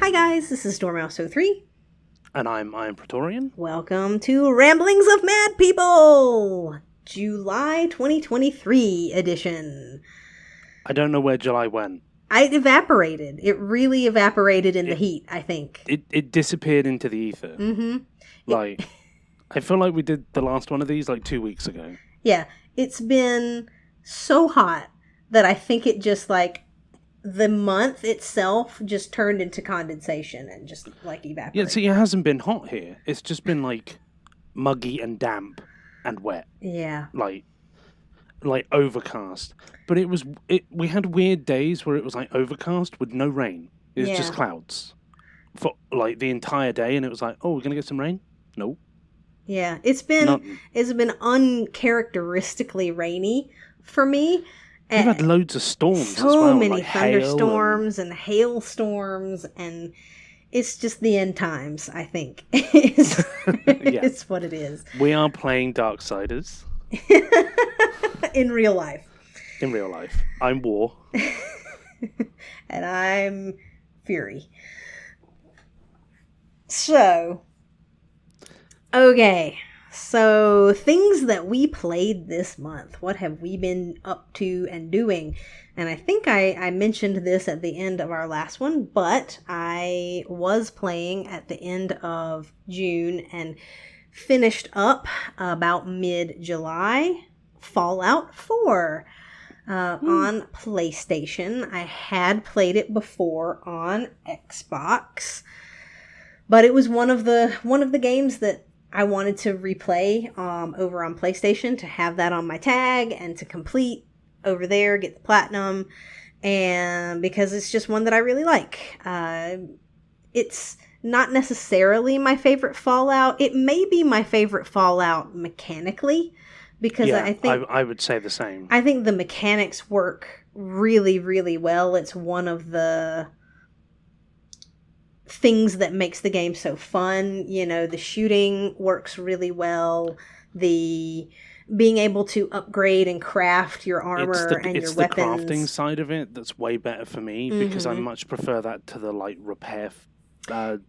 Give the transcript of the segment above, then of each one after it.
Hi guys, this is Dormouse03. And I'm Iron Praetorian. Welcome to Ramblings of Mad People! July 2023 edition. I don't know where July went. It evaporated. It really evaporated in the heat, I think. It disappeared into the ether. Mm-hmm. I feel like we did the last one of these like 2 weeks ago. Yeah, it's been so hot that I think it just the month itself just turned into condensation and just evaporated. Yeah, see, it hasn't been hot here. It's just been muggy and damp and wet. Yeah. Like overcast. But we had weird days where it was overcast with no rain. It was just clouds for the entire day, and it was oh, we're gonna get some rain? No. Yeah, it's been uncharacteristically rainy for me. We've had loads of storms so as well. Many thunderstorms and hailstorms, and it's just the end times, I think. It's what it is. We are playing Darksiders. In real life. In real life. I'm War. And I'm Fury. So, okay. So, things that we played this month. What have we been up to and doing? And I think I mentioned this at the end of our last one, but I was playing at the end of June and finished up about mid-July Fallout 4 on PlayStation. I had played it before on Xbox, but it was one of the games that I wanted to replay over on PlayStation, to have that on my tag and to complete over there, get the platinum, and because it's just one that I really like. It's not necessarily my favorite Fallout. It may be my favorite Fallout mechanically, because I would say the same. I think the mechanics work really, really well. It's one of the things that makes the game so fun. You know, the shooting works really well. The being able to upgrade and craft your armor and your weapons. It's the crafting side of it that's way better for me, because I much prefer that to the repair. The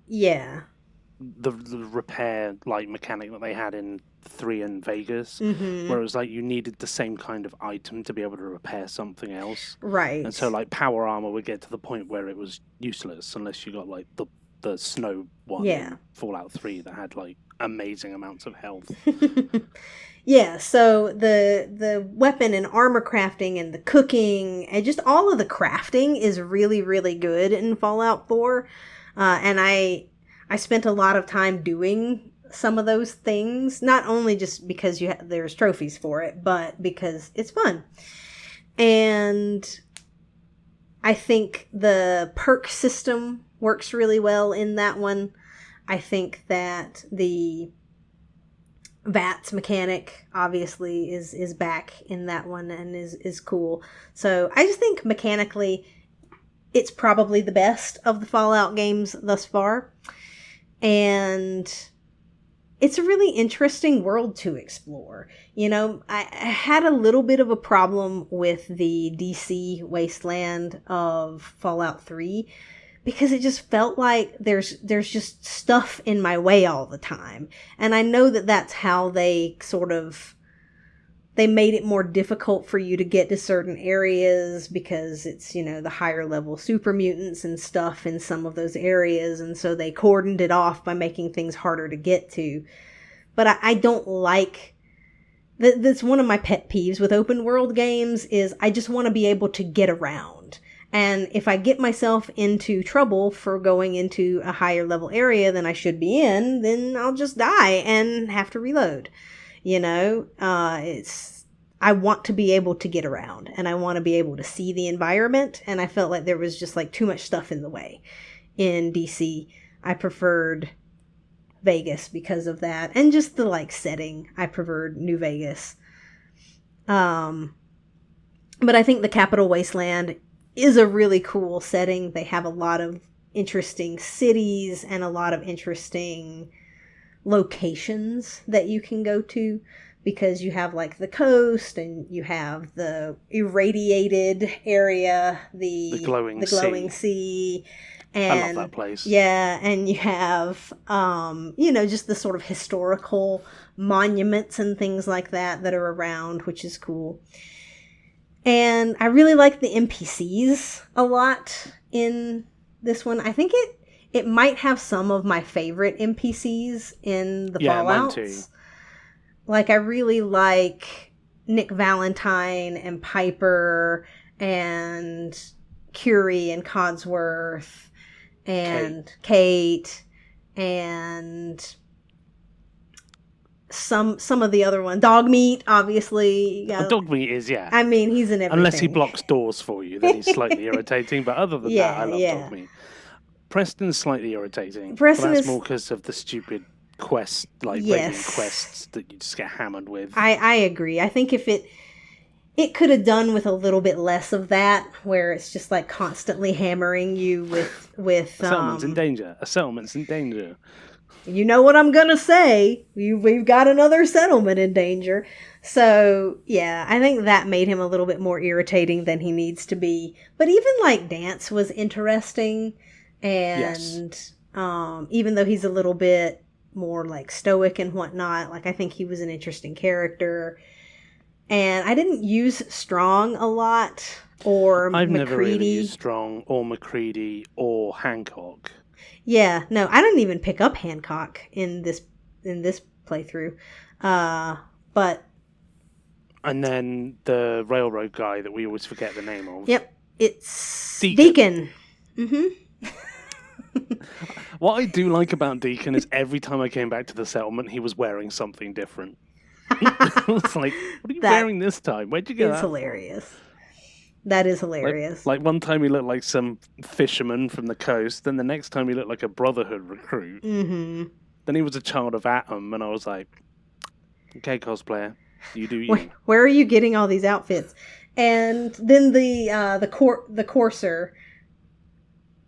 repair mechanic that they had in 3 and Vegas, where it was you needed the same kind of item to be able to repair something else. Right. And so power armor would get to the point where it was useless unless you got the snow one in Fallout 3 that had amazing amounts of health. Yeah, so the weapon and armor crafting and the cooking and just all of the crafting is really, really good in Fallout 4. And I spent a lot of time doing some of those things, not only just because there's trophies for it, but because it's fun. And I think the perk system works really well in that one. I think that the VATS mechanic obviously is back in that one and is cool. So I just think mechanically it's probably the best of the Fallout games thus far. And it's a really interesting world to explore. You know, I had a little bit of a problem with the DC wasteland of Fallout 3, because it just felt like there's just stuff in my way all the time. And I know that that's how they made it more difficult for you to get to certain areas, because it's, the higher level super mutants and stuff in some of those areas. And so they cordoned it off by making things harder to get to. But I don't like... That's one of my pet peeves with open world games, is I just want to be able to get around. And if I get myself into trouble for going into a higher level area than I should be in, then I'll just die and have to reload. I want to be able to get around, and I want to be able to see the environment. And I felt like there was just too much stuff in the way in DC. I preferred Vegas because of that, and just the setting. I preferred New Vegas. But I think the Capital Wasteland is a really cool setting. They have a lot of interesting cities and a lot of interesting locations that you can go to, because you have like the coast and you have the irradiated area, The glowing sea. I love And that place. yeah, and you have just the sort of historical monuments and things like that are around, which is cool. And I really like the NPCs a lot in this one. I think it might have some of my favorite NPCs in the Fallouts. Mine too. Like, I really like Nick Valentine and Piper and Curie and Codsworth and Kate and some of the other ones. Dogmeat, obviously. Dogmeat is, yeah. I mean, he's in everything. Unless he blocks doors for you, then he's slightly irritating. But other than that, I love Dogmeat. Preston's slightly irritating. But that's more because of the stupid quest, raiding quests that you just get hammered with. I agree. I think if it could have done with a little bit less of that, where it's just like constantly hammering you with a settlement's in danger. A settlement's in danger. You know what I'm gonna say? We've got another settlement in danger. So yeah, I think that made him a little bit more irritating than he needs to be. But even like Dance was interesting, and even though he's a little bit more like stoic and whatnot, like I think he was an interesting character. And I didn't use Strong a lot, or I've McCready. Never really used Strong or McCready or Hancock. Yeah, no, I didn't even pick up Hancock in this playthrough. But and then the railroad guy that we always forget the name of. Yep, it's Deacon. What I do like about Deacon is every time I came back to the settlement, he was wearing something different. It's like, what are you wearing this time? Where'd you get that? It's hilarious. That is hilarious. Like one time he looked like some fisherman from the coast, then the next time he looked like a Brotherhood recruit. Mm-hmm. Then he was a child of Atom, and I was like, okay, cosplayer, you do you. Where are you getting all these outfits? And then the courser.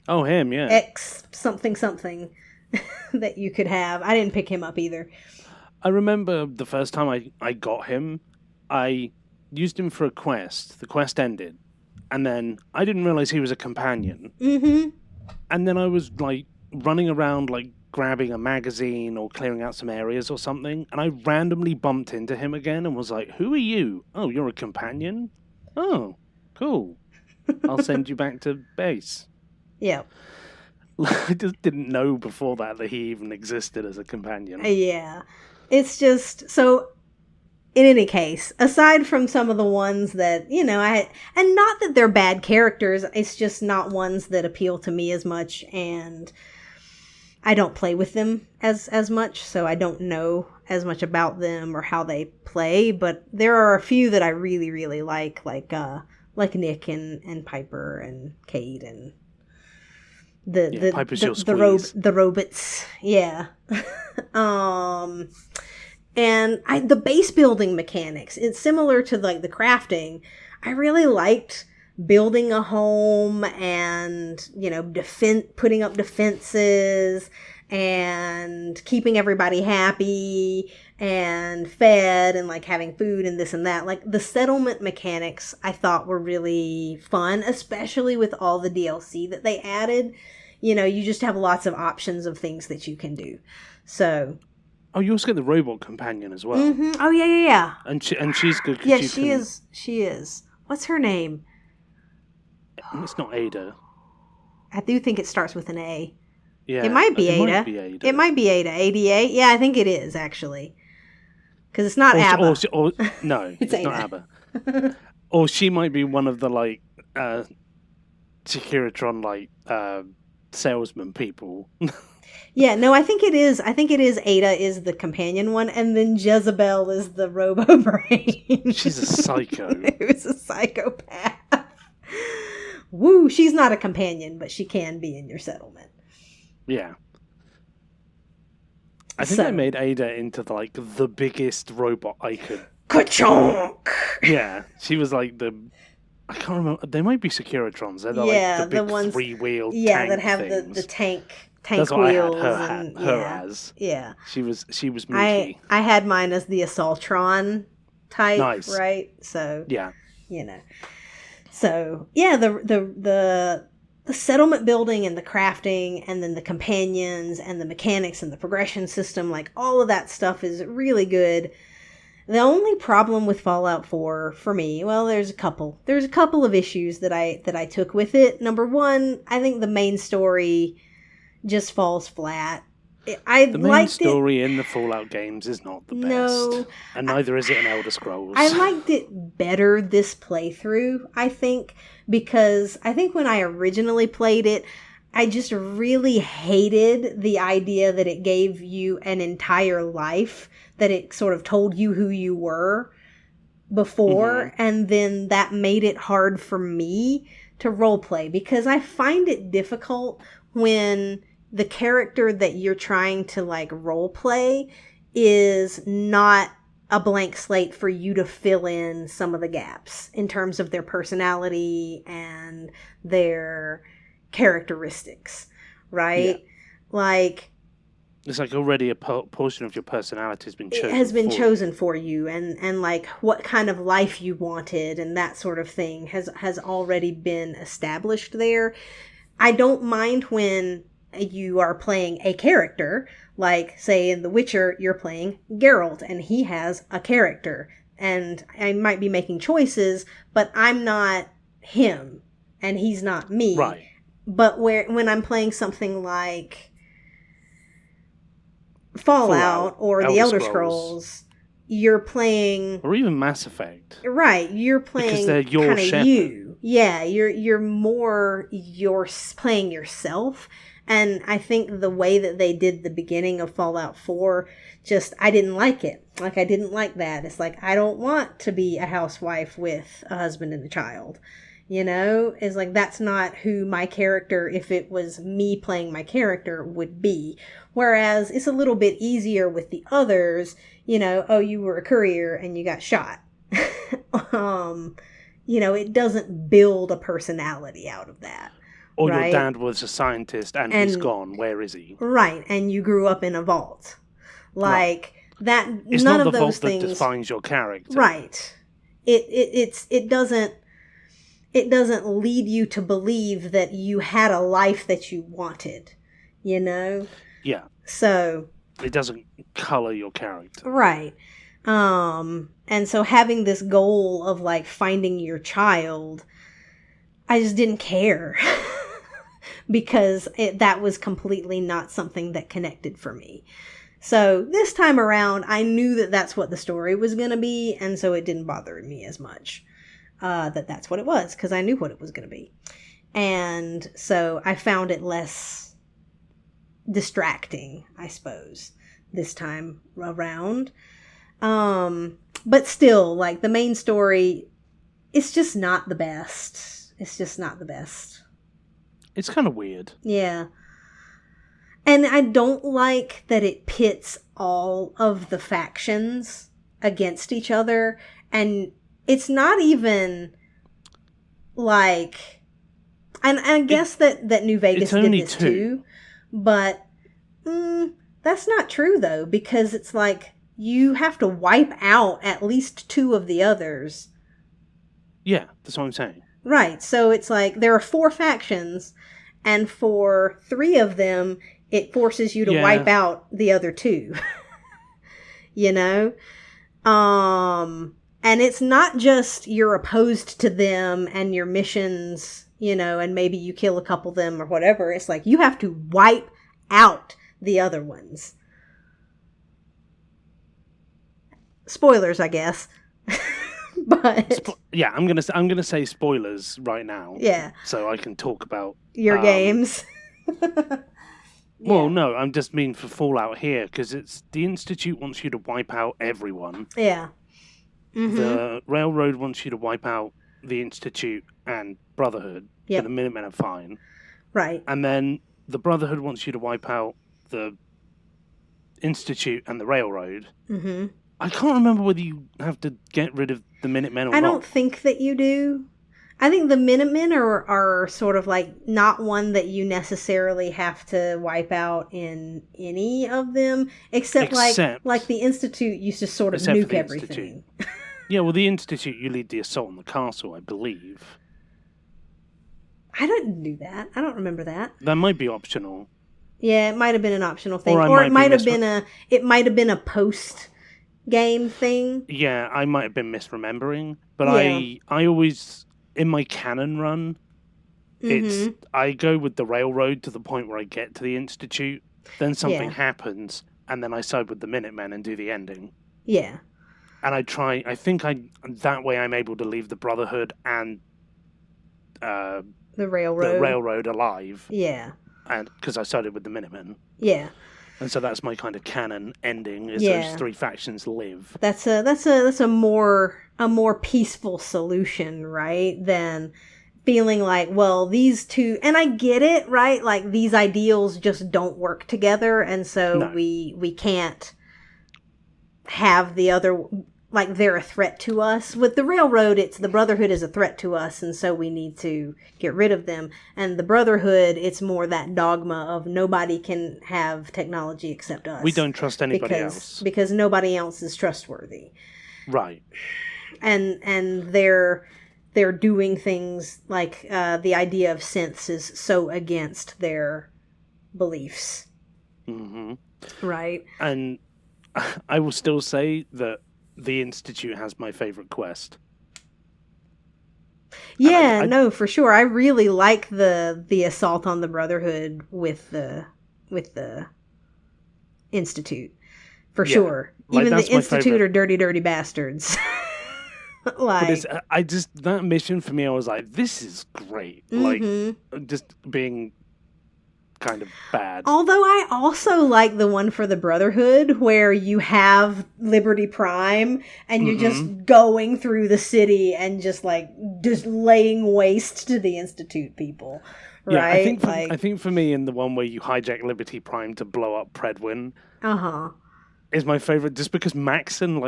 Oh, him, yeah. X something that you could have. I didn't pick him up either. I remember the first time I got him, I used him for a quest. The quest ended. And then I didn't realize he was a companion. Mm-hmm. And then I was like running around like grabbing a magazine or clearing out some areas or something. And I randomly bumped into him again and was like, who are you? Oh, you're a companion? Oh, cool. I'll send you back to base. Yeah. I just didn't know before that he even existed as a companion. Yeah. It's just so. In any case, aside from some of the ones that, and not that they're bad characters, it's just not ones that appeal to me as much, and I don't play with them as much, so I don't know as much about them or how they play, but there are a few that I really, really like Nick and Piper and Kate and the robots. Yeah. And the base building mechanics, it's similar to like the crafting. I really liked building a home and, putting up defenses and keeping everybody happy and fed and like having food and this and that. Like the settlement mechanics I thought were really fun, especially with all the DLC that they added. You just have lots of options of things that you can do. So... Oh, you also get the robot companion as well. Mm-hmm. Oh, yeah. And she's good. Yeah, she is. What's her name? It's not Ada. I do think it starts with an A. Yeah. It might be Ada. It might be Ada. 88. Yeah, I think it is, actually. Because it's not ABBA. No, it's not ABBA. Or she might be one of the, like, Securitron, like, salesman people. Yeah, no, I think it is. Ada is the companion one, and then Jezebel is the robo brain. She's a psycho. Who's a psychopath. Woo, she's not a companion, but she can be in your settlement. Yeah. I think I made Ada into like the biggest robot I could. Ka-chonk! Yeah, she was like I can't remember. They might be Securitrons. They're like the big ones, 3-wheeled tank that have things. the tank tank That's what I had wheels her as. Yeah. She was Mookie. I had mine as the Assaultron type, Nice. right? So yeah. So yeah, the settlement building and the crafting and then the companions and the mechanics and the progression system, like all of that stuff is really good. The only problem with Fallout 4 for me, well, there's a couple. There's a couple of issues that I took with it. Number one, I think the main story just falls flat. The main story in the Fallout games is not the best. And neither is it in Elder Scrolls. I liked it better this playthrough, I think, because I think when I originally played it, I just really hated the idea that it gave you an entire life, that it sort of told you who you were before, and then that made it hard for me to roleplay, because I find it difficult when the character that you're trying to like roleplay is not a blank slate for you to fill in some of the gaps in terms of their personality and their characteristics, right? Yeah. Like, it's like already a portion of your personality has been chosen. It has been chosen for you, and like what kind of life you wanted and that sort of thing has already been established there. I don't mind when you are playing a character, like say in The Witcher, you're playing Geralt and he has a character, and I might be making choices, but I'm not him and he's not me. Right. But when I'm playing something like Fallout or the Elder Scrolls, you're playing, or even Mass Effect, right? You're playing because they're your shepherd. You, yeah. You're playing yourself, and I think the way that they did the beginning of Fallout 4, I didn't like it. Like, I didn't like that. It's like, I don't want to be a housewife with a husband and a child. It's like, that's not who my character, if it was me playing my character, would be. Whereas it's a little bit easier with the others, oh, you were a courier and you got shot. It doesn't build a personality out of that. Or right? Your dad was a scientist and he's gone. Where is he? Right, and you grew up in a vault. Like, that, it's none not of the those vault things that defines your character. Right. It doesn't lead you to believe that you had a life that you wanted, Yeah. So it doesn't color your character. Right. And so having this goal of like finding your child, I just didn't care because that was completely not something that connected for me. So this time around, I knew that that's what the story was going to be, and so it didn't bother me as much. That's what it was, because I knew what it was going to be. And so I found it less distracting, I suppose, this time around. But still, like, the main story, it's just not the best. It's just not the best. It's kind of weird. Yeah. And I don't like that it pits all of the factions against each other, and it's not even like, and I guess that New Vegas did this too, but that's not true though, because it's like you have to wipe out at least 2 of the others. Yeah, that's what I'm saying. Right, so it's like there are 4 factions, and for 3 of them, it forces you to wipe out the other 2. And it's not just you're opposed to them and your missions, and maybe you kill a couple of them or whatever. It's like you have to wipe out the other ones. Spoilers, I guess. But I'm gonna say spoilers right now. Yeah. So I can talk about your games. Well, no, I'm just mean for Fallout here, because it's the Institute wants you to wipe out everyone. Yeah. Mm-hmm. The Railroad wants you to wipe out the Institute and Brotherhood. Yep. But the Minutemen are fine. Right. And then the Brotherhood wants you to wipe out the Institute and the Railroad. Mm-hmm. I can't remember whether you have to get rid of the Minutemen or not. I don't think that you do. I think the Minutemen are sort of like not one that you necessarily have to wipe out in any of them, except like the Institute used to sort of nuke everything. Yeah, well, the Institute, you lead the assault on the castle, I believe. I didn't do that. I don't remember that. That might be optional. Yeah, it might have been an optional thing, or it might have been a post game thing. Yeah, I might have been misremembering, but I always in my canon run, I go with the railroad to the point where I get to the Institute, then something happens, and then I side with the Minutemen and do the ending. Yeah. And that way I'm able to leave the Brotherhood and the railroad alive. Yeah. And because I sided with the Minutemen. Yeah. And so that's my kind of canon ending is those three factions live. That's a more peaceful solution, right? Than feeling like, well, these two, and I get it, right? Like these ideals just don't work together, and so we can't have the other, like they're a threat to us. With the railroad, it's the Brotherhood is a threat to us, and so we need to get rid of them. And the Brotherhood, it's more that dogma of nobody can have technology except us. We don't trust anybody else. Because nobody else is trustworthy. Right. And they're doing things like the idea of synths is so against their beliefs. Mm-hmm. Right. And I will still say that the Institute has my favorite quest. Yeah, no, for sure. I really like the assault on the Brotherhood with the Institute. For sure. Like, even the Institute are dirty, dirty bastards. Like, but that mission for me, I was like, this is great. Like, just being kind of bad. Although I also like the one for the Brotherhood where you have Liberty Prime and you're just going through the city and just laying waste to the Institute people. Right? Yeah, I think for me, in the one where you hijack Liberty Prime to blow up Predwin, is my favorite, just because Maxon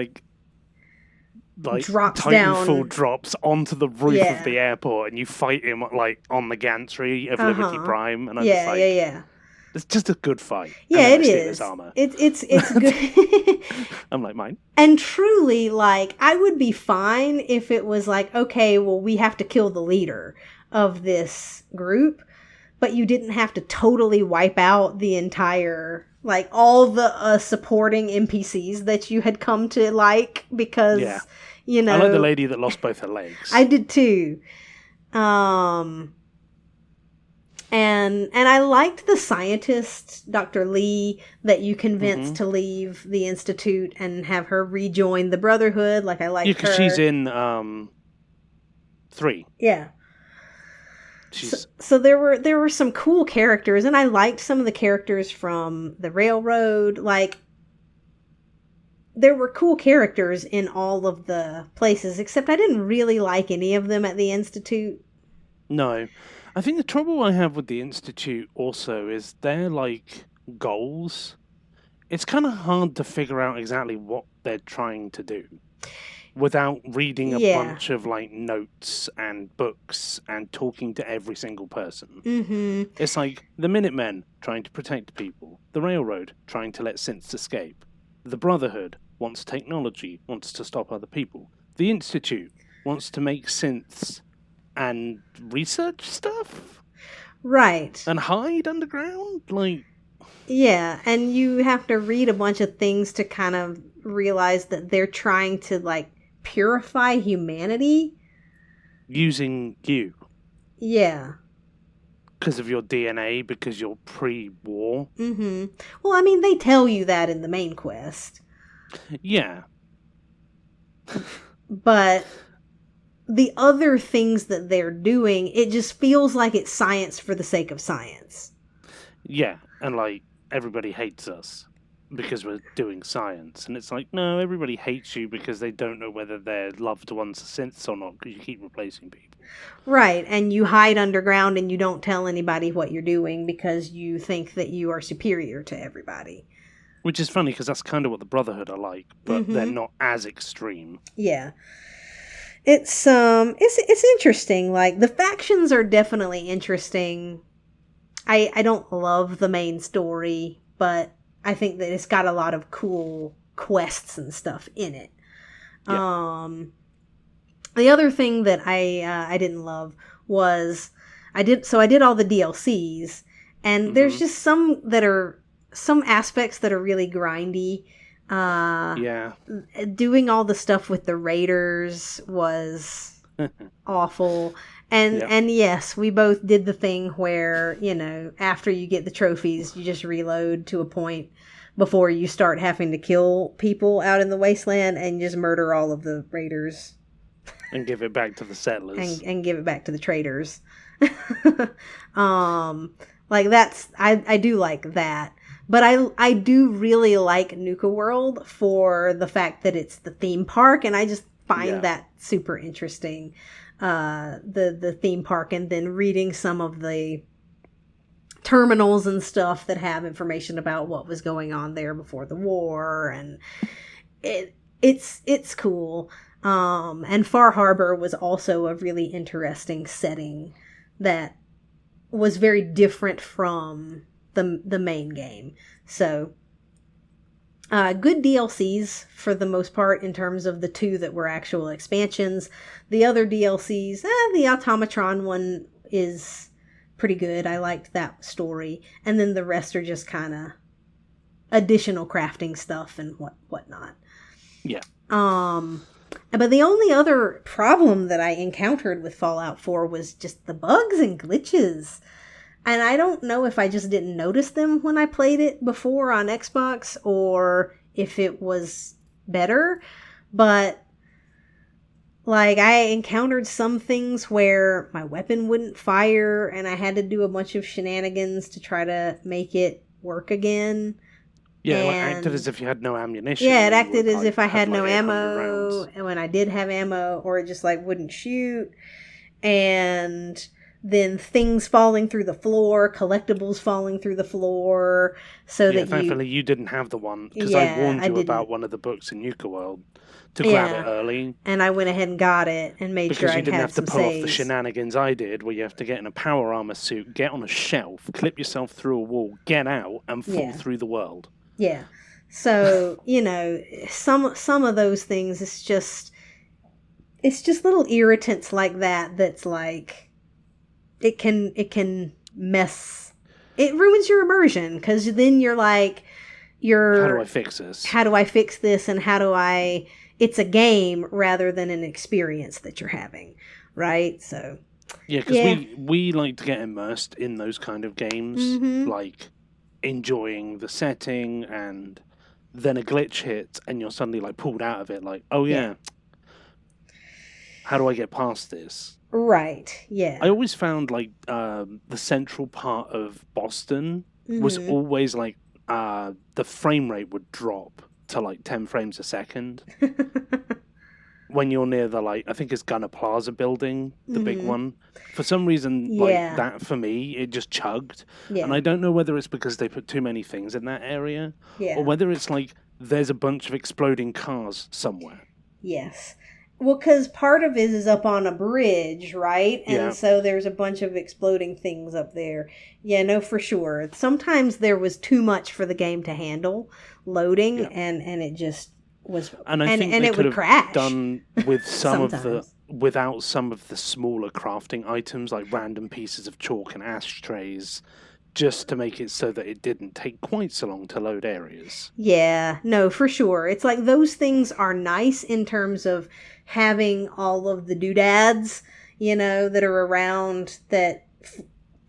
drops down, Titanfall drops onto the roof of the airport, and you fight him on the gantry of Liberty Prime, and I'm just like, it's just a good fight. Yeah, it is. It's good. I'm like, mine. And truly, like, I would be fine if it was like, okay, well, we have to kill the leader of this group, but you didn't have to totally wipe out the entire, like, all the supporting NPCs that you had come to like, because, you know... I like the lady that lost both her legs. I did too. And I liked the scientist, Dr. Lee, that you convinced to leave the Institute and have her rejoin the Brotherhood. Like, I liked her. Because she's in 3. Yeah. So there were some cool characters, and I liked some of the characters from the Railroad. Like, there were cool characters in all of the places, except I didn't really like any of them at the Institute. No. I think the trouble I have with the Institute also is their, like, goals. It's kind of hard to figure out exactly what they're trying to do without reading a bunch of, like, notes and books and talking to every single person. It's like the Minutemen trying to protect people, the Railroad trying to let synths escape, the Brotherhood wants technology, wants to stop other people, the Institute wants to make synths and research stuff? Right. And hide underground? Like... Yeah, and you have to read a bunch of things to kind of realize that they're trying to, like, purify humanity. Using you. Yeah. Because of your DNA, because you're pre-war. Well, I mean, they tell you that in the main quest. Yeah. But... the other things that they're doing, it just feels like it's science for the sake of science. Yeah, and like, everybody hates us because we're doing science. And it's like, no, everybody hates you because they don't know whether their loved ones are synths or not, because you keep replacing people. Right, and you hide underground and you don't tell anybody what you're doing because you think that you are superior to everybody. Which is funny, because that's kind of what the Brotherhood are like, but they're not as extreme. Yeah. It's interesting. Like the factions are definitely interesting. I don't love the main story, but I think that it's got a lot of cool quests and stuff in it. Yeah. The other thing that I didn't love was I did all the DLCs, and there's just some aspects that are really grindy. Yeah. Doing all the stuff with the raiders was awful. And yes, we both did the thing where, after you get the trophies, you just reload to a point before you start having to kill people out in the wasteland and just murder all of the raiders And give it back to the settlers. and give it back to the traders. Like I do like that. But I do really like Nuka World for the fact that it's the theme park, and I just find that super interesting. The theme park, and then reading some of the terminals and stuff that have information about what was going on there before the war, and it's cool. And Far Harbor was also a really interesting setting that was very different from the main game. So good DLCs for the most part in terms of the two that were actual expansions. The other DLCs, the Automatron one is pretty good. I liked that story. And then the rest are just kind of additional crafting stuff and whatnot. Yeah. But the only other problem that I encountered with Fallout 4 was just the bugs and glitches. And I don't know if I just didn't notice them when I played it before on Xbox or if it was better. But, like, I encountered some things where my weapon wouldn't fire and I had to do a bunch of shenanigans to try to make it work again. Yeah, it acted as if you had no ammunition. Yeah, it acted as if I had no ammo, and when I did have ammo, or it just, like, wouldn't shoot. And then things falling through the floor, collectibles falling through the floor, thankfully you didn't have the one, because I warned you about one of the books in Nuka World to grab it early. And I went ahead and got it and made sure I had some saves. Because you didn't have to pull off the shenanigans I did, where you have to get in a power armor suit, get on a shelf, clip yourself through a wall, get out, and fall through the world. Yeah. So, some of those things, it's just little irritants like that that's like, it can mess, it ruins your immersion, because then you're like, how do I fix this? How do I fix this, and it's a game rather than an experience that you're having, right? So, yeah, because we like to get immersed in those kind of games, like enjoying the setting, and then a glitch hits and you're suddenly like pulled out of it, like, oh yeah. How do I get past this? Right, yeah. I always found like the central part of Boston was always like the frame rate would drop to like 10 frames a second. When you're near the, like, I think it's Gunner Plaza building, the big one. For some reason, like, that for me, it just chugged. Yeah. And I don't know whether it's because they put too many things in that area, or whether it's like there's a bunch of exploding cars somewhere. Yes. Well, because part of it is up on a bridge, right? And so there's a bunch of exploding things up there. Yeah, no, for sure. Sometimes there was too much for the game to handle loading, and it just was, and I think they could have crash. Done with without some of the smaller crafting items, like random pieces of chalk and ashtrays, just to make it so that it didn't take quite so long to load areas. Yeah, no, for sure. It's like those things are nice in terms of having all of the doodads, that are around that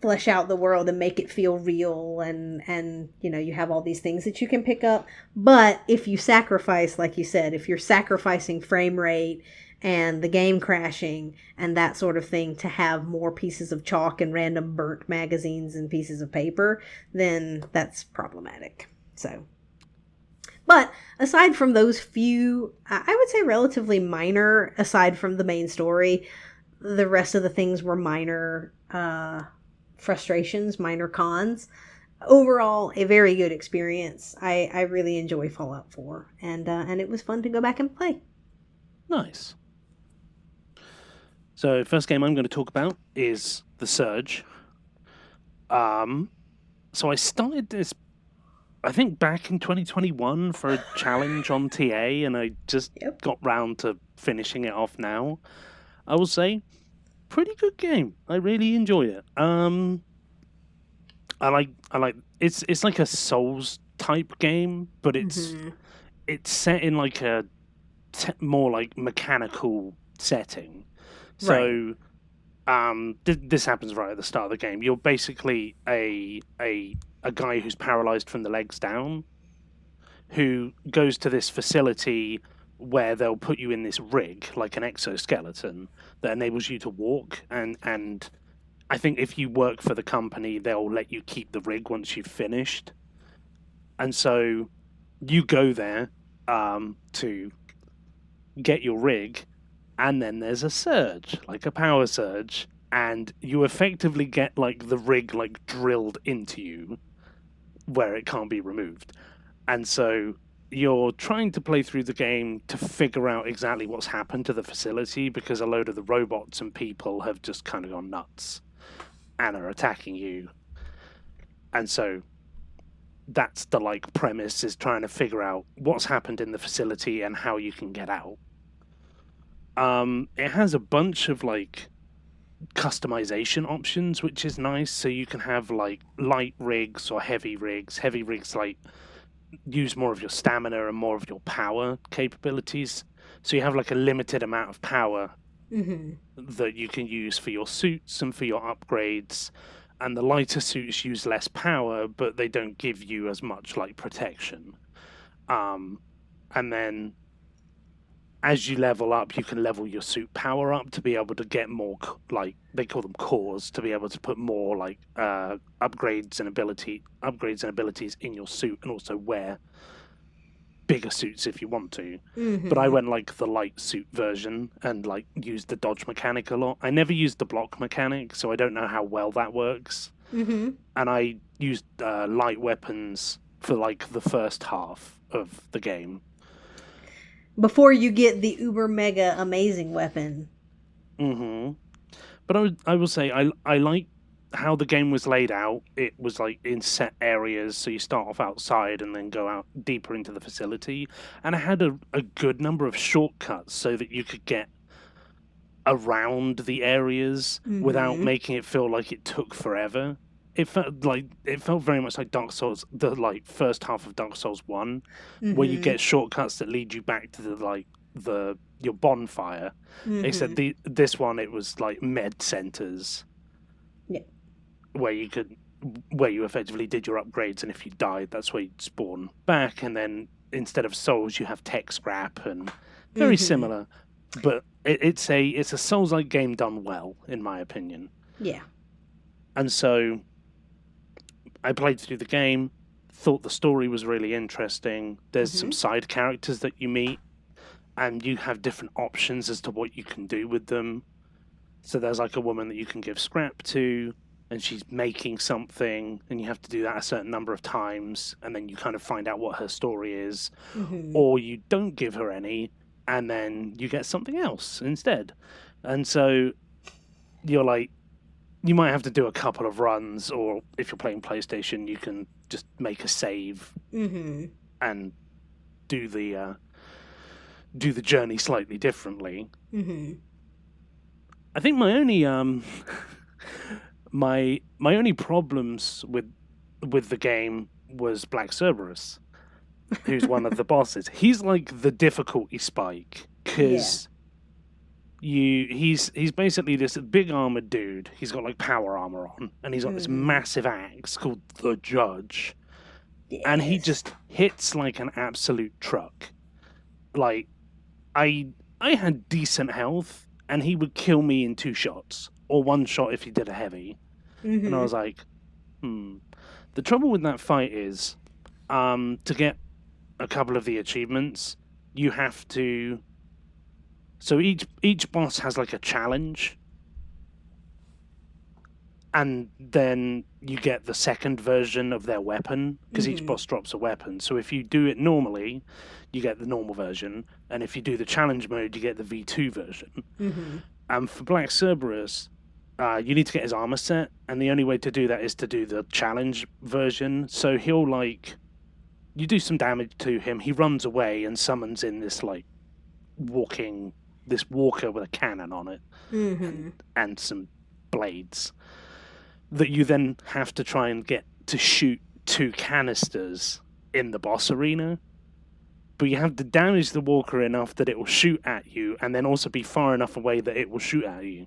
flesh out the world and make it feel real, and you have all these things that you can pick up. But if you sacrifice, like you said, if you're sacrificing frame rate and the game crashing and that sort of thing to have more pieces of chalk and random burnt magazines and pieces of paper, then that's problematic. So, but aside from those few, I would say relatively minor, aside from the main story, the rest of the things were minor frustrations, minor cons. Overall, a very good experience. I really enjoy Fallout 4, and it was fun to go back and play. Nice. So, first game I'm going to talk about is The Surge. So I started this, I think, back in 2021 for a challenge on TA, and I just got round to finishing it off now. I will say, pretty good game. I really enjoy it. I like it's like a Souls type game, but it's set in like a more like mechanical setting. So this happens right at the start of the game. You're basically a guy who's paralyzed from the legs down, who goes to this facility where they'll put you in this rig, like an exoskeleton, that enables you to walk. And I think if you work for the company, they'll let you keep the rig once you've finished. And so you go there to get your rig, and then there's a surge, like a power surge, and you effectively get like the rig like drilled into you where it can't be removed. And so you're trying to play through the game to figure out exactly what's happened to the facility, because a load of the robots and people have just kind of gone nuts and are attacking you. And so that's the like premise, is trying to figure out what's happened in the facility and how you can get out. It has a bunch of like customization options, which is nice. So you can have like light rigs or heavy rigs. Heavy rigs like use more of your stamina and more of your power capabilities. So you have like a limited amount of power that you can use for your suits and for your upgrades. And the lighter suits use less power, but they don't give you as much like protection. And then as you level up, you can level your suit power up to be able to get more, like they call them cores, to be able to put more like upgrades and abilities in your suit, and also wear bigger suits if you want to. But I went like the light suit version and like used the dodge mechanic a lot. I never used the block mechanic, so I don't know how well that works. And I used light weapons for like the first half of the game. Before you get the uber mega amazing weapon. But I will say I like how the game was laid out. It was like in set areas, so you start off outside and then go out deeper into the facility. And it had a good number of shortcuts so that you could get around the areas without making it feel like it took forever. It felt very much like Dark Souls, the like first half of Dark Souls 1, where you get shortcuts that lead you back to your bonfire. Except this one, it was like med centers, where you effectively did your upgrades, and if you died, that's where you'd spawn back. And then instead of souls, you have tech scrap, and very similar. But it's a Souls-like game done well, in my opinion. Yeah. And so I played through the game, thought the story was really interesting. There's some side characters that you meet, and you have different options as to what you can do with them. So there's like a woman that you can give scrap to, and she's making something, and you have to do that a certain number of times, and then you kind of find out what her story is. Or you don't give her any, and then you get something else instead. And so you're like, you might have to do a couple of runs, or if you're playing PlayStation, you can just make a save and do the journey slightly differently. I think my only my only problems with the game was Black Cerberus, who's one of the bosses. He's like the difficulty spike, because he's basically this big armored dude. He's got like power armor on, and he's got this massive axe called the Judge, and he just hits like an absolute truck. Like I had decent health, and he would kill me in 2 shots, or 1 shot if he did a heavy. And I was like, The trouble with that fight is, to get a couple of the achievements, you have to. So each boss has like a challenge, and then you get the second version of their weapon, because each boss drops a weapon. So if you do it normally, you get the normal version, and if you do the challenge mode, you get the V2 version. And for Black Cerberus, you need to get his armor set, and the only way to do that is to do the challenge version. So he'll like you do some damage to him, he runs away and summons in this like walker with a cannon on it and some blades that you then have to try and get to shoot 2 canisters in the boss arena. But you have to damage the walker enough that it will shoot at you, and then also be far enough away that it will shoot at you.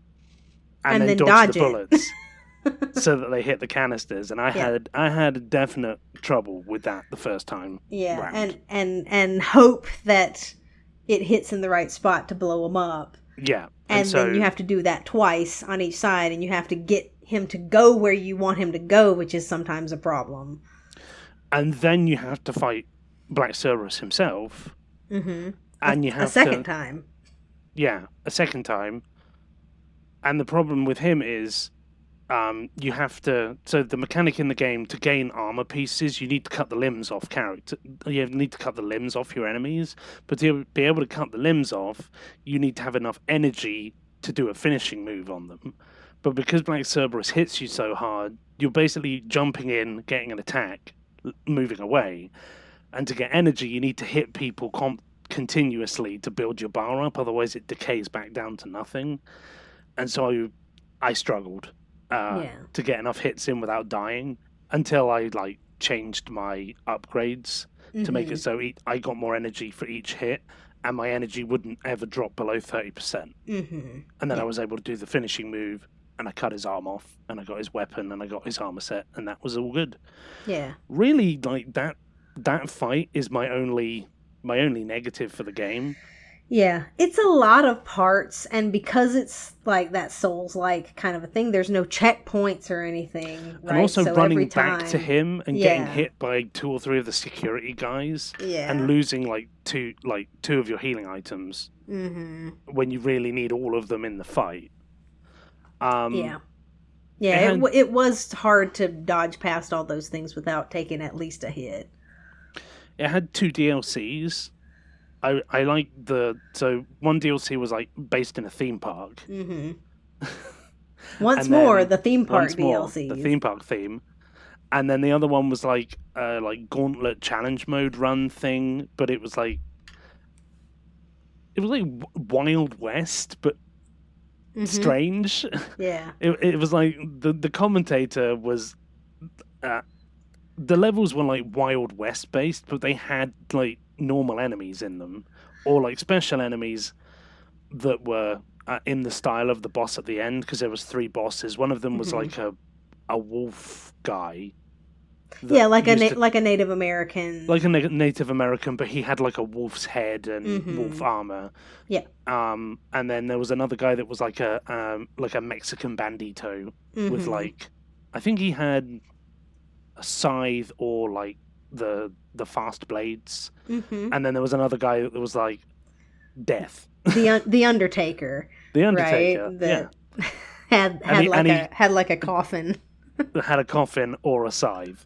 And then dodge the bullets so that they hit the canisters. And I had definite trouble with that the first time. Yeah, round. and hope that it hits in the right spot to blow them up. Yeah. And so, then you have to do that twice on each side, and you have to get him to go where you want him to go, which is sometimes a problem. And then you have to fight Black Cerberus himself. Mm-hmm. And you have a second time. Yeah, a second time. And the problem with him is you have to... So the mechanic in the game, to gain armor pieces, you need to cut the limbs off character. You need to cut the limbs off your enemies. But to be able to cut the limbs off, you need to have enough energy to do a finishing move on them. But because Black Cerberus hits you so hard, you're basically jumping in, getting an attack, moving away. And to get energy, you need to hit people continuously to build your bar up. Otherwise, it decays back down to nothing. And so I struggled to get enough hits in without dying until I like changed my upgrades to make it so I got more energy for each hit, and my energy wouldn't ever drop below 30%. And then I was able to do the finishing move, and I cut his arm off, and I got his weapon, and I got his armor set, and that was all good. Yeah. Really, like that fight is my only negative for the game. Yeah, it's a lot of parts, and because it's like that Souls-like kind of a thing, there's no checkpoints or anything, right? And also so running back to him and getting hit by 2 or 3 of the security guys, and losing like two of your healing items when you really need all of them in the fight. It was hard to dodge past all those things without taking at least a hit. It had 2 DLCs. I like so one DLC was like based in a theme park. Once more, the theme park DLC. The theme park theme. And then the other one was like gauntlet challenge mode run thing, but it was like Wild West, but strange. Yeah. It was like the commentator was the levels were like Wild West based, but they had like normal enemies in them, or like special enemies that were in the style of the boss at the end, because there was 3 bosses. One of them was like a wolf guy. Like a Native American. Like a Native American, but he had like a wolf's head and wolf armor. Yeah. And then there was another guy that was like a Mexican bandito with like, I think he had a scythe or like the fast blades. And then there was another guy that was like Death. The Undertaker. The Undertaker. Right? Had like a coffin. That had a coffin or a scythe.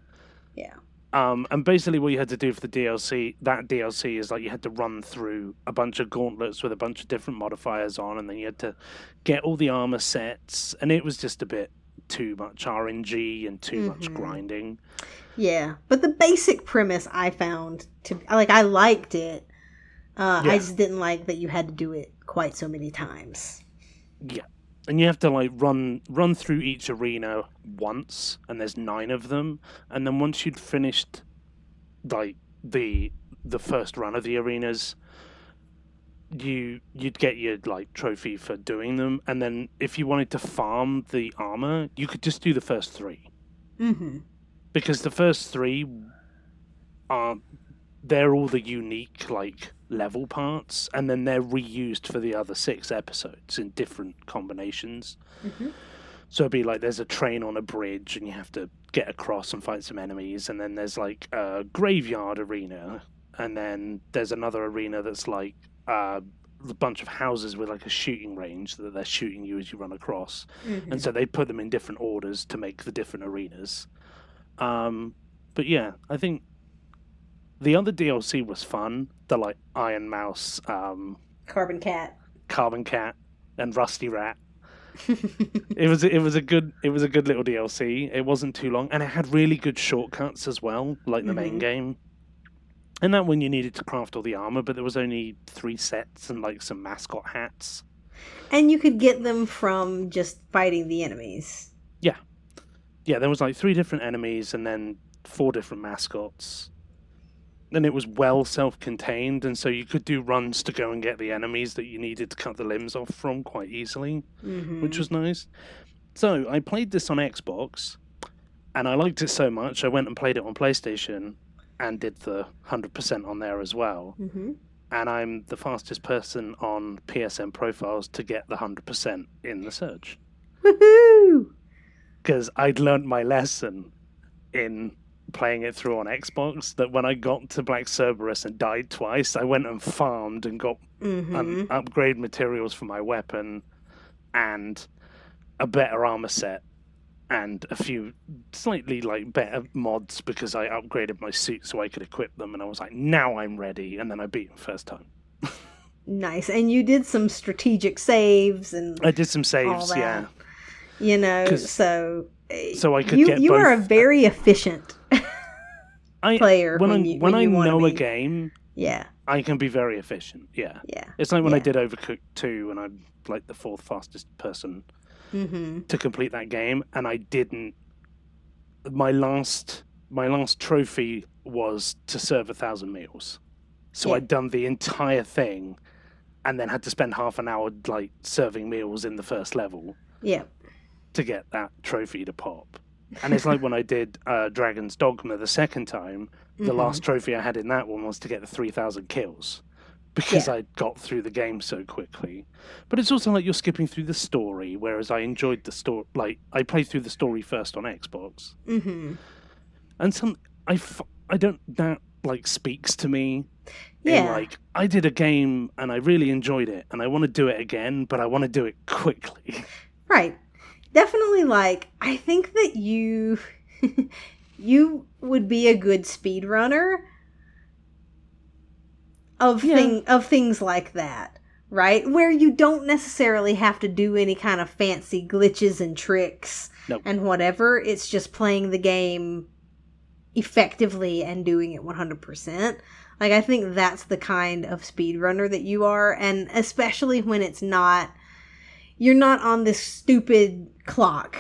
Yeah. And basically what you had to do for the DLC is like you had to run through a bunch of gauntlets with a bunch of different modifiers on, and then you had to get all the armor sets, and it was just a bit too much RNG and too much grinding. Yeah, but the basic premise I found I liked it. I just didn't like that you had to do it quite so many times. Yeah. And you have to like run through each arena once, and there's 9 of them. And then once you'd finished like the first run of the arenas, you'd get your like trophy for doing them. And then if you wanted to farm the armor, you could just do the first 3. Because the first 3 they're all the unique like level parts, and then they're reused for the other 6 episodes in different combinations. So it'd be like there's a train on a bridge and you have to get across and fight some enemies, and then there's like a graveyard arena, and then there's another arena that's like a bunch of houses with like a shooting range that they're shooting you as you run across. And so they put them in different orders to make the different arenas. But yeah, I think the other DLC was fun. The like Iron Mouse, Carbon Cat. and Rusty Rat. It was a good little DLC. It wasn't too long, and it had really good shortcuts as well, like the main game. And that one you needed to craft all the armor, but there was only 3 sets and like some mascot hats. And you could get them from just fighting the enemies. Yeah. Yeah, there was like 3 different enemies and then 4 different mascots. And it was well self-contained, and so you could do runs to go and get the enemies that you needed to cut the limbs off from quite easily, which was nice. So I played this on Xbox, and I liked it so much, I went and played it on PlayStation, and did the 100% on there as well. And I'm the fastest person on PSN profiles to get the 100% in the search. Woohoo! Because I'd learned my lesson in playing it through on Xbox, that when I got to Black Cerberus and died twice, I went and farmed and got upgrade materials for my weapon and a better armor set and a few slightly like better mods because I upgraded my suit so I could equip them, and I was like, now I'm ready, and then I beat him first time. Nice. And you did some strategic saves and I did some saves, yeah. You know, so I could get you both. are a very efficient player when I know a be. game. Yeah. I can be very efficient, yeah. Yeah. It's like when I did Overcooked 2 and I'm like the 4th fastest person to complete that game, and I didn't. My last trophy was to serve 1,000 meals. So I'd done the entire thing and then had to spend half an hour like serving meals in the first level. Yeah. To get that trophy to pop. And it's like when I did Dragon's Dogma the second time, the last trophy I had in that one was to get the 3,000 kills. Because I got through the game so quickly. But it's also like you're skipping through the story, whereas I enjoyed the story. Like, I played through the story first on Xbox. And that like speaks to me. Yeah. In, like, I did a game and I really enjoyed it and I want to do it again, but I want to do it quickly. Right. Definitely, like, I think that you would be a good speedrunner of things like that, right? Where you don't necessarily have to do any kind of fancy glitches and tricks and whatever. It's just playing the game effectively and doing it 100%. Like, I think that's the kind of speedrunner that you are, and especially when you're not on this stupid clock,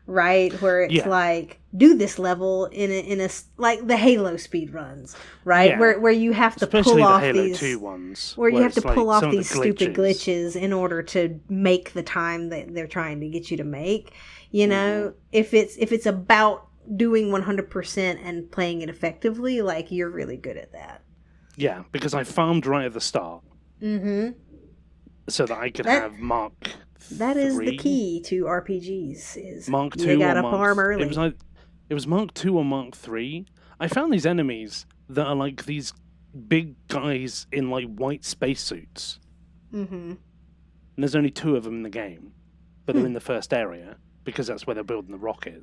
right? Where it's like, do this level in a like the Halo speed runs, right? Yeah. Where you have to especially pull off the Halo these 2 ones, where you have to pull like off these stupid glitches in order to make the time that they're trying to get you to make. You know, if it's about doing 100% and playing it effectively, like, you're really good at that. Yeah, because I farmed right at the start. So that I could have Mark. That is the key to RPGs. Is Mark 2 you gotta or farm early. It was Mark 2 or Mark 3. I found these enemies that are like these big guys in like white spacesuits. And there's only 2 of them in the game, but they're in the first area because that's where they're building the rocket.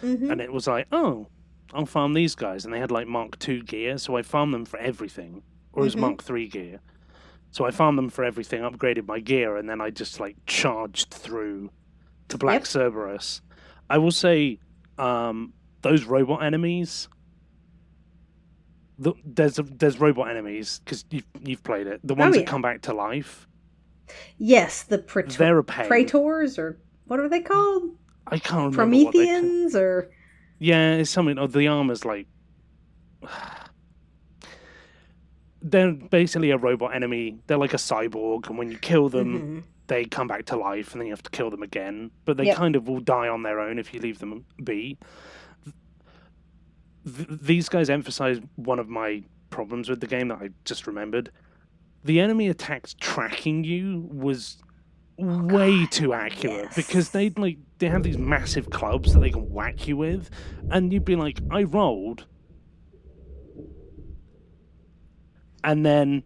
And it was like, oh, I'll farm these guys, and they had like Mark 2 gear, so I farmed them for everything, or it was Mark 3 gear. So I farmed them for everything, upgraded my gear, and then I just like charged through to Black Cerberus. I will say, those robot enemies. There's robot enemies because you've played it. The ones that come back to life. Yes, the they're a pain. Praetors, or what are they called? I can't remember. Prometheans, or yeah, it's something. The armor's like. They're basically a robot enemy. They're like a cyborg, and when you kill them, they come back to life, and then you have to kill them again. But they kind of will die on their own if you leave them be. These guys emphasize one of my problems with the game that I just remembered. The enemy attacks tracking you was way too accurate because they have these massive clubs that they can whack you with, and you'd be like, I rolled. And then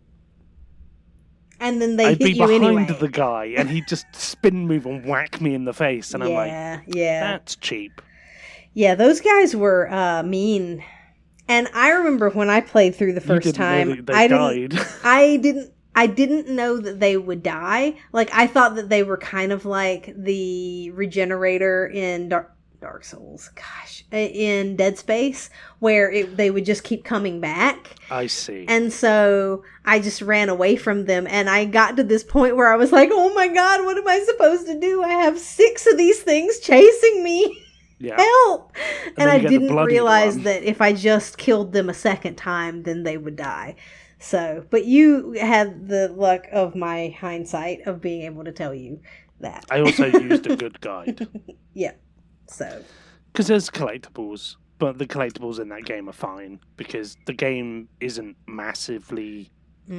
they I'd hit be you behind anyway. the guy, and he'd just spin move and whack me in the face, and I'm like, that's cheap. Yeah, those guys were mean. And I remember when I played through the first time, they died. I didn't I didn't know that they would die. Like, I thought that they were kind of like the regenerator in Dark Souls, gosh, in Dead Space, where they would just keep coming back. I see. And so I just ran away from them, and I got to this point where I was like, oh my god, what am I supposed to do? I have 6 of these things chasing me. Yeah. Help! And I didn't realize one. that if I just killed them a second time, then they would die. So, but you had the luck of my hindsight of being able to tell you that. I also used a good guide. Yeah. So. Because there's collectibles, but the collectibles in that game are fine because the game isn't massively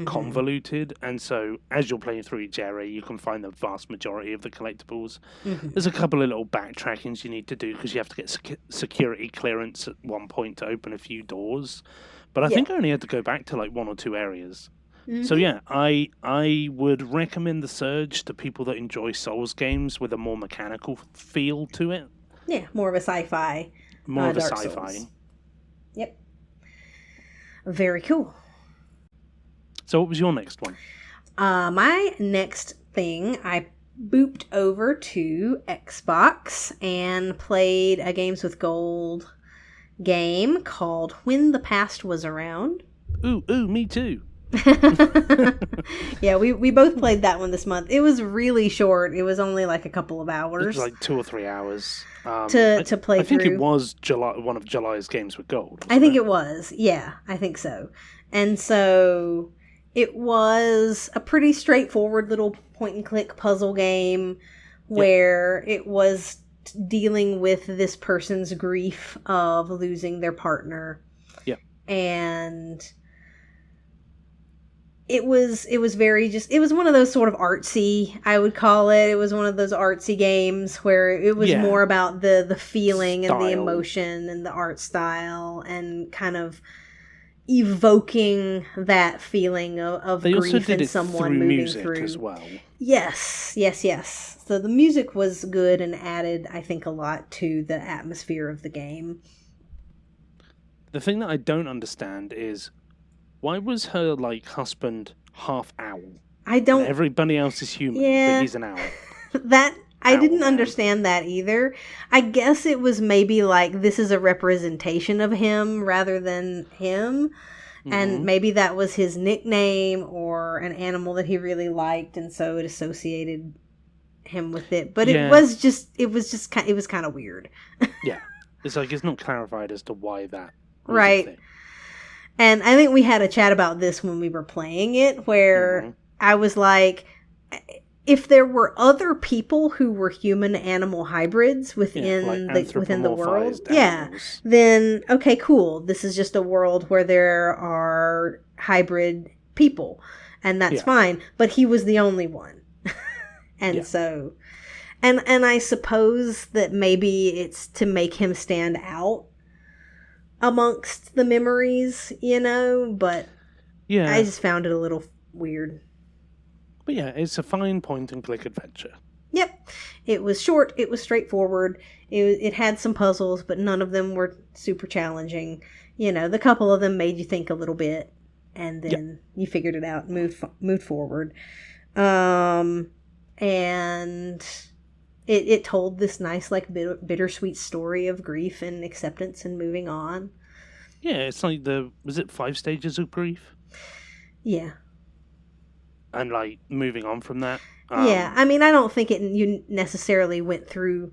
convoluted, and so as you're playing through each area, you can find the vast majority of the collectibles. There's a couple of little backtrackings you need to do because you have to get security clearance at one point to open a few doors. But I think I only had to go back to like 1 or 2 areas. So yeah, I would recommend the Surge to people that enjoy Souls games with a more mechanical feel to it. Yeah, more of a sci-fi. More of a Dark sci-fi. Souls. Yep. Very cool. So what was your next one? My next thing, I booped over to Xbox and played a Games with Gold game called When the Past Was Around. Ooh, me too. Yeah, we both played that one this month. It was really short. It was only like a couple of hours. It was like 2 or 3 hours to play through. I think it was one of July's Games with Gold. I think it was. Yeah, I think so. And so it was a pretty straightforward little point-and-click puzzle game where it was dealing with this person's grief of losing their partner. Yeah. And it was very it was one of those sort of artsy, I would call it. It was one of those artsy games where it was more about the feeling and the emotion and the art style and kind of evoking that feeling of grief in someone moving through as well. Yes. So the music was good and added, I think, a lot to the atmosphere of the game. The thing that I don't understand is why was her husband half owl? I don't. And everybody else is human, but he's an owl. I didn't understand that either. I guess it was maybe like this is a representation of him rather than him. And maybe that was his nickname or an animal that he really liked, and so it associated him with it. But it was kind of weird. Yeah. It's like it's not clarified as to why that was right. a thing. And I think we had a chat about this when we were playing it, where I was like, if there were other people who were human-animal hybrids within the world, animals. Then okay, cool. This is just a world where there are hybrid people, and that's fine. But he was the only one, and so, and I suppose that maybe it's to make him stand out amongst the memories, but I just found it a little weird. But yeah, it's a fine point-and-click adventure. Yep. It was short, it was straightforward, it had some puzzles, but none of them were super challenging. The couple of them made you think a little bit, and then you figured it out and moved forward. And it told this nice, bittersweet story of grief and acceptance and moving on. Yeah, it's like was it 5 stages of grief? Yeah. And moving on from that. Yeah, I mean, I don't think you necessarily went through.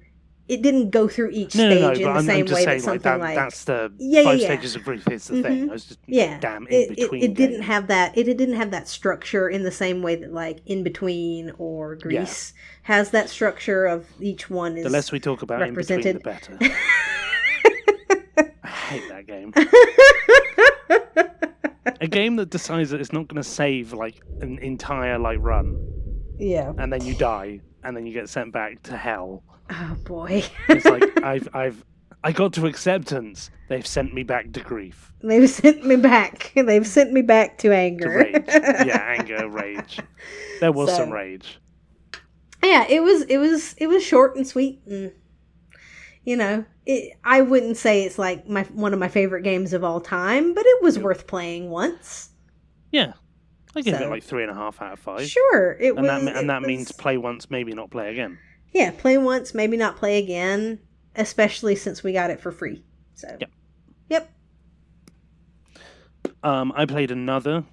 It didn't go through each stage in the same way that something that's the 5 stages of grief is the thing. I was just damn in between. It didn't have that. It didn't have that structure in the same way that In Between or Grease has that structure of each one is. The less we talk about represented. In Between, the better. I hate that game. A game that decides that it's not going to save an entire run. Yeah. And then you die, and then you get sent back to hell. Oh boy. It's like I got to acceptance. They've sent me back to grief. They've sent me back. They've sent me back to anger. To rage. Yeah, anger, rage. There was some rage. Yeah, it was short and sweet, and I wouldn't say it's one of my favorite games of all time, but it was worth playing once. Yeah. I give it So, like 3.5 out of 5. sure, it And was. that means play once, maybe not play again. Yeah, play once, maybe not play again, especially since we got it for free. So, yep. I played another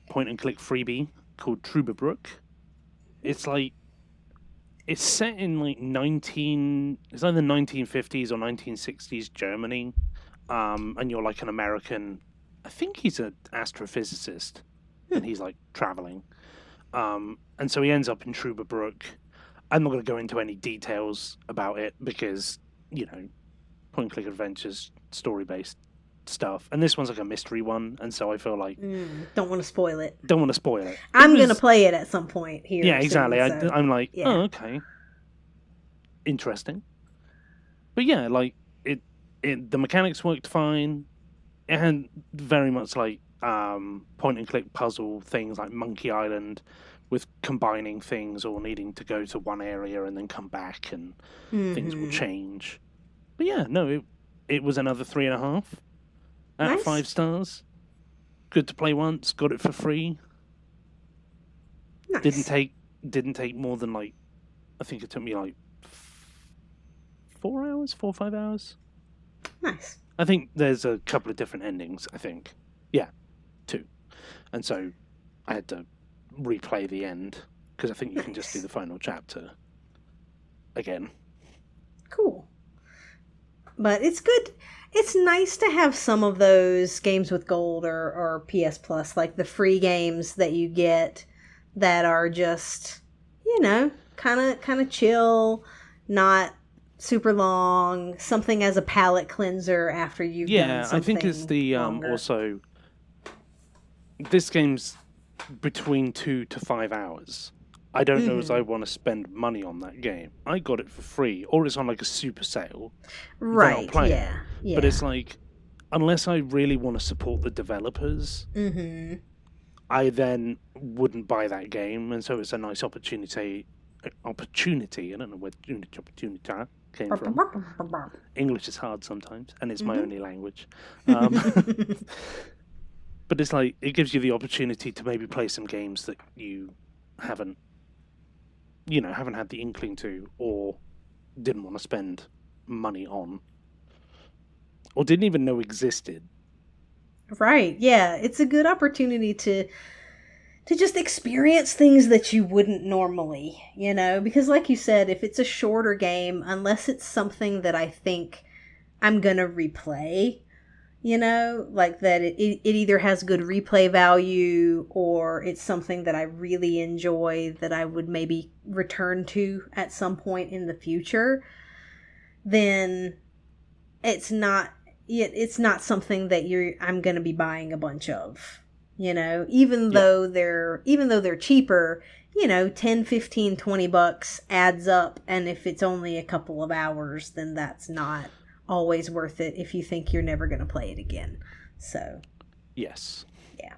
point and click freebie called Trubabrook. It's set in like it's either 1950s or 1960s Germany, and you're like an American. I think he's an astrophysicist, and he's like traveling, and so he ends up in Trubabrook. I'm not going to go into any details about it because point and click adventures, story based stuff, and this one's like a mystery one, and so I feel like don't want to spoil it. Don't want to spoil it. I'm gonna play it at some point here. Yeah, exactly. Soon, I'm like, oh, okay, interesting. But yeah, like the mechanics worked fine. It had very much like point and click puzzle things like Monkey Island, with combining things or needing to go to one area and then come back, and things will change. But yeah, no, it was another 3.5 out of 5 stars. Good to play once. Got it for free. Nice. Didn't take more than like, I think it took me like 4 or 5 hours. Nice. I think there's a couple of different endings. I think, yeah, 2, and so I had to replay the end because I think you can just do the final chapter again. Cool. But it's good. It's nice to have some of those games with gold or PS Plus, like the free games that you get that are just, kind of chill, not super long, something as a palate cleanser after you've done something. I think it's the also this game's between 2 to 5 hours. I don't know as I want to spend money on that game. I got it for free, or it's on like a super sale. Right, yeah. But it's like, unless I really want to support the developers, I then wouldn't buy that game, and so it's a nice opportunity. I don't know where opportunity came from. English is hard sometimes, and it's my only language. But it's like, it gives you the opportunity to maybe play some games that you haven't had the inkling to, or didn't want to spend money on, or didn't even know existed. Right, yeah. It's a good opportunity to just experience things that you wouldn't normally, because like you said, if it's a shorter game, unless it's something that I think I'm gonna replay, like that it either has good replay value or it's something that I really enjoy that I would maybe return to at some point in the future, then it's not something that I'm going to be buying a bunch of, even though they're cheaper, 10, 15, $20 adds up. And if it's only a couple of hours, then that's not always worth it if you think you're never going to play it again. So, yes. Yeah.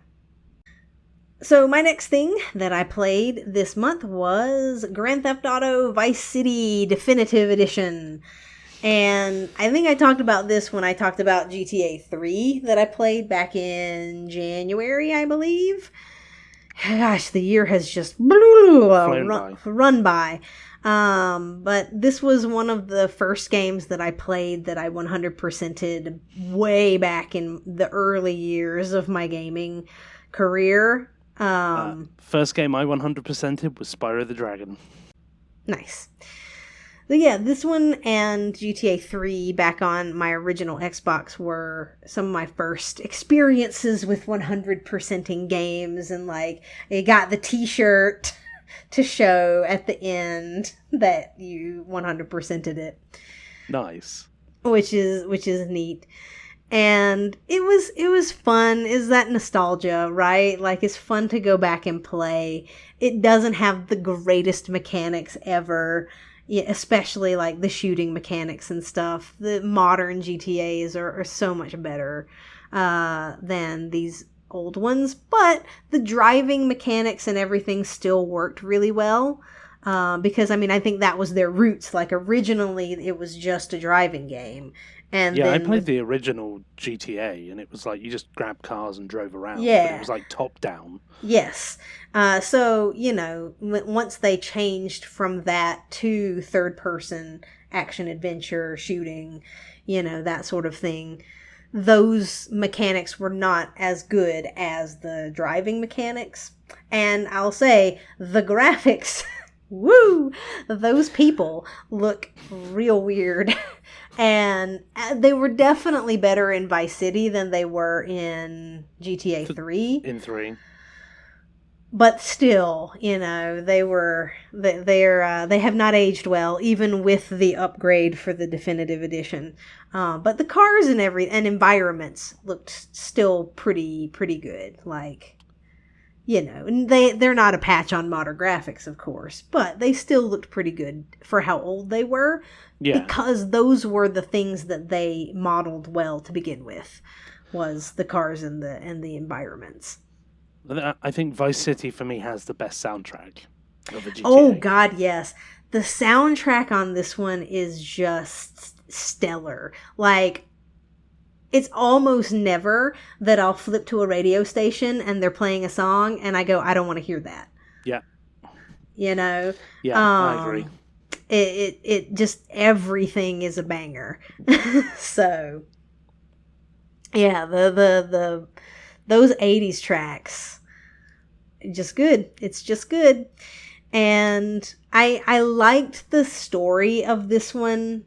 So my next thing that I played this month was Grand Theft Auto Vice City Definitive Edition. And I think I talked about this when I talked about GTA 3 that I played back in January, I believe. Gosh, the year has just run by. But this was one of the first games that I played that I 100%ed way back in the early years of my gaming career. First game I 100%ed was Spyro the Dragon. Nice. But yeah, this one and GTA 3 back on my original Xbox were some of my first experiences with 100%ing games, and like, I got the t-shirt to show at the end that you 100%ed it. Nice. Which is neat. And it was fun. Is that nostalgia, right? Like, it's fun to go back and play. It doesn't have the greatest mechanics ever. Yeah, especially like the shooting mechanics and stuff. The modern GTAs are so much better than these old ones, but the driving mechanics and everything still worked really well, because I think that was their roots. Like, originally it was just a driving game, And Yeah, I then played the original GTA, and it was like you just grabbed cars and drove around, but yeah. it was like top down. Yes. So, once they changed from that to third person action adventure shooting, that sort of thing, those mechanics were not as good as the driving mechanics. And I'll say the graphics, woo, those people look real weird. And they were definitely better in Vice City than they were in GTA 3. In 3. But still, they have not aged well, even with the upgrade for the definitive edition. But the cars and environments looked still pretty good. Like, and they're not a patch on modern graphics, of course, but they still looked pretty good for how old they were. Yeah. Because those were the things that they modeled well to begin with, was the cars and the environments. I think Vice City for me has the best soundtrack of a GTA. Oh God, yes. The soundtrack on this one is just stellar. Like, it's almost never that I'll flip to a radio station and they're playing a song and I go, I don't want to hear that. Yeah. Yeah, I agree. It just, everything is a banger. So yeah, those 80s tracks, just good. It's just good. And I liked the story of this one.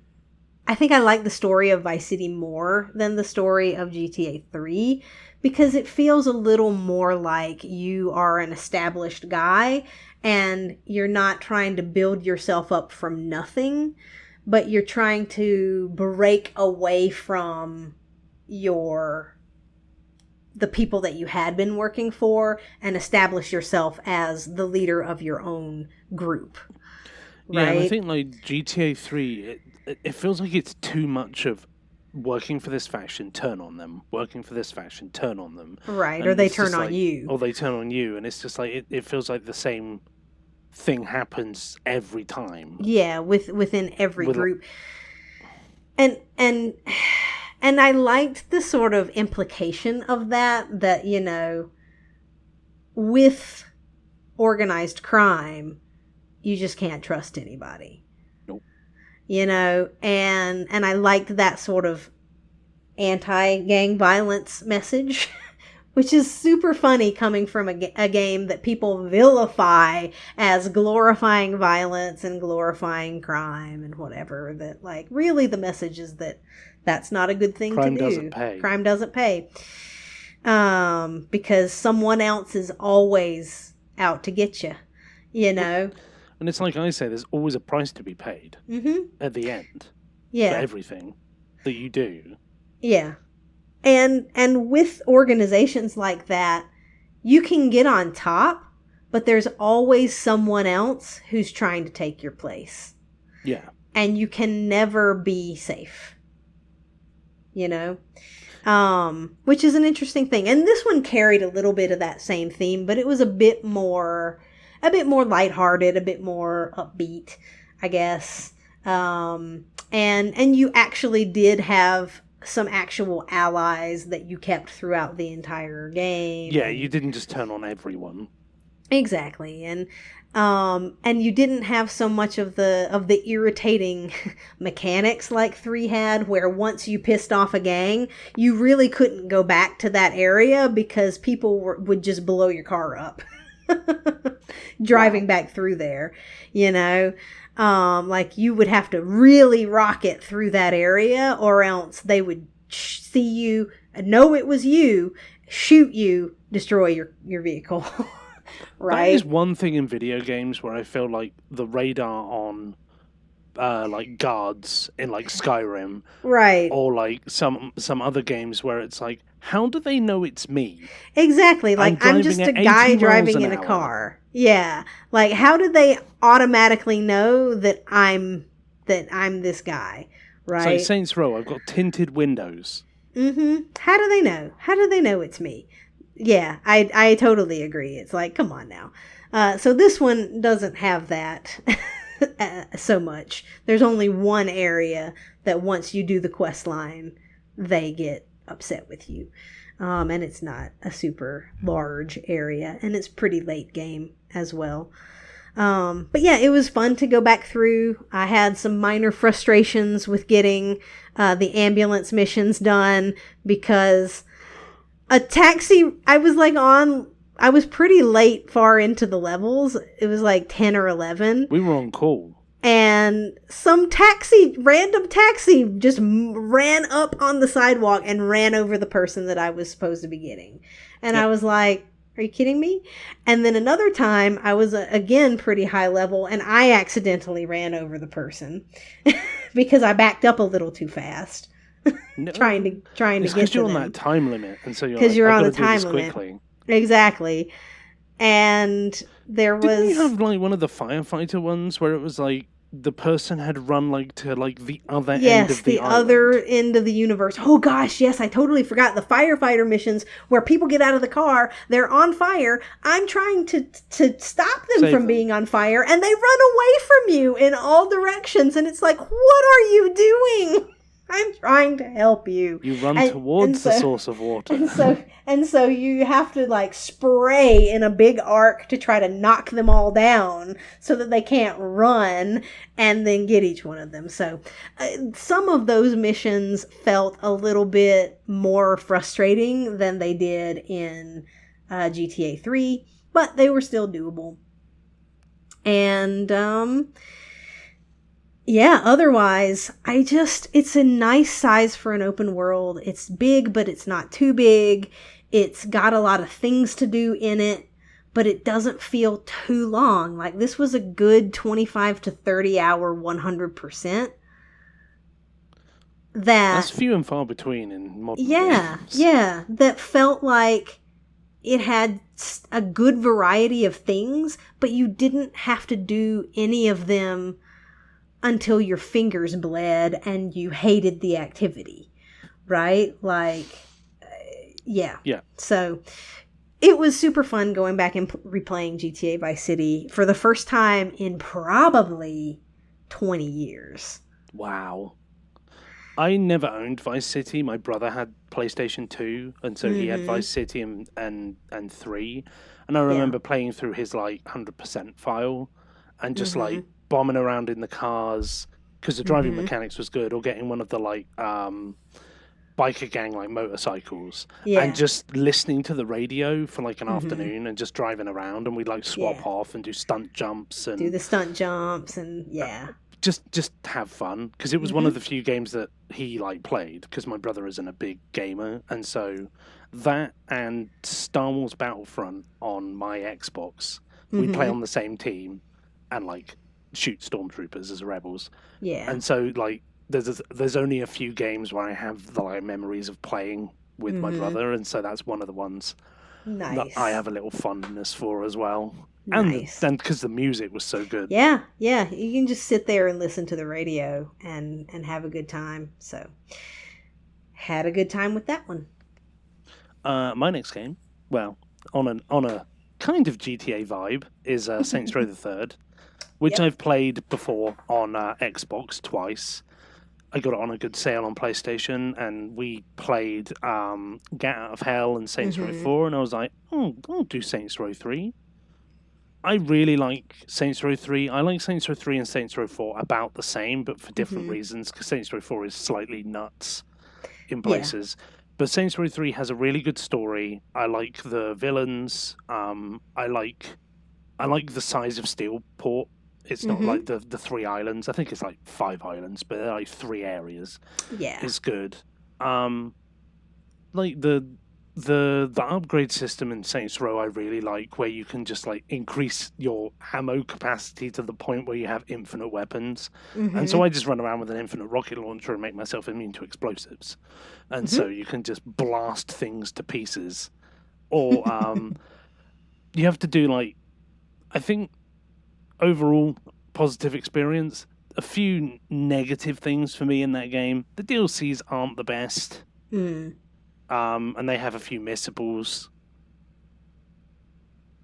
I think I like the story of Vice City more than the story of GTA 3 because it feels a little more like you are an established guy and you're not trying to build yourself up from nothing, but you're trying to break away from the people that you had been working for and establish yourself as the leader of your own group. Right? Yeah, and I think like GTA 3, it feels like it's too much of working for this faction, turn on them. Working for this faction, turn on them. Right, And or they it's turn just on like, you. Or they turn on you, and it's just like, it feels like the same thing happens every time. Yeah, within every group. And I liked the sort of implication of that, with organized crime, you just can't trust anybody. Nope. And I liked that sort of anti-gang violence message, which is super funny coming from a game that people vilify as glorifying violence and glorifying crime and whatever. That, like, really the message is that that's not a good thing to do. Crime doesn't pay. Crime doesn't pay. Because someone else is always out to get you, And it's like I say, there's always a price to be paid at the end. Yeah. For everything that you do. Yeah. And with organizations like that, you can get on top, but there's always someone else who's trying to take your place. Yeah. And you can never be safe. Which is an interesting thing. And this one carried a little bit of that same theme, but it was a bit more lighthearted, a bit more upbeat, I guess. And you actually did have some actual allies that you kept throughout the entire game. Yeah, you didn't just turn on everyone. Exactly. And you didn't have so much of the irritating mechanics like 3 had, where once you pissed off a gang, you really couldn't go back to that area because people would just blow your car up driving back through there, like you would have to really rocket through that area, or else they would see you, know it was you, shoot you, destroy your vehicle. Right? That is one thing in video games where I feel like the radar on like guards in like Skyrim, right, or like some other games where it's like, how do they know it's me? Exactly. Like, I'm just a guy driving in a car. Yeah. Like, how do they automatically know that I'm this guy? Right. So Saints Row, I've got tinted windows. How do they know? How do they know it's me? Yeah, I totally agree. It's like, come on now. So this one doesn't have that. so much. There's only one area that once you do the quest line, they get upset with you. And it's not a super large area, and it's pretty late game as well. But yeah, it was fun to go back through. I had some minor frustrations with getting the ambulance missions done because a taxi, I was pretty late far into the levels. It was like 10 or 11. We were on call. And some random taxi just ran up on the sidewalk and ran over the person that I was supposed to be getting. And I was like, are you kidding me? And then another time I was again pretty high level and I accidentally ran over the person because I backed up a little too fast. No, trying to get to them. Because you're on that time limit, and so you're on the time limit. Quickly. Exactly. And there was... Didn't you have like one of the firefighter ones where it was like the person had run like to like the other end of the island? Other end of the universe. Oh gosh, yes, I totally forgot. The firefighter missions where people get out of the car, they're on fire. I'm trying to stop them from being on fire, and they run away from you in all directions, and it's like, what are you doing? I'm trying to help you. You run towards the source of water. And so you have to like spray in a big arc to try to knock them all down so that they can't run and then get each one of them. So some of those missions felt a little bit more frustrating than they did in GTA 3, but they were still doable. And yeah, otherwise, it's a nice size for an open world. It's big, but it's not too big. It's got a lot of things to do in it, but it doesn't feel too long. Like, this was a good 25 to 30 hour 100%. That's few and far between in modern games. Yeah, that felt like it had a good variety of things, but you didn't have to do any of them until your fingers bled and you hated the activity, right? Like, yeah. So it was super fun going back and replaying GTA Vice City for the first time in probably 20 years. Wow. I never owned Vice City. My brother had PlayStation 2, and so he had Vice City and 3. And I remember playing through his like 100% file and just like bombing around in the cars because the driving mechanics was good, or getting one of the like biker gang like motorcycles and just listening to the radio for like an afternoon and just driving around, and we'd like swap off and do stunt jumps and do the stunt jumps and just have fun, because it was one of the few games that he like played, because my brother isn't a big gamer, and so that and Star Wars Battlefront on my Xbox, we'd play on the same team and like shoot stormtroopers as rebels. And so like there's only a few games where I have the like memories of playing with my brother, and so that's one of the ones that I have a little fondness for as well. Nice. And because the music was so good. Yeah, you can just sit there and listen to the radio and have a good time. So had a good time with that one. My next game, well, on a kind of GTA vibe, is Saints Row the Third, which I've played before on Xbox twice. I got it on a good sale on PlayStation, and we played Get Out of Hell and Saints Row 4, and I was like, oh, I'll do Saints Row 3. I really like Saints Row 3. I like Saints Row 3 and Saints Row 4 about the same, but for different reasons, because Saints Row 4 is slightly nuts in places. But Saints Row 3 has a really good story. I like the villains. I like the size of Steelport. It's not like the 3 islands. I think it's like 5 islands, but they're like 3 areas. Yeah. It's good. Like the upgrade system in Saints Row I really like, where you can just like increase your ammo capacity to the point where you have infinite weapons. And so I just run around with an infinite rocket launcher and make myself immune to explosives. And so you can just blast things to pieces. Or you have to do like, I think overall positive experience. A few negative things for me in that game. The DLCs aren't the best. And they have a few missables.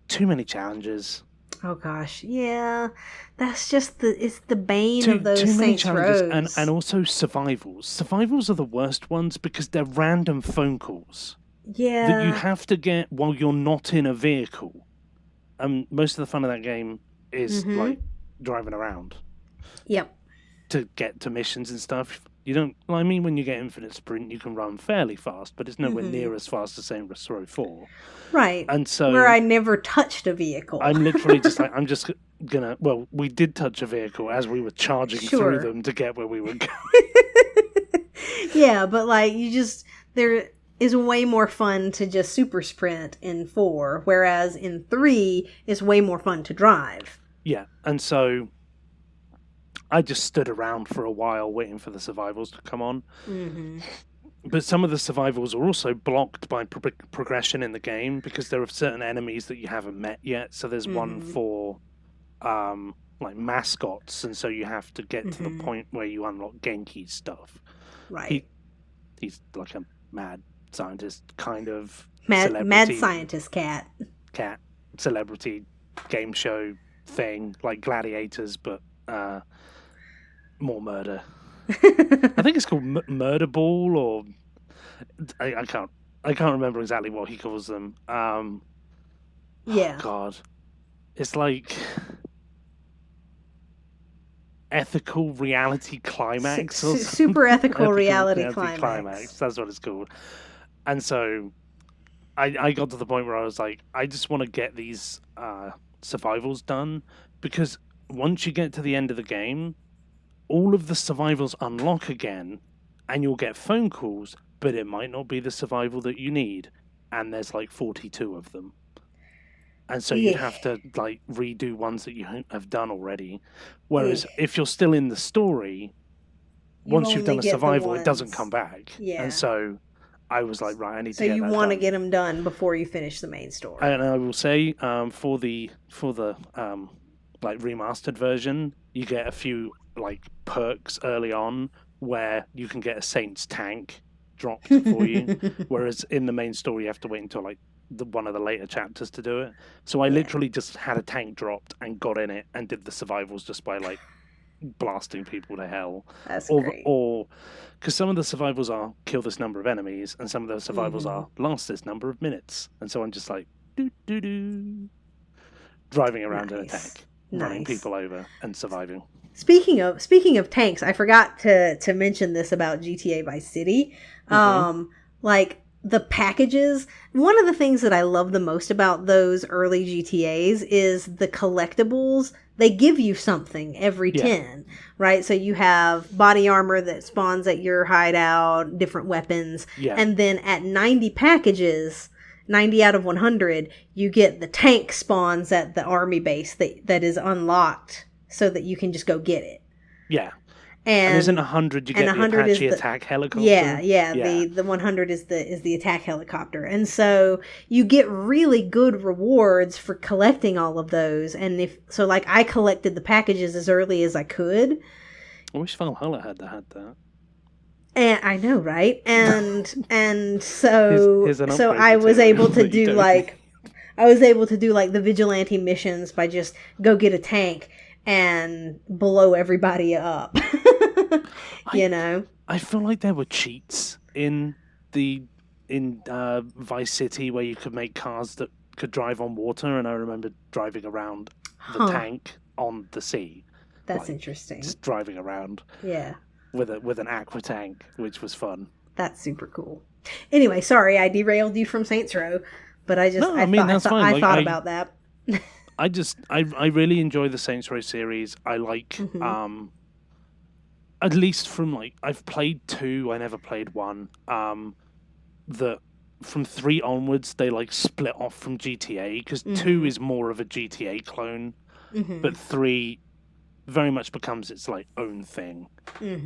Too many challenges. Oh gosh, yeah. That's just it's the bane of those Too many Saints challenges, and Rows. also survivals. Survivals are the worst ones because they're random phone calls that you Yeah. have to get while you're not in a vehicle. Most of the fun of that game is Mm-hmm. like driving around Yep. to get to missions and stuff. You don't. Well, I mean, when you get infinite sprint, you can run fairly fast, but it's nowhere Mm-hmm. near as fast as Saints Row 4. Right. And Where so I never touched a vehicle. I'm literally just like, I'm just gonna. Well, we did touch a vehicle as we were charging through Sure. them to get where we were going. Yeah, but like there is way more fun to just super sprint in 4, whereas in 3 it's way more fun to drive. Yeah, and so I just stood around for a while waiting for the survivals to come on. Mm-hmm. But some of the survivals are also blocked by progression in the game because there are certain enemies that you haven't met yet. So there's one Mm-hmm. for like mascots, and so you have to get to the Mm-hmm. point where you unlock Genki's stuff. Right. He's like a mad scientist kind of Mad celebrity scientist cat. cat celebrity game show thing like Gladiators, but more murder. I think it's called Murder Ball, or I can't remember exactly what he calls them. Oh Yeah. God, it's like ethical reality climax or something. Super ethical Ethical reality climax. That's what it's called. And so I got to the point where I was like, I just want to get these survivals done, because once you get to the end of the game, all of the survivals unlock again, and you'll get phone calls, but it might not be the survival that you need, and there's like 42 of them. And so you'd Yeah. have to like redo ones that you have done already. Whereas if you're still in the story, once you've done a survival, it doesn't come back. Yeah. And so I was like, right, I need to So get you that want to done. get them done before you finish the main story. And I will say, for the like remastered version, you get a few like perks early on where you can get a Saint's tank dropped for you, whereas in the main story you have to wait until like one of the later chapters to do it. So I literally just had a tank dropped and got in it and did the survivals just by like blasting people to hell. That's great. Or because some of the survivals are kill this number of enemies, and some of the survivals are last this number of minutes, and so I'm just like driving around in a tank, running people over and surviving. Speaking of tanks, I forgot to mention this about GTA Vice City. Like the packages, one of the things that I love the most about those early GTAs is the collectibles. They give you something every 10, right? So you have body armor that spawns at your hideout, different weapons, and then at 90 packages, 90 out of 100, you get the tank spawns at the army base that is unlocked so that you can just go get it. Yeah. And isn't 100 you get the Apache attack helicopter? Yeah. The 100 is the attack helicopter. And so you get really good rewards for collecting all of those. And like I collected the packages as early as I could. I wish Valhalla had that. And I know, right? And so I was able to do like the vigilante missions by just go get a tank and blow everybody up. I feel like there were cheats in Vice City where you could make cars that could drive on water, and I remember driving around the tank on the sea. That's interesting. Just driving around. Yeah. With an aqua tank, which was fun. That's super cool. Anyway, sorry I derailed you from Saints Row, but I thought about that. I really enjoy the Saints Row series. I like at least from like I've played 2, I never played 1. That from 3 onwards they like split off from GTA because 2 is more of a GTA clone, but 3 very much becomes its like own thing,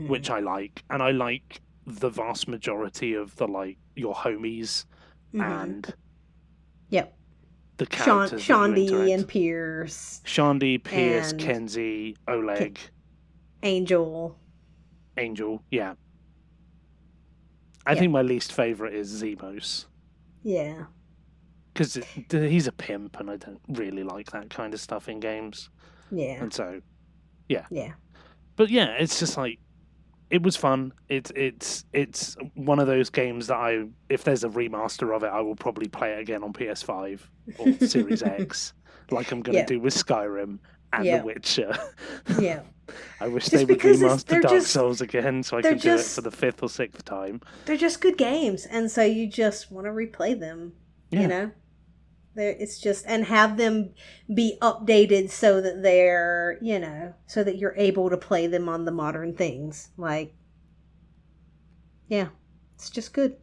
which I like, and I like the vast majority of the like your homies and the characters Shandy and Pierce. Shandy, Pierce, Kenzie, Oleg, Angel, yeah. I think my least favorite is Zemos. Yeah. because he's a pimp, and I don't really like that kind of stuff in games. Yeah. And so, yeah. Yeah. But yeah, it's just like, it was fun. It's one of those games that if there's a remaster of it, I will probably play it again on PS5 or Series X, like I'm gonna do with Skyrim and The Witcher. Yeah. I wish Just they would because remaster Dark Souls again, so I could do it for the 5th or 6th time. They're just good games, and so you just want to replay them. Yeah. You know, it's just, and have them be updated so that they're, so that you're able to play them on the modern things. Like, yeah, it's just good.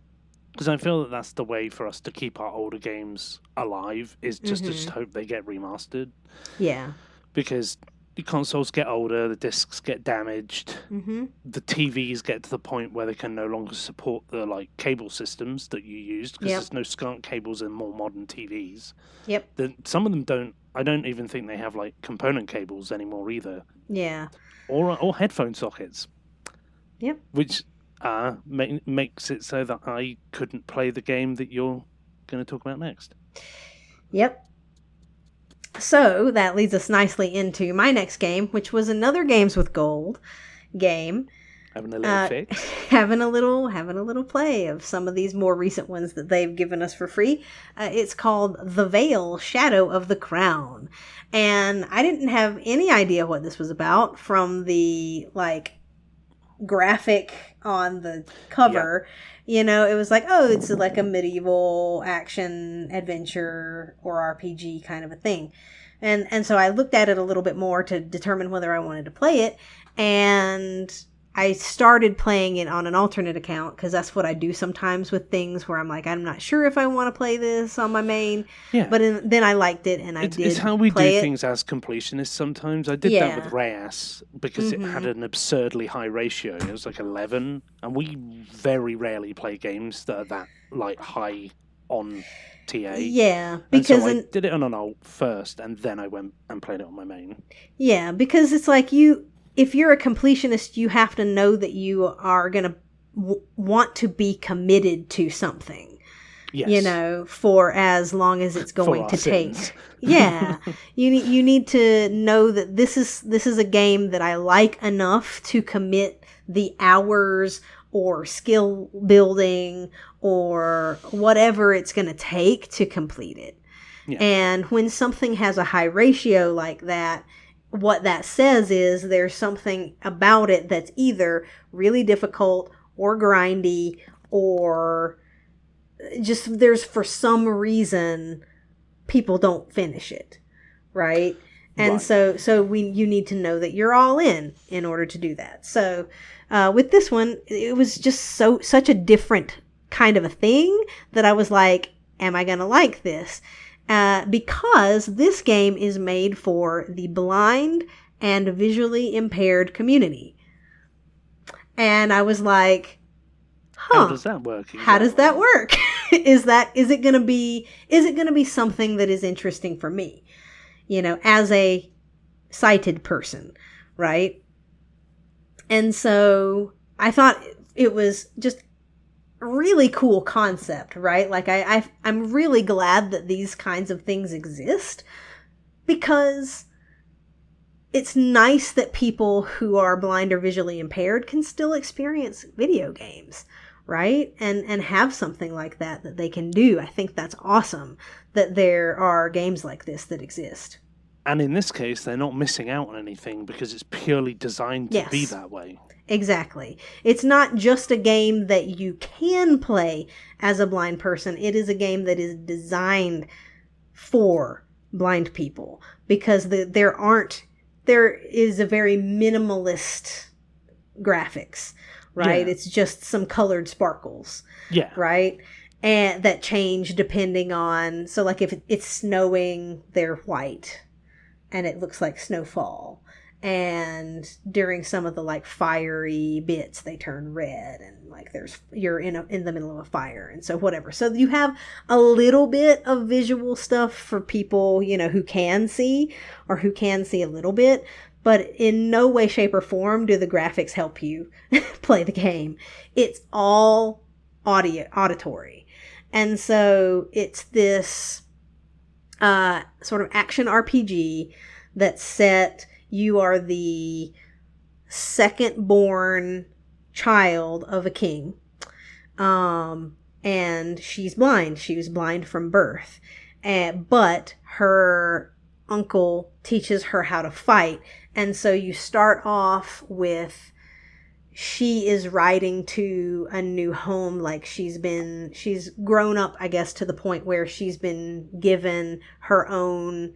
Because I feel that that's the way for us to keep our older games alive, is just to just hope they get remastered. Yeah. Because the consoles get older, the discs get damaged, the TVs get to the point where they can no longer support the cable systems that you used, because there's no SCART cables in more modern TVs. Yep. Some of them don't. I don't even think they have component cables anymore either. Yeah. Or headphone sockets. Yep. Which makes it so that I couldn't play the game that you're going to talk about next. Yep. So that leads us nicely into my next game, which was another Games with Gold game. Having a little fix. Having a little play of some of these more recent ones that they've given us for free. It's called The Vale, Shadow of the Crown. And I didn't have any idea what this was about from the graphic on the cover. Yeah. It was it's like a medieval action adventure or RPG kind of a thing. And so I looked at it a little bit more to determine whether I wanted to play it. And I started playing it on an alternate account, because that's what I do sometimes with things where I'm I'm not sure if I want to play this on my main. Yeah. But then I liked it, and it's how we do things as completionists sometimes. I did that with Reyes, because it had an absurdly high ratio. It was 11, and we very rarely play games that are that high on TA. Yeah, because I did it on an alt first, and then I went and played it on my main. Yeah, because it's if you're a completionist, you have to know that you are going to want to be committed to something. Yes. For as long as it's going to take. Yeah. You need to know that this is a game that I like enough to commit the hours or skill building or whatever it's going to take to complete it. Yeah. And when something has a high ratio like that, what that says is there's something about it that's either really difficult or grindy, or just there's, for some reason, people don't finish it, right? And so you need to know that you're all in order to do that. So with this one, it was just such a different kind of a thing that I was like, am I going to like this? Because this game is made for the blind and visually impaired community. And I was like, how does that work? Exactly? How does that work? Is it going to be something that is interesting for me, as a sighted person, right? And so I thought it was just really cool concept, right? I'm really glad that these kinds of things exist, because it's nice that people who are blind or visually impaired can still experience video games, right? And have something like that they can do. I think that's awesome that there are games like this that exist. And in this case, they're not missing out on anything, because it's purely designed to be that way. Exactly. It's not just a game that you can play as a blind person. It is a game that is designed for blind people, because there is a very minimalist graphics, right? Yeah. It's just some colored sparkles. Yeah. Right? And that change depending on, so if it's snowing, they're white and it looks like snowfall. And during some of the fiery bits, they turn red, and you're in the middle of a fire, and so whatever. So you have a little bit of visual stuff for people, who can see, or who can see a little bit, but in no way, shape, or form do the graphics help you play the game. It's all auditory. And so it's this sort of action RPG that's set. You are the second born child of a king. And she's blind. She was blind from birth. But her uncle teaches her how to fight. And so you start off with she is riding to a new home. Like she's grown up, I guess, to the point where she's been given her own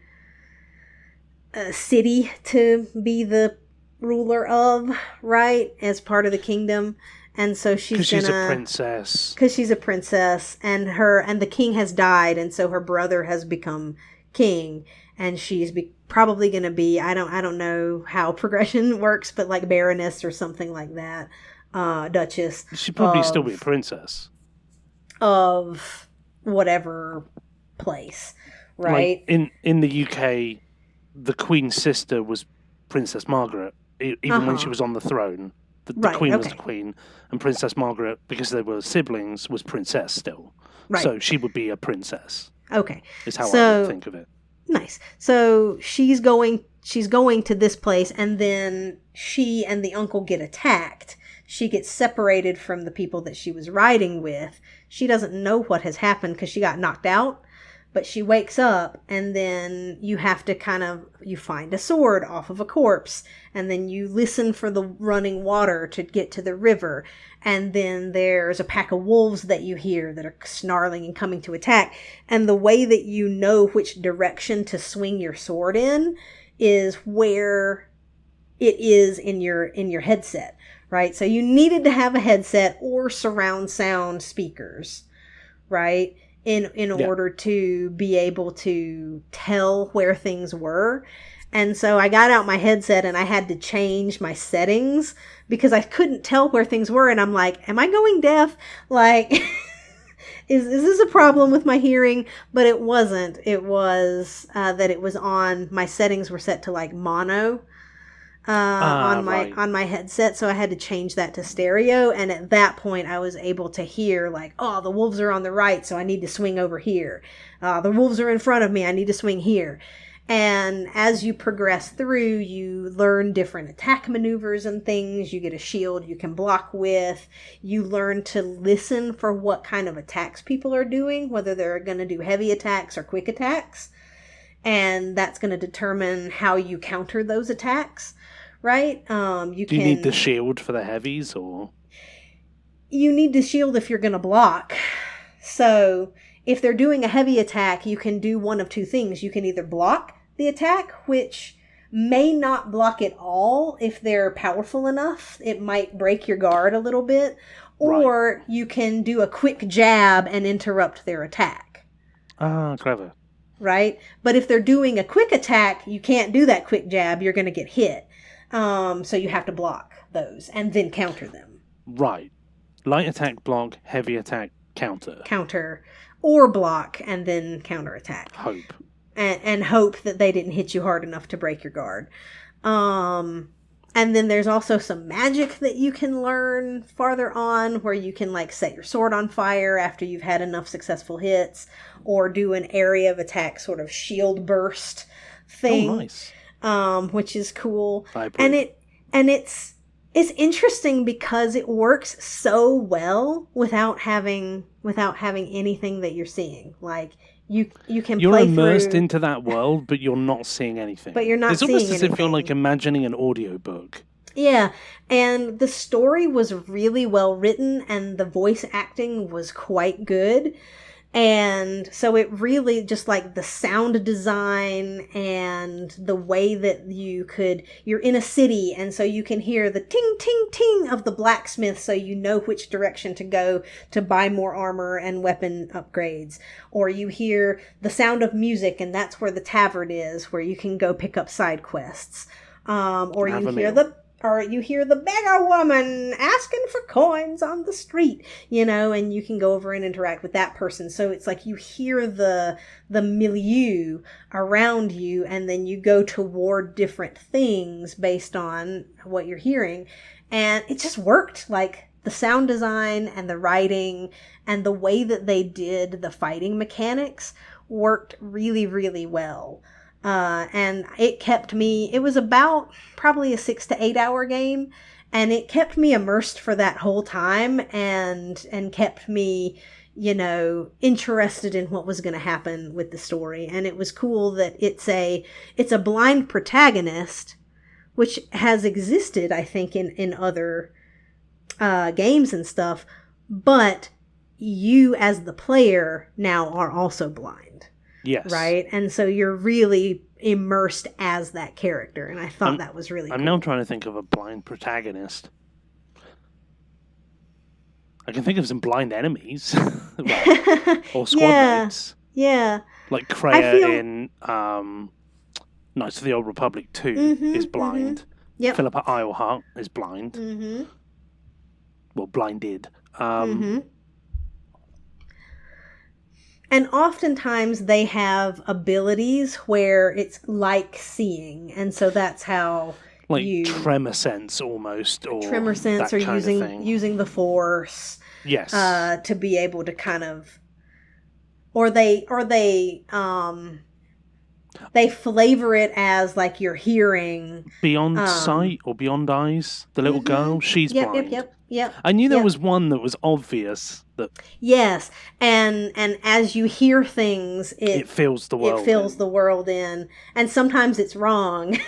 city to be the ruler of, right? As part of the kingdom. And so she's a princess. Because she's a princess, and the king has died, and so her brother has become king, and she's probably going to be, I don't know how progression works, but like baroness or something like that, duchess. She'd probably still be a princess of whatever place, right? Like in the UK, the Queen's sister was Princess Margaret, even when she was on the throne. The Queen was the Queen, and Princess Margaret, because they were siblings, was Princess still. Right. So she would be a princess. Okay. Is how I would think of it. Nice. So she's going to this place, and then she and the uncle get attacked. She gets separated from the people that she was riding with. She doesn't know what has happened because she got knocked out. But she wakes up, and then you have to you find a sword off of a corpse, and then you listen for the running water to get to the river, and then there's a pack of wolves that you hear that are snarling and coming to attack, and the way that you know which direction to swing your sword in is where it is in your headset, right? So you needed to have a headset or surround sound speakers, right? In order to be able to tell where things were. And so I got out my headset and I had to change my settings because I couldn't tell where things were. And I'm like, am I going deaf? Like, is this a problem with my hearing? But it wasn't. It was that it was on, my settings were set to like mono. On my headset, so I had to change that to stereo, and at that point I was able to hear like, oh, the wolves are on the right, so I need to swing over here. The wolves are in front of me, I need to swing here. And as you progress through, you learn different attack maneuvers and things. You get a shield you can block with. You learn to listen for what kind of attacks people are doing, whether they're going to do heavy attacks or quick attacks, and that's going to determine how you counter those attacks. Right? Do you need the shield for the heavies, or? You need the shield if you're going to block. So, if they're doing a heavy attack, you can do one of two things. You can either block the attack, which may not block at all if they're powerful enough. It might break your guard a little bit. Or you can do a quick jab and interrupt their attack. Ah, clever. Right? But if they're doing a quick attack, you can't do that quick jab. You're going to get hit. So you have to block those and then counter them. Right. Light attack, block, heavy attack, counter. Counter. Or block and then counter attack. Hope. And hope that they didn't hit you hard enough to break your guard. And then there's also some magic that you can learn farther on where you can like set your sword on fire after you've had enough successful hits, or do an area of attack sort of shield burst thing. Oh, nice. Which is cool. And it's interesting because it works so well without having anything that you're seeing. Like you're immersed into that world, but you're not seeing anything. But you're not seeing anything. It's almost as if you're like imagining an audiobook. Yeah, and the story was really well written, and the voice acting was quite good. And so it really just like the sound design and the way that you're in a city, and so you can hear the ting, ting, ting of the blacksmith, so you know which direction to go to buy more armor and weapon upgrades. Or you hear the sound of music, and that's where the tavern is, where you can go pick up side quests. Or you hear the beggar woman asking for coins on the street, and you can go over and interact with that person. So it's like you hear the milieu around you, and then you go toward different things based on what you're hearing. And it just worked. Like the sound design and the writing and the way that they did the fighting mechanics worked really, really well. And it was about probably a 6 to 8 hour game, and it kept me immersed for that whole time and kept me, interested in what was going to happen with the story. And it was cool that it's a blind protagonist, which has existed, I think, in other games and stuff, but you as the player now are also blind. Yes. Right? And so you're really immersed as that character, and I thought that was really cool. I'm now trying to think of a blind protagonist. I can think of some blind enemies. Or squad mates. Yeah. Like Kreia in Knights of the Old Republic 2 is blind. Mm-hmm. Yep. Philippa Eilhart is blind. Mm-hmm. Well, blinded. And oftentimes they have abilities where it's like seeing, and so that's how tremor sense almost, or tremor sense, or using the Force. Yes. To be able to kind of, or they flavor it as like you're hearing beyond sight or beyond eyes. The little girl, she's blind. Yep. I knew there was one that was obvious. Yes, and as you hear things, it fills the world. It fills the world in, and sometimes it's wrong,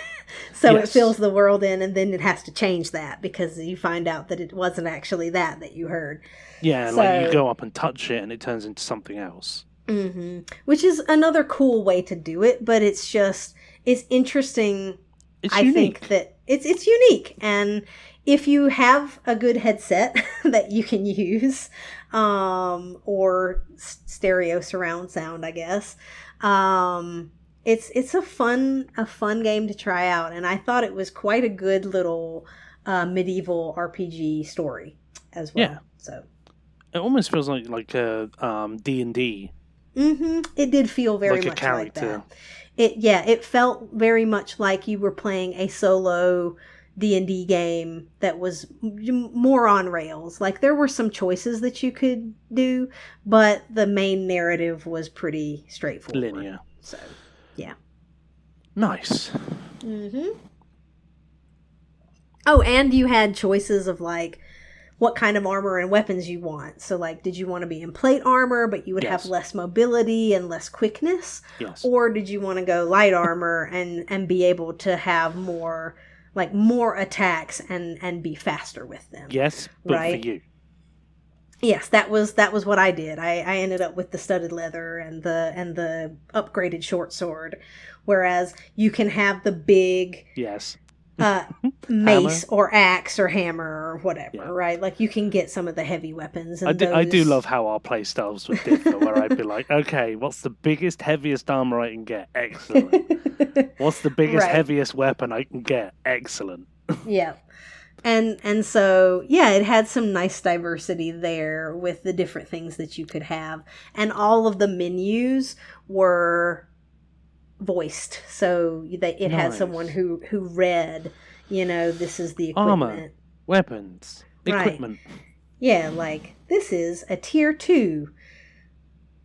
so it fills the world in, and then it has to change that because you find out that it wasn't actually that you heard. Yeah, like you go up and touch it, and it turns into something else. Mm-hmm. Which is another cool way to do it, but it's interesting. It's unique. Think that it's unique, and if you have a good headset that you can use, or stereo surround sound, I guess, it's a fun game to try out, and I thought it was quite a good little medieval RPG story as well. Yeah. So it almost feels like a D&D. Mm-hmm. It did feel very much like that. It felt very much like you were playing a solo D&D game that was more on rails. Like there were some choices that you could do, but the main narrative was pretty straightforward. Linear. So, yeah. Nice. Mm-hmm. Oh, and you had choices of like what kind of armor and weapons you want. So like, did you want to be in plate armor, but you would have less mobility and less quickness? Yes. Or did you want to go light armor and be able to have more attacks and be faster with them? Yes, but for you. Yes, that was what I did. I ended up with the studded leather and the upgraded short sword, whereas you can have the big mace or axe or hammer or whatever, right? Like you can get some of the heavy weapons. And I do love how our play styles would differ, where I'd be like, okay, what's the biggest, heaviest armor I can get? Excellent. What's the biggest, heaviest weapon I can get? Excellent. Yeah. And so, it had some nice diversity there with the different things that you could have. And all of the menus were voiced. So it had someone who read, this is the equipment. Armor, weapons, equipment. Yeah, like, this is a tier 2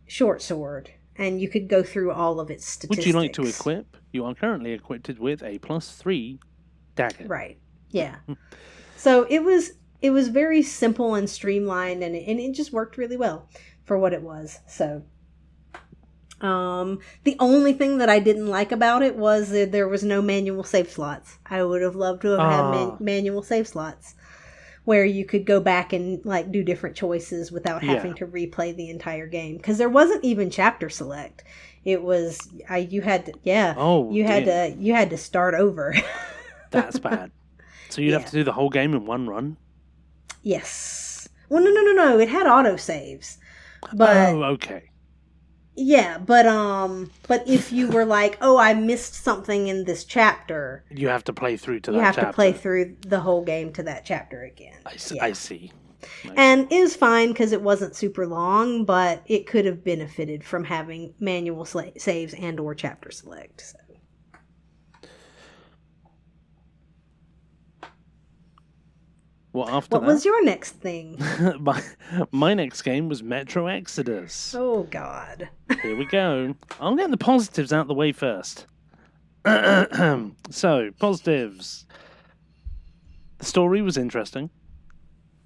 short sword. And you could go through all of its statistics. Would you like to equip? You are currently equipped with a +3 dagger. Right. Yeah. So it was very simple and streamlined, and it just worked really well for what it was. So the only thing that I didn't like about it was that there was no manual save slots. I would have loved to have had manual save slots where you could go back and like do different choices without having to replay the entire game, because there wasn't even chapter select. It was you had to start over. That's bad. So you'd have to do the whole game in one run? Yes. Well, no. It had autosaves. But, okay. Yeah, but if you were like, oh, I missed something in this chapter, you have to play through to that chapter. You have to play through the whole game to that chapter again. I see. And it was fine because it wasn't super long, but it could have benefited from having manual saves and or chapter select. So. Well, after What that, was your next thing? my next game was Metro Exodus. Oh, God. Here we go. I'm getting the positives out the way first. So, positives. The story was interesting.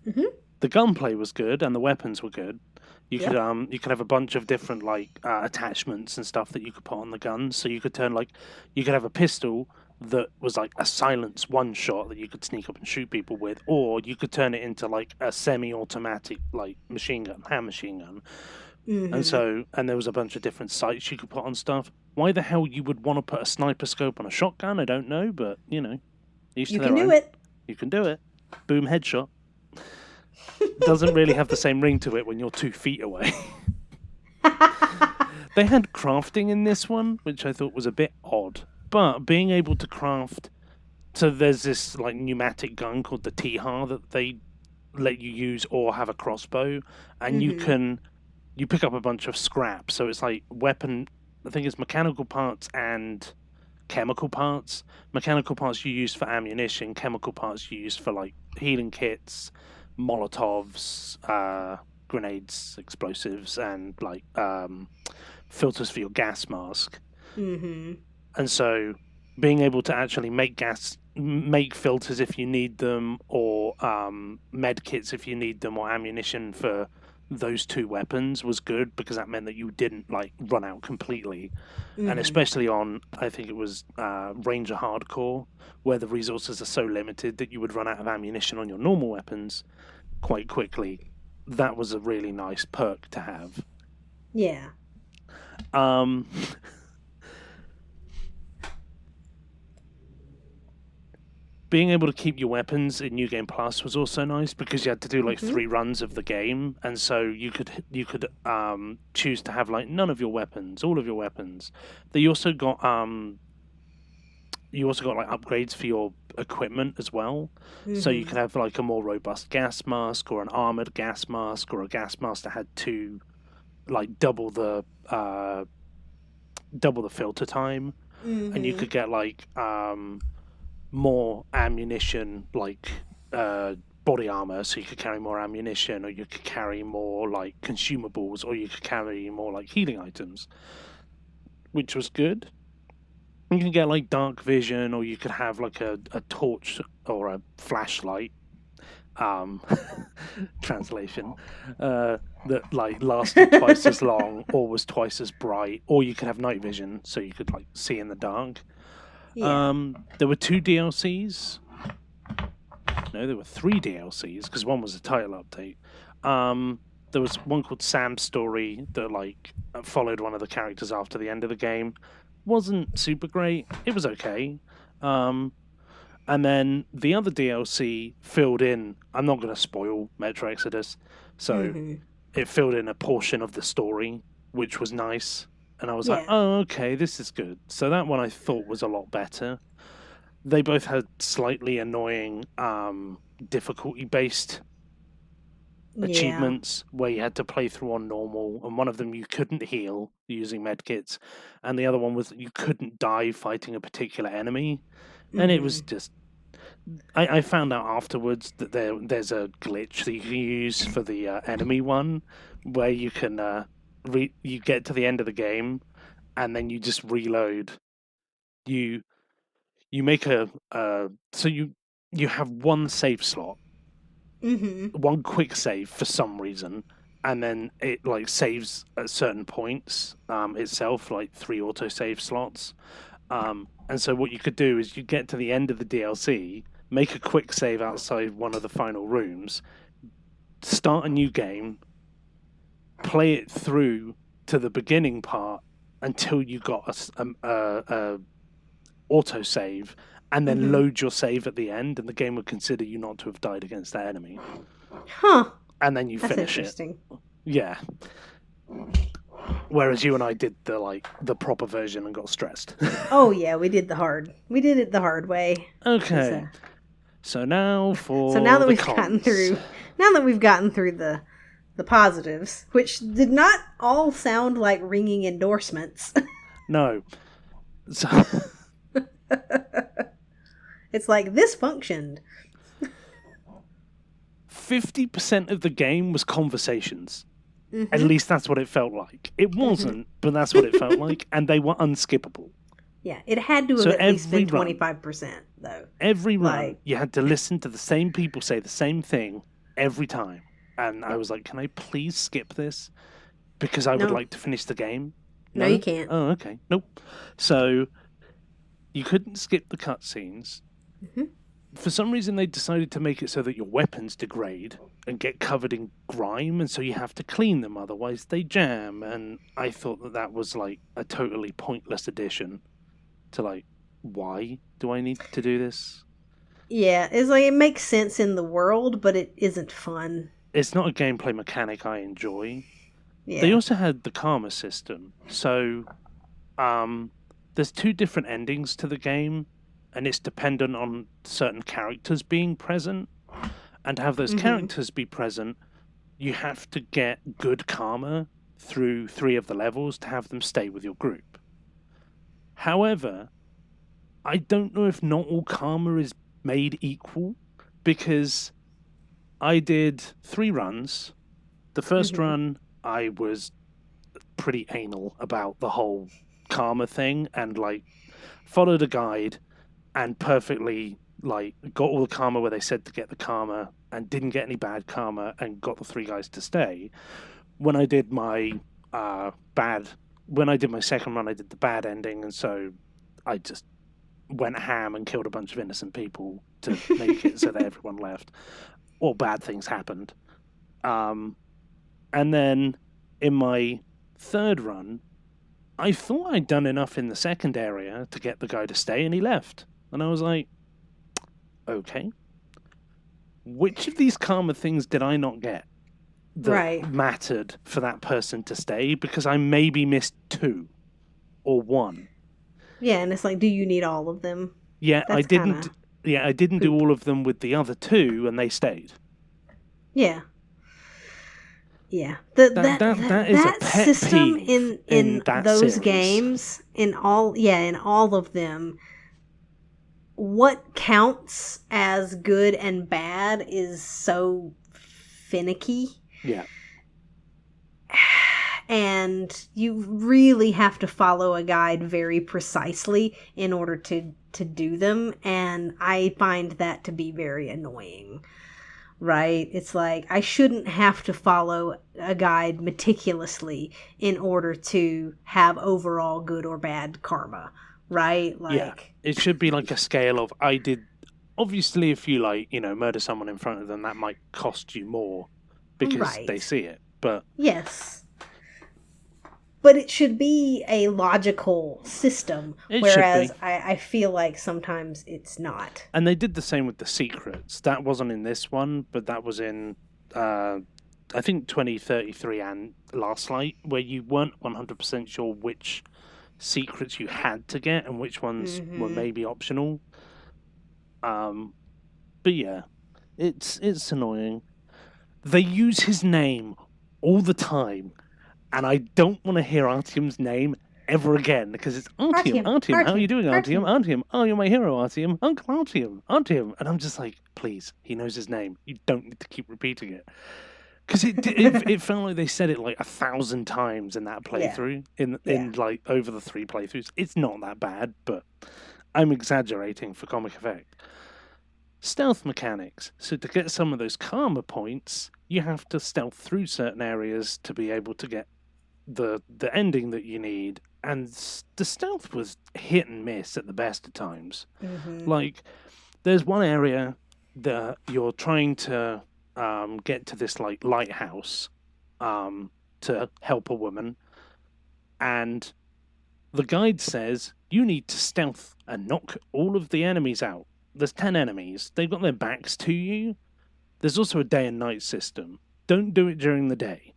Mm-hmm. The gunplay was good, and the weapons were good. You Yep. could have a bunch of different attachments and stuff that you could put on the guns. So you could you could have a pistol that was like a silence one shot that you could sneak up and shoot people with, or you could turn it into like a semi-automatic like hand machine gun. Mm-hmm. And there was a bunch of different sights you could put on stuff. Why the hell you would want to put a sniper scope on a shotgun, I don't know, but each You to can their do own. it. You can do it. Boom, headshot. Doesn't really have the same ring to it when you're 2 feet away. They had crafting in this one, which I thought was a bit odd. But being able to craft... So there's this like pneumatic gun called the T-Har that they let you use, or have a crossbow. And you pick up a bunch of scrap. So it's like weapon... I think it's mechanical parts and chemical parts. Mechanical parts you use for ammunition. Chemical parts you use for like healing kits, Molotovs, grenades, explosives, and like filters for your gas mask. Mm-hmm. And so being able to actually make filters if you need them, or med kits if you need them, or ammunition for those 2 weapons was good, because that meant that you didn't like run out completely. And especially on, I think it was Ranger Hardcore, where the resources are so limited that you would run out of ammunition on your normal weapons quite quickly. That was a really nice perk to have. Yeah. Being able to keep your weapons in New Game Plus was also nice, because you had to do like 3 runs of the game, and so you could choose to have like none of your weapons, all of your weapons. You also got like upgrades for your equipment as well. So you could have like a more robust gas mask, or an armored gas mask, or a gas mask that had 2, like double the filter time, and you could get like more ammunition, like body armor, so you could carry more ammunition, or you could carry more like consumables, or you could carry more like healing items, which was good. You can get like dark vision, or you could have like a torch or a flashlight, translation, that like lasted twice as long, or was twice as bright, or you could have night vision, so you could like see in the dark. Yeah. There were 2 DLCs. No, there were 3 DLCs, because one was a title update. There was one called Sam's Story that like followed one of the characters after the end of the game. Wasn't super great. It was okay. And then the other DLC filled in... I'm not going to spoil Metro Exodus. So it filled in a portion of the story, which was nice. And I was like, oh, okay, this is good. So that one I thought was a lot better. They both had slightly annoying difficulty-based achievements, where you had to play through on normal, and one of them you couldn't heal using medkits, and the other one was you couldn't die fighting a particular enemy. And it was just... I found out afterwards that there's a glitch that you can use for the enemy one, where you can... you get to the end of the game, and then you just reload. You make so you have one save slot, one quick save for some reason, and then it like saves at certain points itself, like 3 auto save slots. And so what you could do is you get to the end of the DLC, make a quick save outside one of the final rooms, start a new game, play it through to the beginning part until you got a auto save, and then load your save at the end, and the game would consider you not to have died against that enemy. And then you finish it. Yeah. Whereas you and I did the proper version and got stressed. Oh yeah, we did it the hard way. Okay. So now for now that the we've cons. gotten through the positives, which did not all sound like ringing endorsements. No. So it's like, this functioned. 50% of the game was conversations. Mm-hmm. At least that's what it felt like. It wasn't, but that's what it felt like, and they were unskippable. Yeah, it had to have at least been 25%, though. Every run, you had to listen to the same people say the same thing every time. And I was like, can I please skip this? Because I would like to finish the game. No, you can't. Oh, okay. Nope. So you couldn't skip the cutscenes. Mm-hmm. For some reason, they decided to make it so that your weapons degrade and get covered in grime, and so you have to clean them, otherwise they jam. And I thought that was like a totally pointless addition to like, why do I need to do this? Yeah, it's like it makes sense in the world, but it isn't fun. It's not a gameplay mechanic I enjoy. Yeah. They also had the karma system. So there's 2 different endings to the game, and it's dependent on certain characters being present. And to have those characters be present, you have to get good karma through 3 of the levels to have them stay with your group. However, I don't know if not all karma is made equal, because I did 3 runs. The first run, I was pretty anal about the whole karma thing and like followed a guide and perfectly like got all the karma where they said to get the karma and didn't get any bad karma and got the 3 guys to stay. When I did my second run, I did the bad ending, and so I just went ham and killed a bunch of innocent people to make it so that everyone left. All bad things happened. And then in my third run, I thought I'd done enough in the second area to get the guy to stay, and he left. And I was like, okay. Which of these karma things did I not get that mattered for that person to stay? Because I maybe missed 2 or 1. Yeah, and it's like, do you need all of them? Yeah, I didn't. Yeah, I didn't do all of them with the other 2, and they stayed. Yeah. Yeah. That is a pet system peeve in those series. games, in all of them, what counts as good and bad is so finicky. Yeah. And you really have to follow a guide very precisely in order to do them, and I find that to be very annoying. Right? It's like I shouldn't have to follow a guide meticulously in order to have overall good or bad karma, right? Like, yeah, it should be like a scale of I did. Obviously, if you murder someone in front of them, that might cost you more because they see it. But yes, but it should be a logical system, whereas I feel like sometimes it's not. And they did the same with the secrets. That wasn't in this one, but that was in, I think, 2033 and Last Light, where you weren't 100% sure which secrets you had to get and which ones were maybe optional. But yeah, it's annoying. They use his name all the time. And I don't want to hear Artyom's name ever again, because it's Artyom. How are you doing, Artyom? Oh, you're my hero, Artyom. Uncle Artyom. And I'm just like, please, he knows his name. You don't need to keep repeating it. Because it felt like they said it like 1,000 times in that playthrough, in like over the 3 playthroughs. It's not that bad, but I'm exaggerating for comic effect. Stealth mechanics. So to get some of those karma points, you have to stealth through certain areas to be able to get the ending that you need, and the stealth was hit and miss at the best of times. Like, there's one area that you're trying to get to this like lighthouse to help a woman, and the guide says you need to stealth and knock all of the enemies out. There's 10 enemies. They've got their backs to you. There's also a day and night system. Don't do it during the day,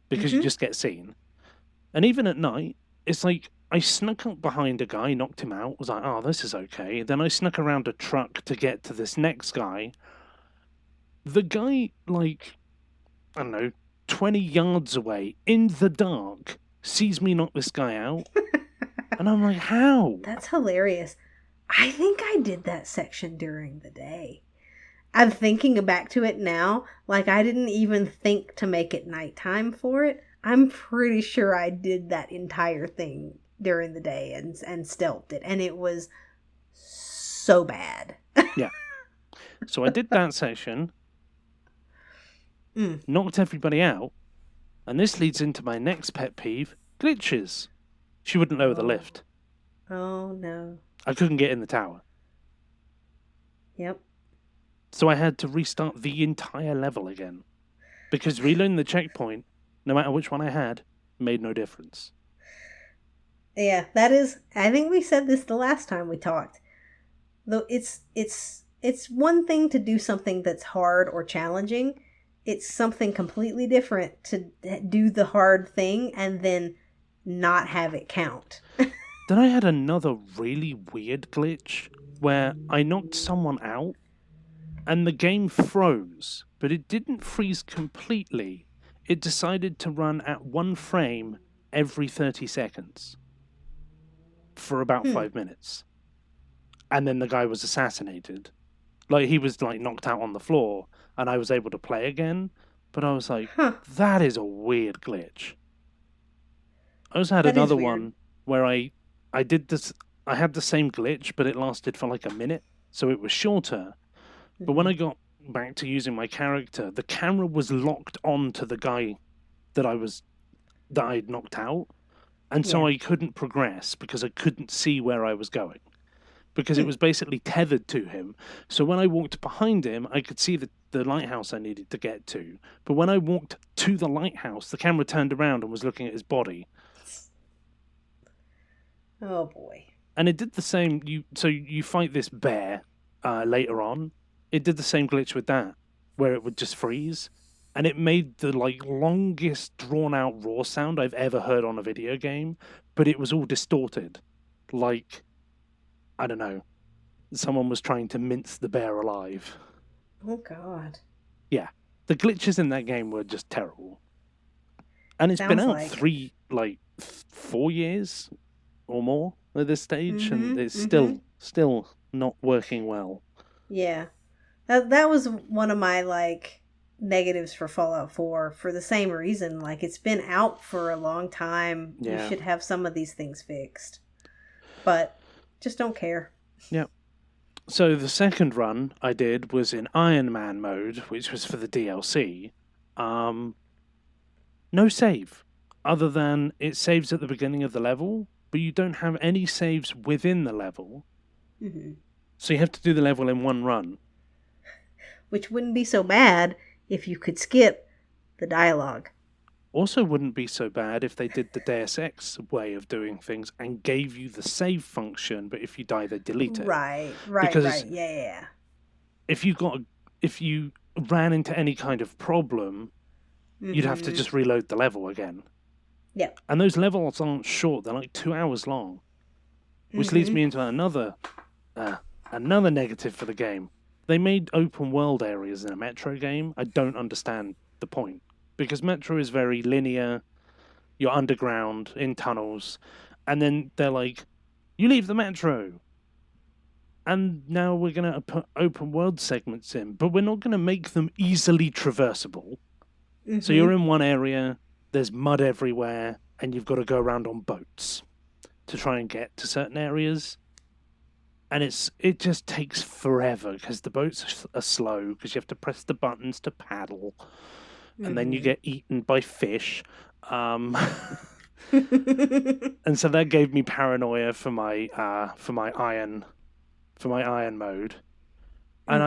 because you just get seen. And even at night, it's like I snuck up behind a guy, knocked him out, was like, oh, this is okay. Then I snuck around a truck to get to this next guy. The guy, like, I don't know, 20 yards away, in the dark, sees me knock this guy out. And I'm like, how? That's hilarious. I think I did that section during the day. I'm thinking back to it now, like I didn't even think to make it nighttime for it. I'm pretty sure I did that entire thing during the day and stealthed it, and it was so bad. Yeah. So I did that section, Mm. knocked everybody out, and this leads into my next pet peeve, glitches. She wouldn't lower the Oh. lift. Oh no. I couldn't get in the tower. Yep. So I had to restart the entire level again. Because reloading the checkpoint, no matter which one I had, made no difference. Yeah, that is. I think we said this the last time we talked. Though it's one thing to do something that's hard or challenging. It's something completely different to do the hard thing and then not have it count. Then I had another really weird glitch where I knocked someone out and the game froze, but it didn't freeze completely. It decided to run at 1 frame every 30 seconds for about 5 minutes. And then the guy was assassinated. Like, he was like knocked out on the floor and I was able to play again. But I was like, that is a weird glitch. I also had That is another weird. one where I did this. I had the same glitch, but it lasted for like a minute, so it was shorter. But when I got back to using my character, the camera was locked on to the guy that I'd knocked out, and so Yeah. I couldn't progress because I couldn't see where I was going. Because it was basically tethered to him. So when I walked behind him, I could see the lighthouse I needed to get to. But when I walked to the lighthouse, the camera turned around and was looking at his body. Oh boy. And it did the same. You fight this bear later on. It did the same glitch with that, where it would just freeze, and it made the like longest drawn out roar sound I've ever heard on a video game. But it was all distorted, like, I don't know, someone was trying to mince the bear alive. Oh god. Yeah, the glitches in that game were just terrible. And it's been out 4 years or more at this stage, and it's still not working well. Yeah. That was one of my like negatives for Fallout 4 for the same reason. Like, it's been out for a long time. Yeah. You should have some of these things fixed. But just don't care. Yeah. So the second run I did was in Iron Man mode, which was for the DLC. No save, other than it saves at the beginning of the level, but you don't have any saves within the level. Mm-hmm. So you have to do the level in one run. Which wouldn't be so bad if you could skip the dialogue. Also wouldn't be so bad if they did the Deus Ex way of doing things and gave you the save function, but if you die, they delete it. Right. Yeah. If you ran into any kind of problem, you'd have to just reload the level again. Yeah. And those levels aren't short; they're like 2 hours long, which leads me into another negative for the game. They made open world areas in a Metro game. I don't understand the point, because Metro is very linear. You're underground in tunnels, and then they're like, you leave the Metro, and now we're going to put open world segments in, but we're not going to make them easily traversable. So you're in one area, there's mud everywhere, and you've got to go around on boats to try and get to certain areas. And it just takes forever because the boats are slow because you have to press the buttons to paddle, and then you get eaten by fish. And so that gave me paranoia for my iron mode, and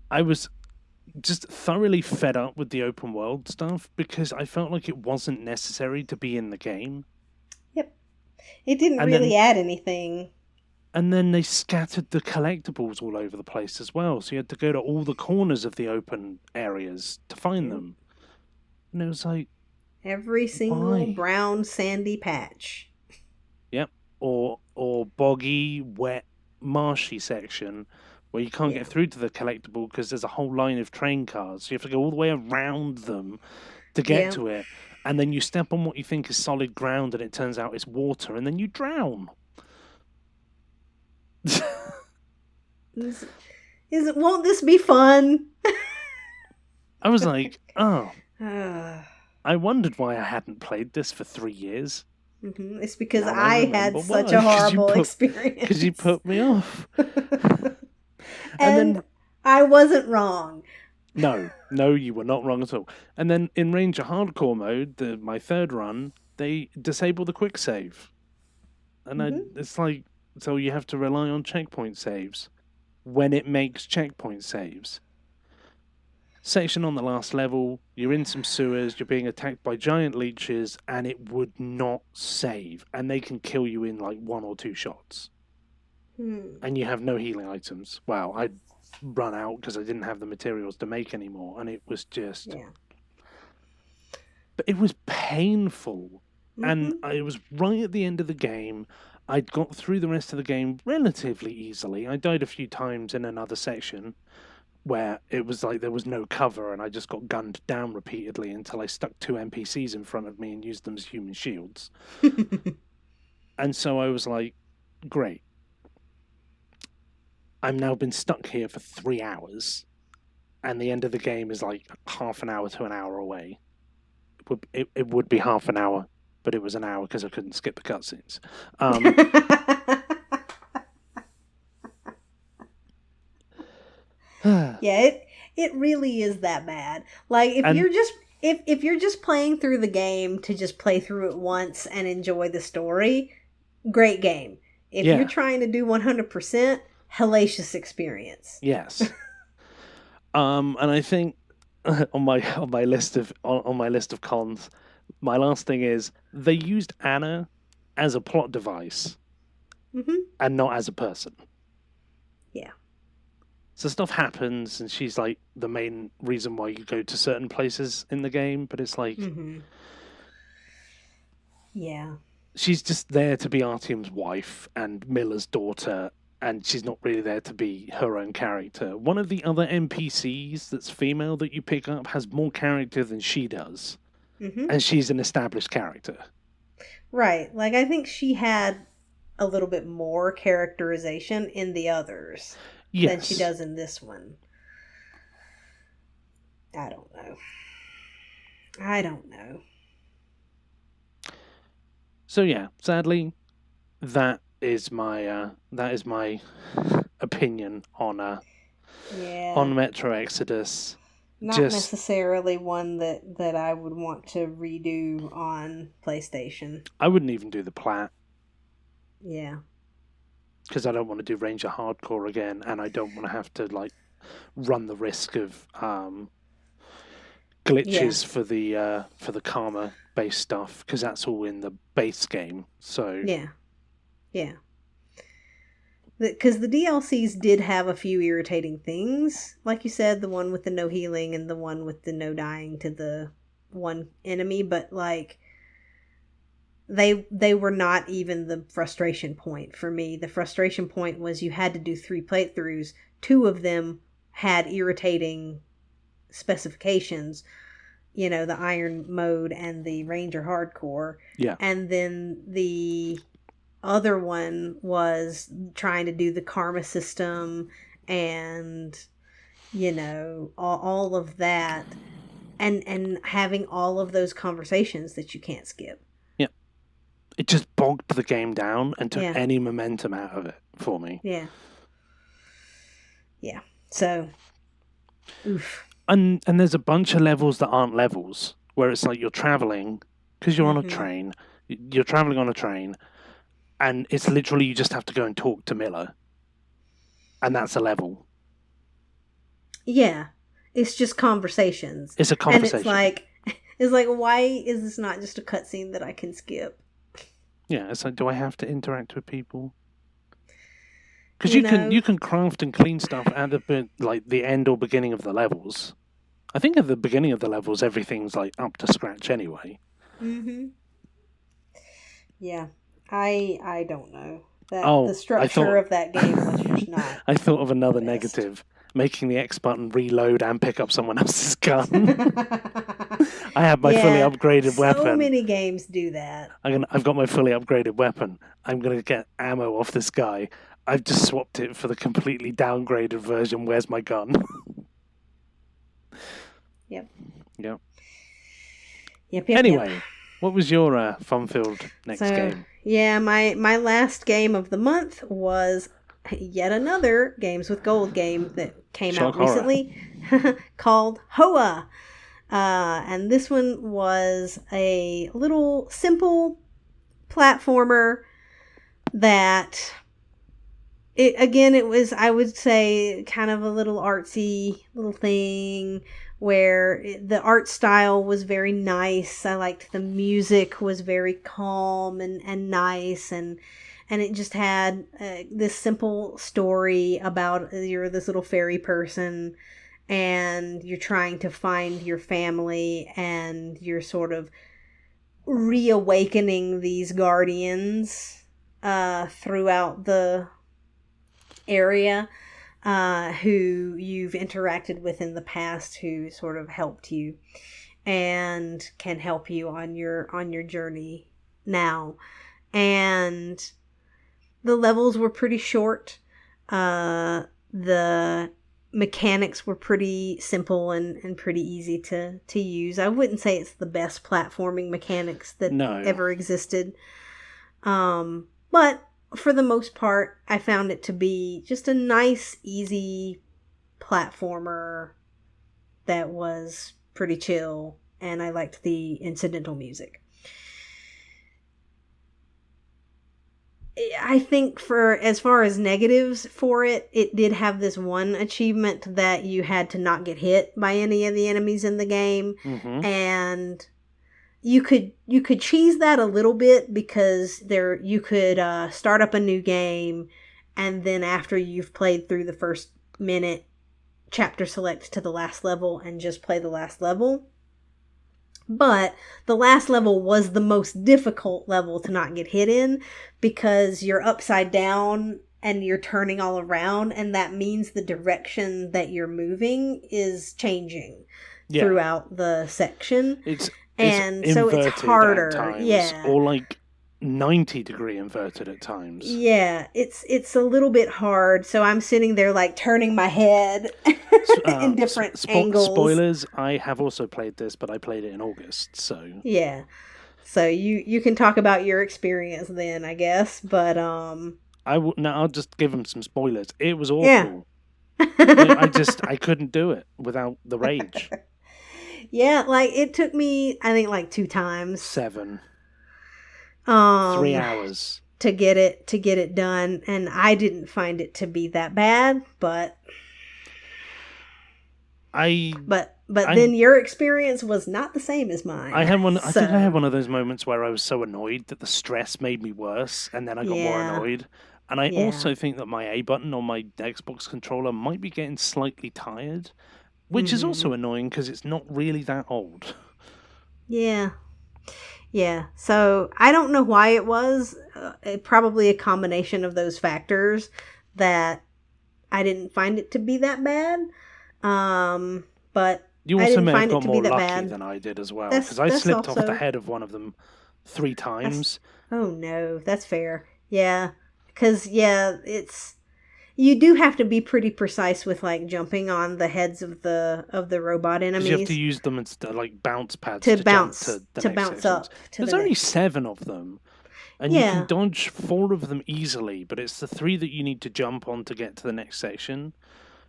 I was just thoroughly fed up with the open world stuff because I felt like it wasn't necessary to be in the game. Yep. It didn't really add anything. And then they scattered the collectibles all over the place as well. So you had to go to all the corners of the open areas to find them. And it was like, every single brown sandy patch. Yep. Or boggy, wet, marshy section where you can't get through to the collectible because there's a whole line of train cars. So you have to go all the way around them to get to it. And then you step on what you think is solid ground and it turns out it's water, and then you drown. Won't this be fun? I was like, oh, Mhm. I wondered why I hadn't played this for 3 years. It's because Now I remember had such why. a horrible Because you experience. put me off. And And then, I wasn't wrong. no, you were not wrong at all. And then in Ranger Hardcore mode, my third run, they disable the quick save. And it's like, so you have to rely on checkpoint saves when it makes checkpoint saves. Section on the last level, you're in some sewers, you're being attacked by giant leeches, and it would not save. And they can kill you in like 1 or 2 shots. And you have no healing items. Wow, I'd run out because I didn't have the materials to make anymore. And it was just... Yeah. But it was painful. And it was right at the end of the game. I'd got through the rest of the game relatively easily. I died a few times in another section where it was like there was no cover and I just got gunned down repeatedly until I stuck 2 NPCs in front of me and used them as human shields. And so I was like, great. I've now been stuck here for 3 hours and the end of the game is like half an hour to an hour away. It would be half an hour, but it was an hour because I couldn't skip the cutscenes. Yeah, it really is that bad. Like if you're just playing through the game to just play through it once and enjoy the story, great game. If you're trying to do 100%, hellacious experience. Yes. And I think on my list of cons, my last thing is they used Anna as a plot device and not as a person. Yeah. So stuff happens, and she's like the main reason why you go to certain places in the game, but it's like... Yeah. She's just there to be Artyom's wife and Miller's daughter, and she's not really there to be her own character. One of the other NPCs that's female that you pick up has more character than she does, and she's an established character. Right. Like, I think she had a little bit more characterization in the others than she does in this one. I don't know. So yeah, sadly, that is my opinion on Metro Exodus. Not necessarily one that I would want to redo on PlayStation. I wouldn't even do the plat. Yeah. Because I don't want to do Ranger Hardcore again, and I don't want to have to like run the risk of glitches for the karma based stuff, because that's all in the base game. So yeah. Because the DLCs did have a few irritating things, like you said, the one with the no healing and the one with the no dying to the one enemy, but like they were not even the frustration point for me. The frustration point was you had to do 3 playthroughs. 2 of them had irritating specifications, you know, the Iron mode and the Ranger Hardcore. Yeah. And then the other one was trying to do the karma system and, you know, all of that, and having all of those conversations that you can't skip. Yeah. It just bogged the game down and took any momentum out of it for me. Yeah. Yeah. So, oof. And there's a bunch of levels that aren't levels, where it's like you're traveling, because you're on a train, you're traveling on a train, and it's literally you just have to go and talk to Miller. And that's a level. Yeah. It's just conversations. It's a conversation. And it's like, why is this not just a cutscene that I can skip? Yeah, it's like, do I have to interact with people? Because you can craft and clean stuff at the end or beginning of the levels. I think at the beginning of the levels, everything's like up to scratch anyway. Yeah. I don't know. The structure of that game was just not. I thought of another negative. Making the X button reload and pick up someone else's gun. I have my fully upgraded weapon. So many games do that. I've got my fully upgraded weapon. I'm going to get ammo off this guy. I've just swapped it for the completely downgraded version. Where's my gun? Yep. Yep. Yep. Anyway, what was your fun-filled next game? Yeah, my last game of the month was yet another Games with Gold game that came out recently called Hoa. And this one was a little simple platformer that it was, I would say, kind of a little artsy little thing where the art style was very nice. I liked the music was very calm and nice, and it just had this simple story about you're this little fairy person and you're trying to find your family, and you're sort of reawakening these guardians throughout the area who you've interacted with in the past, who sort of helped you and can help you on your journey now. And the levels were pretty short. The mechanics were pretty simple and pretty easy to use. I wouldn't say it's the best platforming mechanics that ever existed. But for the most part, I found it to be just a nice, easy platformer that was pretty chill, and I liked the incidental music. I think for as far as negatives for it, it did have this one achievement that you had to not get hit by any of the enemies in the game. Mm-hmm. And you could cheese that a little bit, because you could start up a new game, and then after you've played through the first minute, chapter select to the last level and just play the last level. But the last level was the most difficult level to not get hit in, because you're upside down and you're turning all around, and that means the direction that you're moving is changing throughout the section. So it's harder. Yeah. Or like 90-degree inverted at times. Yeah, it's a little bit hard. So I'm sitting there like turning my head in different angles. Spoilers, I have also played this, but I played it in August, so... Yeah. So you can talk about your experience then, I guess, but I'll just give them some spoilers. It was awful. Yeah. I couldn't do it without the rage. Yeah, like it took me, I think, like 2 times. 7. 3 hours to get it done, and I didn't find it to be that bad, but then your experience was not the same as mine. I think I had one of those moments where I was so annoyed that the stress made me worse, and then I got more annoyed. And I also think that my A button on my Xbox controller might be getting slightly tired, which is also annoying because it's not really that old. Yeah. Yeah, so I don't know why it was. Probably a combination of those factors that I didn't find it to be that bad. But you also may have got more lucky than I did as well, because I slipped off the head of one of them 3 times. Oh no, that's fair. Yeah, because you do have to be pretty precise with like jumping on the heads of the robot enemies. You have to use them as like bounce pads to bounce up. There's only 7 of them, and you can dodge 4 of them easily. But it's the 3 that you need to jump on to get to the next section.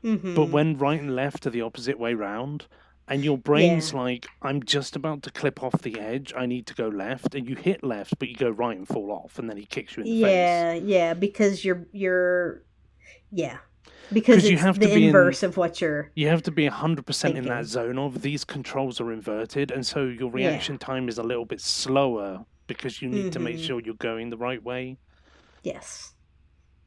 Mm-hmm. But when right and left are the opposite way round, and your brain's like, I'm just about to clip off the edge, I need to go left, and you hit left, but you go right and fall off, and then he kicks you in the face. Yeah, because you're. Yeah, because it's the inverse of what you're... You have to be 100% in that zone of these controls are inverted, and so your reaction time is a little bit slower because you need to make sure you're going the right way. Yes.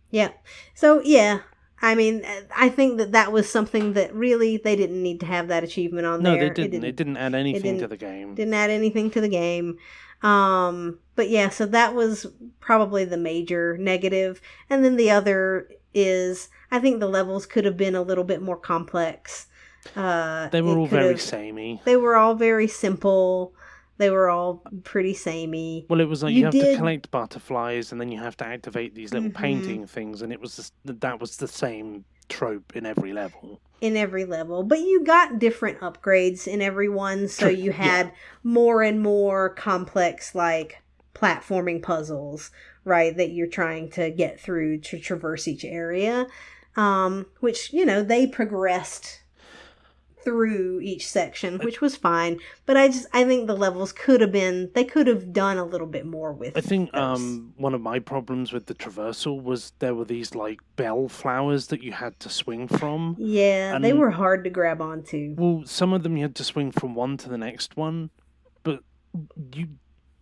Yeah. So, yeah, I mean, I think that was something that really they didn't need to have that achievement on there. No, they didn't. It didn't add anything to the game. Didn't add anything to the game. But yeah, so that was probably the major negative. And then the other is, I think the levels could have been a little bit more complex. They were all very samey. They were all very simple. They were all pretty samey. Well, it was like You you have to did. collect butterflies, and then you have to activate these little Mm-hmm. painting things, and it was that was the same trope in every level. In every level, but you got different upgrades in every one, so True. you Yeah. had more and more complex, like platforming puzzles, right, that you're trying to get through to traverse each area, which, they progressed through each section, I, which was fine. But I think the levels they could have done a little bit more I with think those. one of my problems with the traversal was there were these like bell flowers that you had to swing from, Yeah, they and were hard to grab onto. well, some of them you had to swing from one to the next one, but you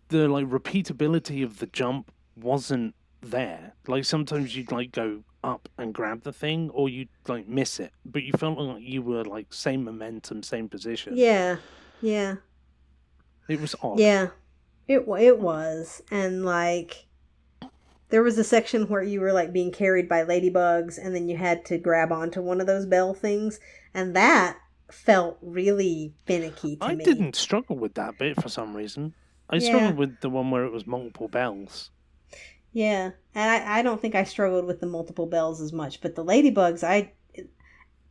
the like repeatability of the jump wasn't there. Like sometimes you'd like go up and grab the thing, or you'd like miss it, but you felt like you were like same momentum, same position. Yeah, yeah, It was odd. yeah. It was, and like there was a section where you were like being carried by ladybugs, and then you had to grab onto one of those bell things, and that felt really finicky to I me. didn't struggle with that bit for some reason. I Yeah, struggled with the one where it was multiple bells. yeah, and I don't think I struggled with the multiple bells as much, but the ladybugs, I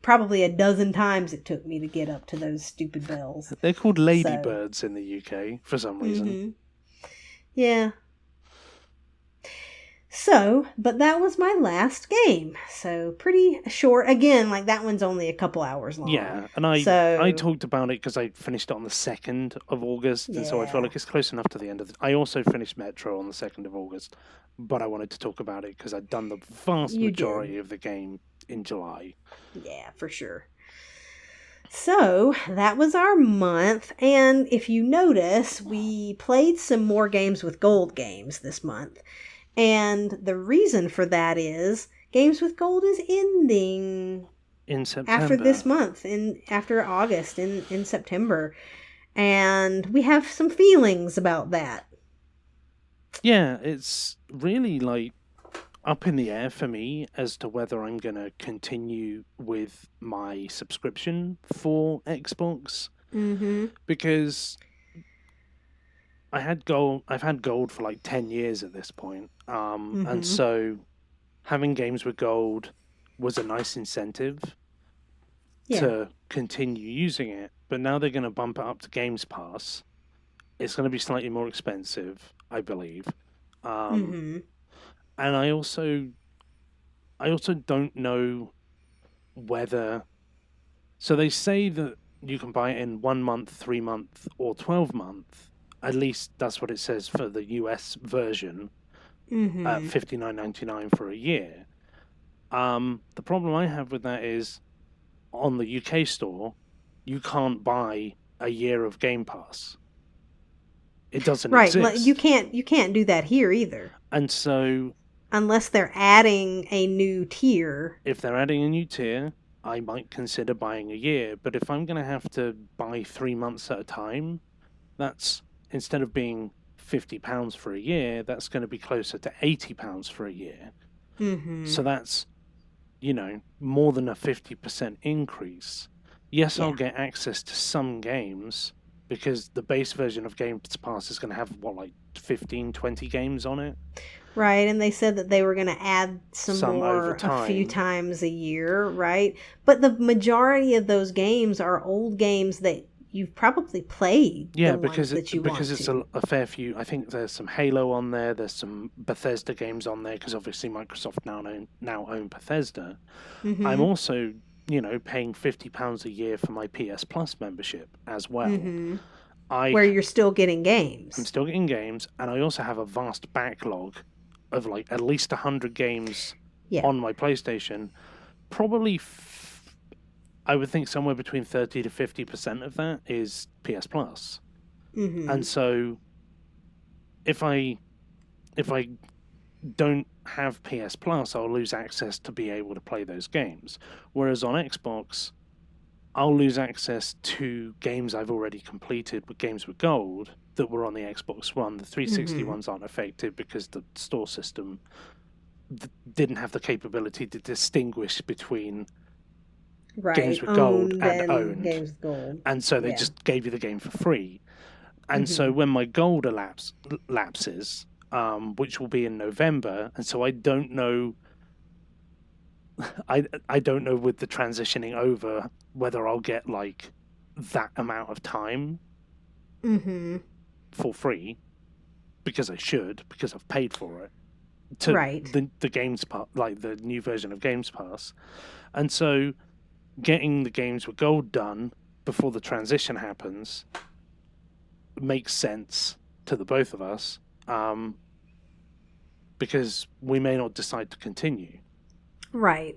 probably a dozen times it took me to get up to those stupid bells. They're called So, ladybirds in the UK for some reason. yeah. So, but that was my last game. So, pretty short. Again, like that one's only a couple hours long. Yeah, and I So, talked about it because I finished it on the 2nd of August, and so I felt yeah, like it's close enough to the end of I also finished Metro on the 2nd of August, but I wanted to talk about it because I'd done the vast you did. majority of the game in July. Yeah, for sure. So, that was our month. And if you notice, we played some more games with gold games this month. And the reason for that is Games with Gold is ending In after September. this month, after August, in September. And we have some feelings about that. Yeah, it's really like up in the air for me as to whether I'm going to continue with my subscription for Xbox Mm-hmm. because I've had gold for like 10 years at this point. And Mm-hmm. so having games with gold was a nice incentive Yeah. to continue using it. But now they're going to bump it up to Games Pass. It's going to be slightly more expensive, I believe. Um, Mm-hmm. and I also don't know whether. So they say that you can buy it in 1 month, 3 month, or 12 month. At least that's what it says for the US version at Mm-hmm. $59.99 for a year. The problem I have with that is on the UK store, you can't buy a year of Game Pass. It doesn't Right. You exist. can't do that here either. And so Unless they're adding a new tier. if they're adding a new tier, I might consider buying a year. But if I'm going to have to buy 3 months at a time, that's instead of being £50 for a year, that's going to be closer to £80 for a year. Mm-hmm. So that's, more than a 50% increase. Yes, Yeah. I'll get access to some games because the base version of Games Pass is going to have, like 15, 20 games on it? Right, and they said that they were going to add some Some over more a few time. times a year, right? But the majority of those games are old games that you've probably played, the Yeah, ones that you because want it's to. a fair few. I think there's some Halo on there. There's some Bethesda games on there because obviously Microsoft now own Bethesda. I'm Mm-hmm. also paying £50 a year for my PS Plus membership as well. Mm-hmm. I Where you're still getting I'm games. still getting games, and I also have a vast backlog of like at least 100 games Yeah. on my PlayStation. Probably, I would think somewhere between 30 to 50% of that is PS Plus. Mm-hmm. And so if I don't have PS Plus, I'll lose access to be able to play those games. Whereas on Xbox, I'll lose access to games I've already completed with Games with Gold that were on the Xbox One. The 360 Mm-hmm. ones aren't affected because the store system didn't have the capability to distinguish between Games Right. with Gold Owned and and owned. games with gold. And so they Yeah. just gave you the game for free. And so when my gold lapses, which will be in November, and so I don't know. I don't know with the transitioning over whether I'll get like that amount of time for free, because I should, because I've paid for it, to Right. the Games Pass, like the new version of Games Pass. And so getting the games with gold done before the transition happens makes sense to the both of us, because we may not decide to continue. Right.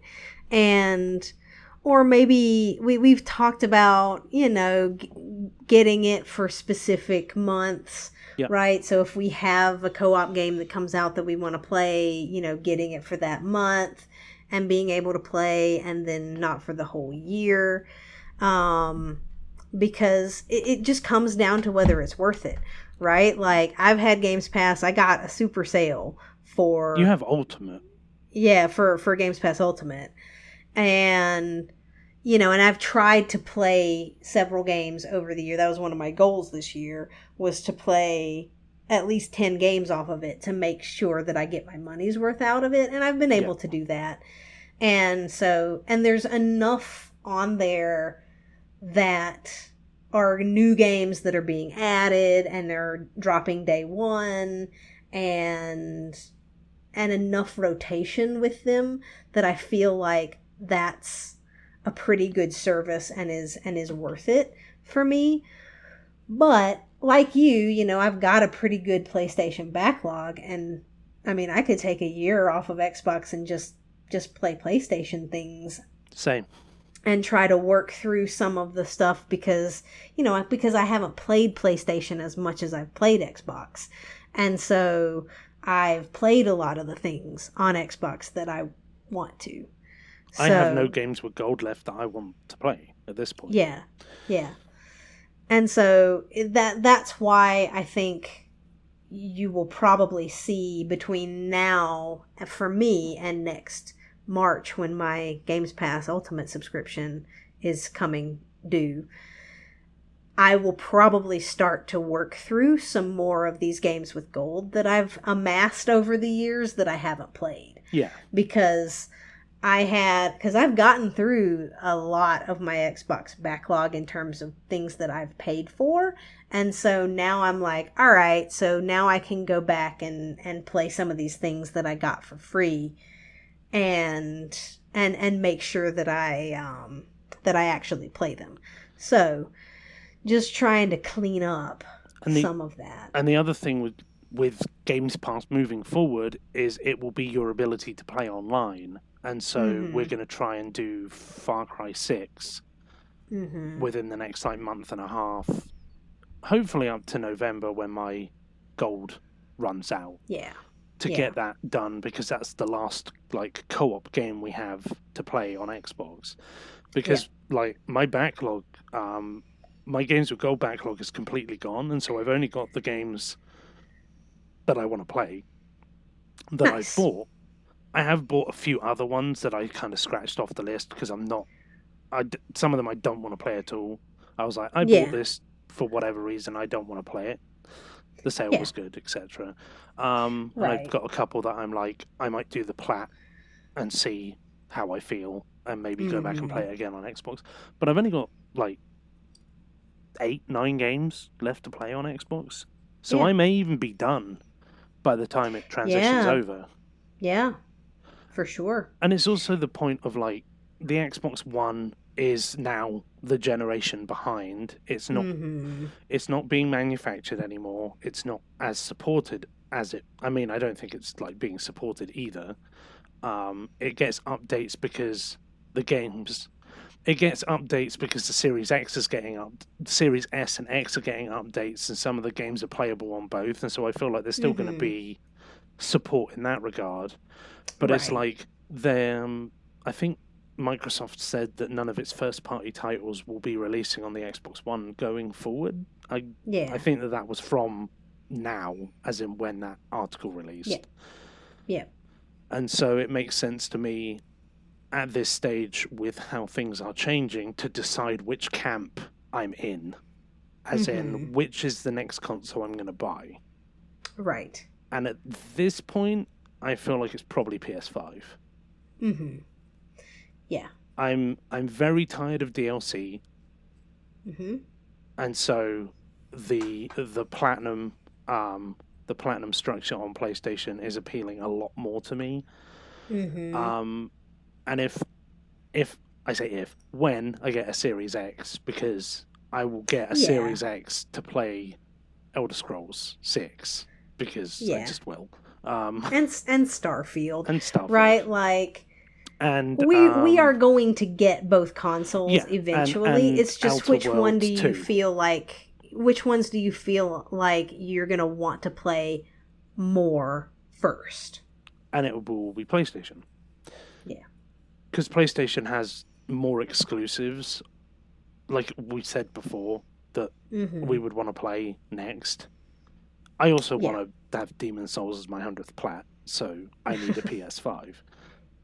And or maybe we've talked about, getting it for specific months, Yep. right? So if we have a co-op game that comes out that we want to play, getting it for that month and being able to play, and then not for the whole year. Because it just comes down to whether it's worth it, right? Like, I've had Games Pass. I got a super sale for... You have Ultimate. Yeah, for Games Pass Ultimate. And, and I've tried to play several games over the year. That was one of my goals this year, was to play at least 10 games off of it to make sure that I get my money's worth out of it. And I've been able to do that. And so, and there's enough on there that are new games that are being added, and they're dropping day one, and enough rotation with them that I feel like that's a pretty good service and is worth it for me. But like you, I've got a pretty good PlayStation backlog, and I mean, I could take a year off of Xbox and just play PlayStation things. Same. And try to work through some of the stuff because I haven't played PlayStation as much as I've played Xbox. And so I've played a lot of the things on Xbox that I want to. I have no games with gold left that I want to play at this point. Yeah. Yeah. And so that's why I think you will probably see between now, for me, and next March, when my Games Pass Ultimate subscription is coming due, I will probably start to work through some more of these games with gold that I've amassed over the years that I haven't played. Yeah. Because I've gotten through a lot of my Xbox backlog in terms of things that I've paid for. And so now I'm like, all right, so now I can go back and play some of these things that I got for free, and make sure that I actually play them. So just trying to clean up some of that. And the other thing with Games Pass moving forward is it will be your ability to play online. And so we're going to try and do Far Cry 6 within the next month and a half. Hopefully up to November, when my gold runs out. Yeah. To get that done, because that's the last co-op game we have to play on Xbox. Because my backlog, my games with gold backlog is completely gone, and so I've only got the games that I want to play that I've bought. I have bought a few other ones that I kind of scratched off the list because some of them I don't want to play at all. I was like, I bought this for whatever reason, I don't want to play it. The sale was good, etc. And I've got a couple that I'm like, I might do the plat and see how I feel, and maybe go back and play it again on Xbox. But I've only got 8-9 games left to play on Xbox, so I may even be done by the time it transitions over. Yeah, for sure. And it's also the point of the Xbox One is now the generation behind. It's not it's not being manufactured anymore. It's not as supported as it. I mean, I don't think it's being supported either. It gets updates because the games. It gets updates because the Series X is getting Series S and X are getting updates, and some of the games are playable on both. And so I feel like there's still going to be support in that regard. But it's I think Microsoft said that none of its first-party titles will be releasing on the Xbox One going forward. I think that was from now, as in when that article released. Yeah. And so it makes sense to me at this stage, with how things are changing, to decide which camp I'm in as in which is the next console I'm going to buy. Right. And at this point, I feel like it's probably PS5. Yeah. I'm very tired of DLC. And so the platinum structure on PlayStation is appealing a lot more to me. And when I get a Series X, because I will get a Series X to play Elder Scrolls 6, because I just will. And Starfield. And Starfield. Right? Like, and we are going to get both consoles eventually. and it's just Outer which one do Worlds you too. feel like, which ones do you feel like you're going to want to play more first? And it will be PlayStation. Yeah. Because PlayStation has more exclusives, like we said before, that we would want to play next. I also want to have Demon's Souls as my 100th plat, so I need a PS5.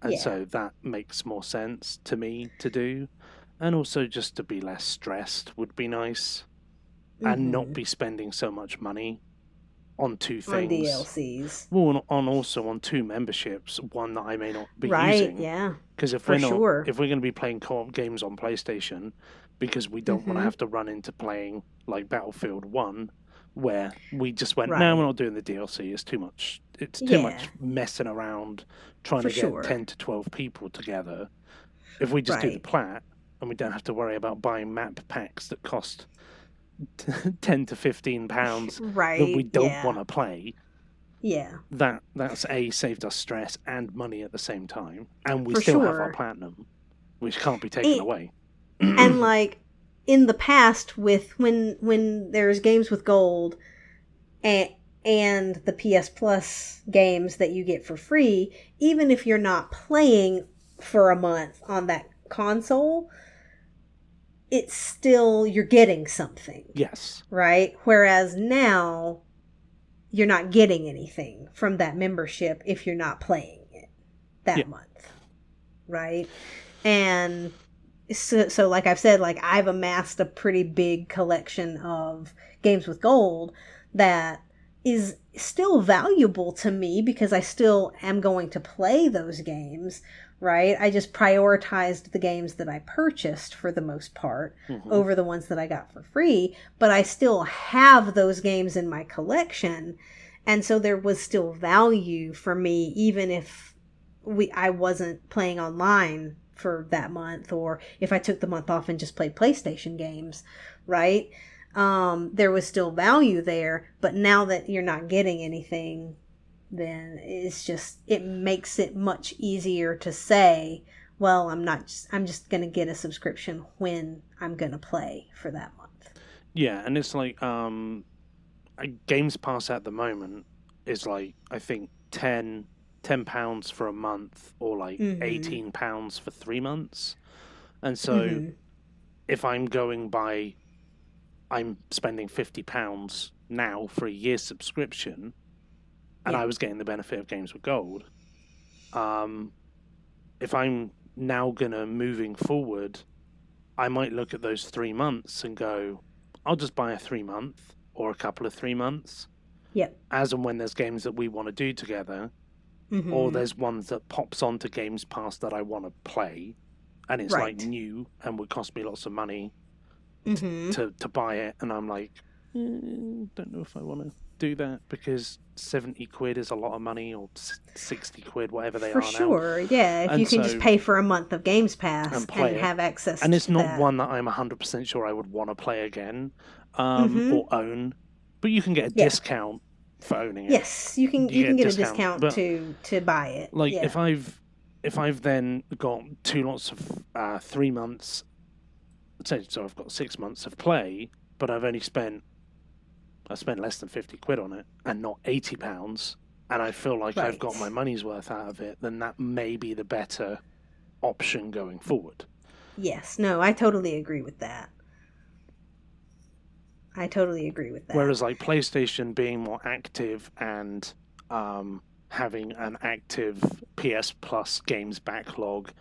And so that makes more sense to me to do. And also just to be less stressed would be nice. And not be spending so much money on two things. On DLCs. Well, on two memberships, one that I may not be using. Yeah. Because if we're going to be playing co-op games on PlayStation, because we don't want to have to run into playing like Battlefield 1, where we just went, no, we're not doing the DLC. It's too much. It's too much messing around trying to get 10 to 12 people together. If we just do the plat, and we don't have to worry about buying map packs that cost £10 to £15 that we don't want to play. Yeah. That's saved us stress and money at the same time. And we still have our platinum, which can't be taken away. And like in the past, with when there's games with gold and the PS Plus games that you get for free, even if you're not playing for a month on that console, it's still, you're getting something. Yes. Right? Whereas now, you're not getting anything from that membership if you're not playing it that month. Right? And so like I've said, like I've amassed a pretty big collection of games with gold that is still valuable to me because I still am going to play those games, right? I just prioritized the games that I purchased for the most part over the ones that I got for free, but I still have those games in my collection, and so there was still value for me even if I wasn't playing online for that month, or if I took the month off and just played PlayStation games, right? There was still value there, but now that you're not getting anything, then it makes it much easier to say, well, I'm just going to get a subscription when I'm going to play for that month. Yeah, and it's like Games Pass at the moment is like, I think £10 for a month, or like £18 for 3 months. And so if I'm spending £50 now for a year's subscription, and I was getting the benefit of games with gold. If I'm now gonna, moving forward, I might look at those 3 months and go, I'll just buy a 3 month or a couple of 3 months. Yep. As and when there's games that we want to do together, or there's ones that pops onto Games Pass that I want to play, and it's like new and would cost me lots of money to buy it, and I'm like, don't know if I want to do that because 70 quid is a lot of money, or 60 quid, whatever they are now. For sure, yeah. If you can just pay for a month of Games Pass and have access to that. And it's not one that I'm 100% sure I would want to play again or own, but you can get a discount for owning it. Yes, you can get a discount to buy it. Like if I've then got 2 lots of 3 months, so I've got 6 months of play, but I spent less than 50 quid on it and not £80, and I feel like I've got my money's worth out of it, then that may be the better option going forward. Yes, no, I totally agree with that. Whereas like PlayStation being more active and having an active PS Plus games backlog,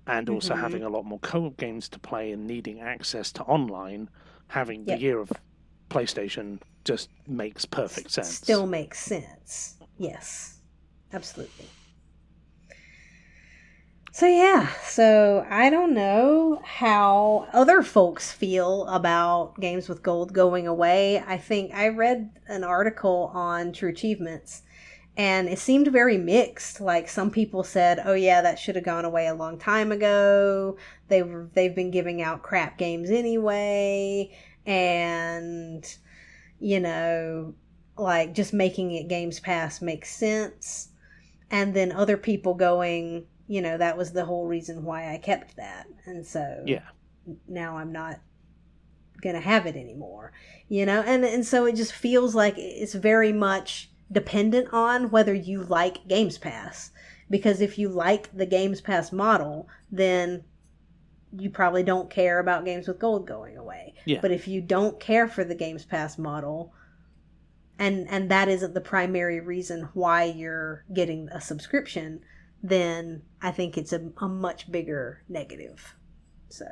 and also having a lot more co-op games to play and needing access to online, having the year of PlayStation just makes perfect sense. Still makes sense. Yes, absolutely. So yeah, so I don't know how other folks feel about Games with Gold going away. I think I read an article on True Achievements, and it seemed very mixed. Like some people said, "Oh yeah, that should have gone away a long time ago. They've been giving out crap games anyway, and you know, like just making it Games Pass makes sense." And then other people going, that was the whole reason why I kept that. And so now I'm not going to have it anymore, and so it just feels like it's very much dependent on whether you like Games Pass. Because if you like the Games Pass model, then you probably don't care about Games with Gold going away. Yeah. But if you don't care for the Games Pass model, and that isn't the primary reason why you're getting a subscription, then I think it's a much bigger negative. So,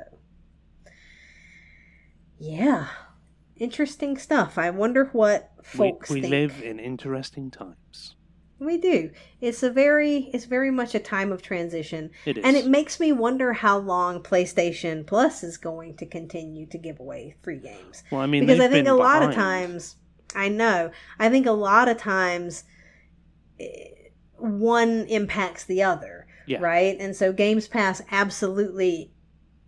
yeah. Interesting stuff. I wonder what folks think. We live in interesting times. We do. It's very much a time of transition. It is. And it makes me wonder how long PlayStation Plus is going to continue to give away free games. Well, I mean, because I think a lot of times... I know. I think a lot of times one impacts the other, right? And so Games Pass absolutely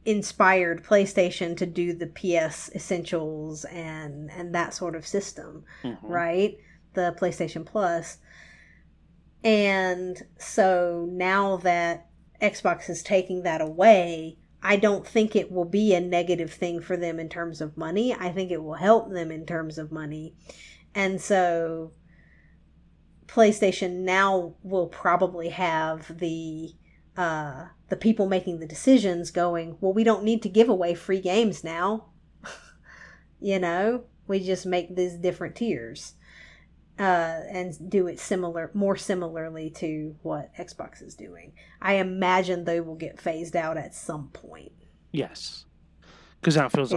inspired PlayStation to do the PS Essentials and that sort of system, right? The PlayStation Plus. And so now that Xbox is taking that away, I don't think it will be a negative thing for them in terms of money. I think it will help them in terms of money. And so PlayStation now will probably have the people making the decisions going, well, we don't need to give away free games now. We just make these different tiers and do it more similarly to what Xbox is doing. I imagine they will get phased out at some point. Yes, because that feels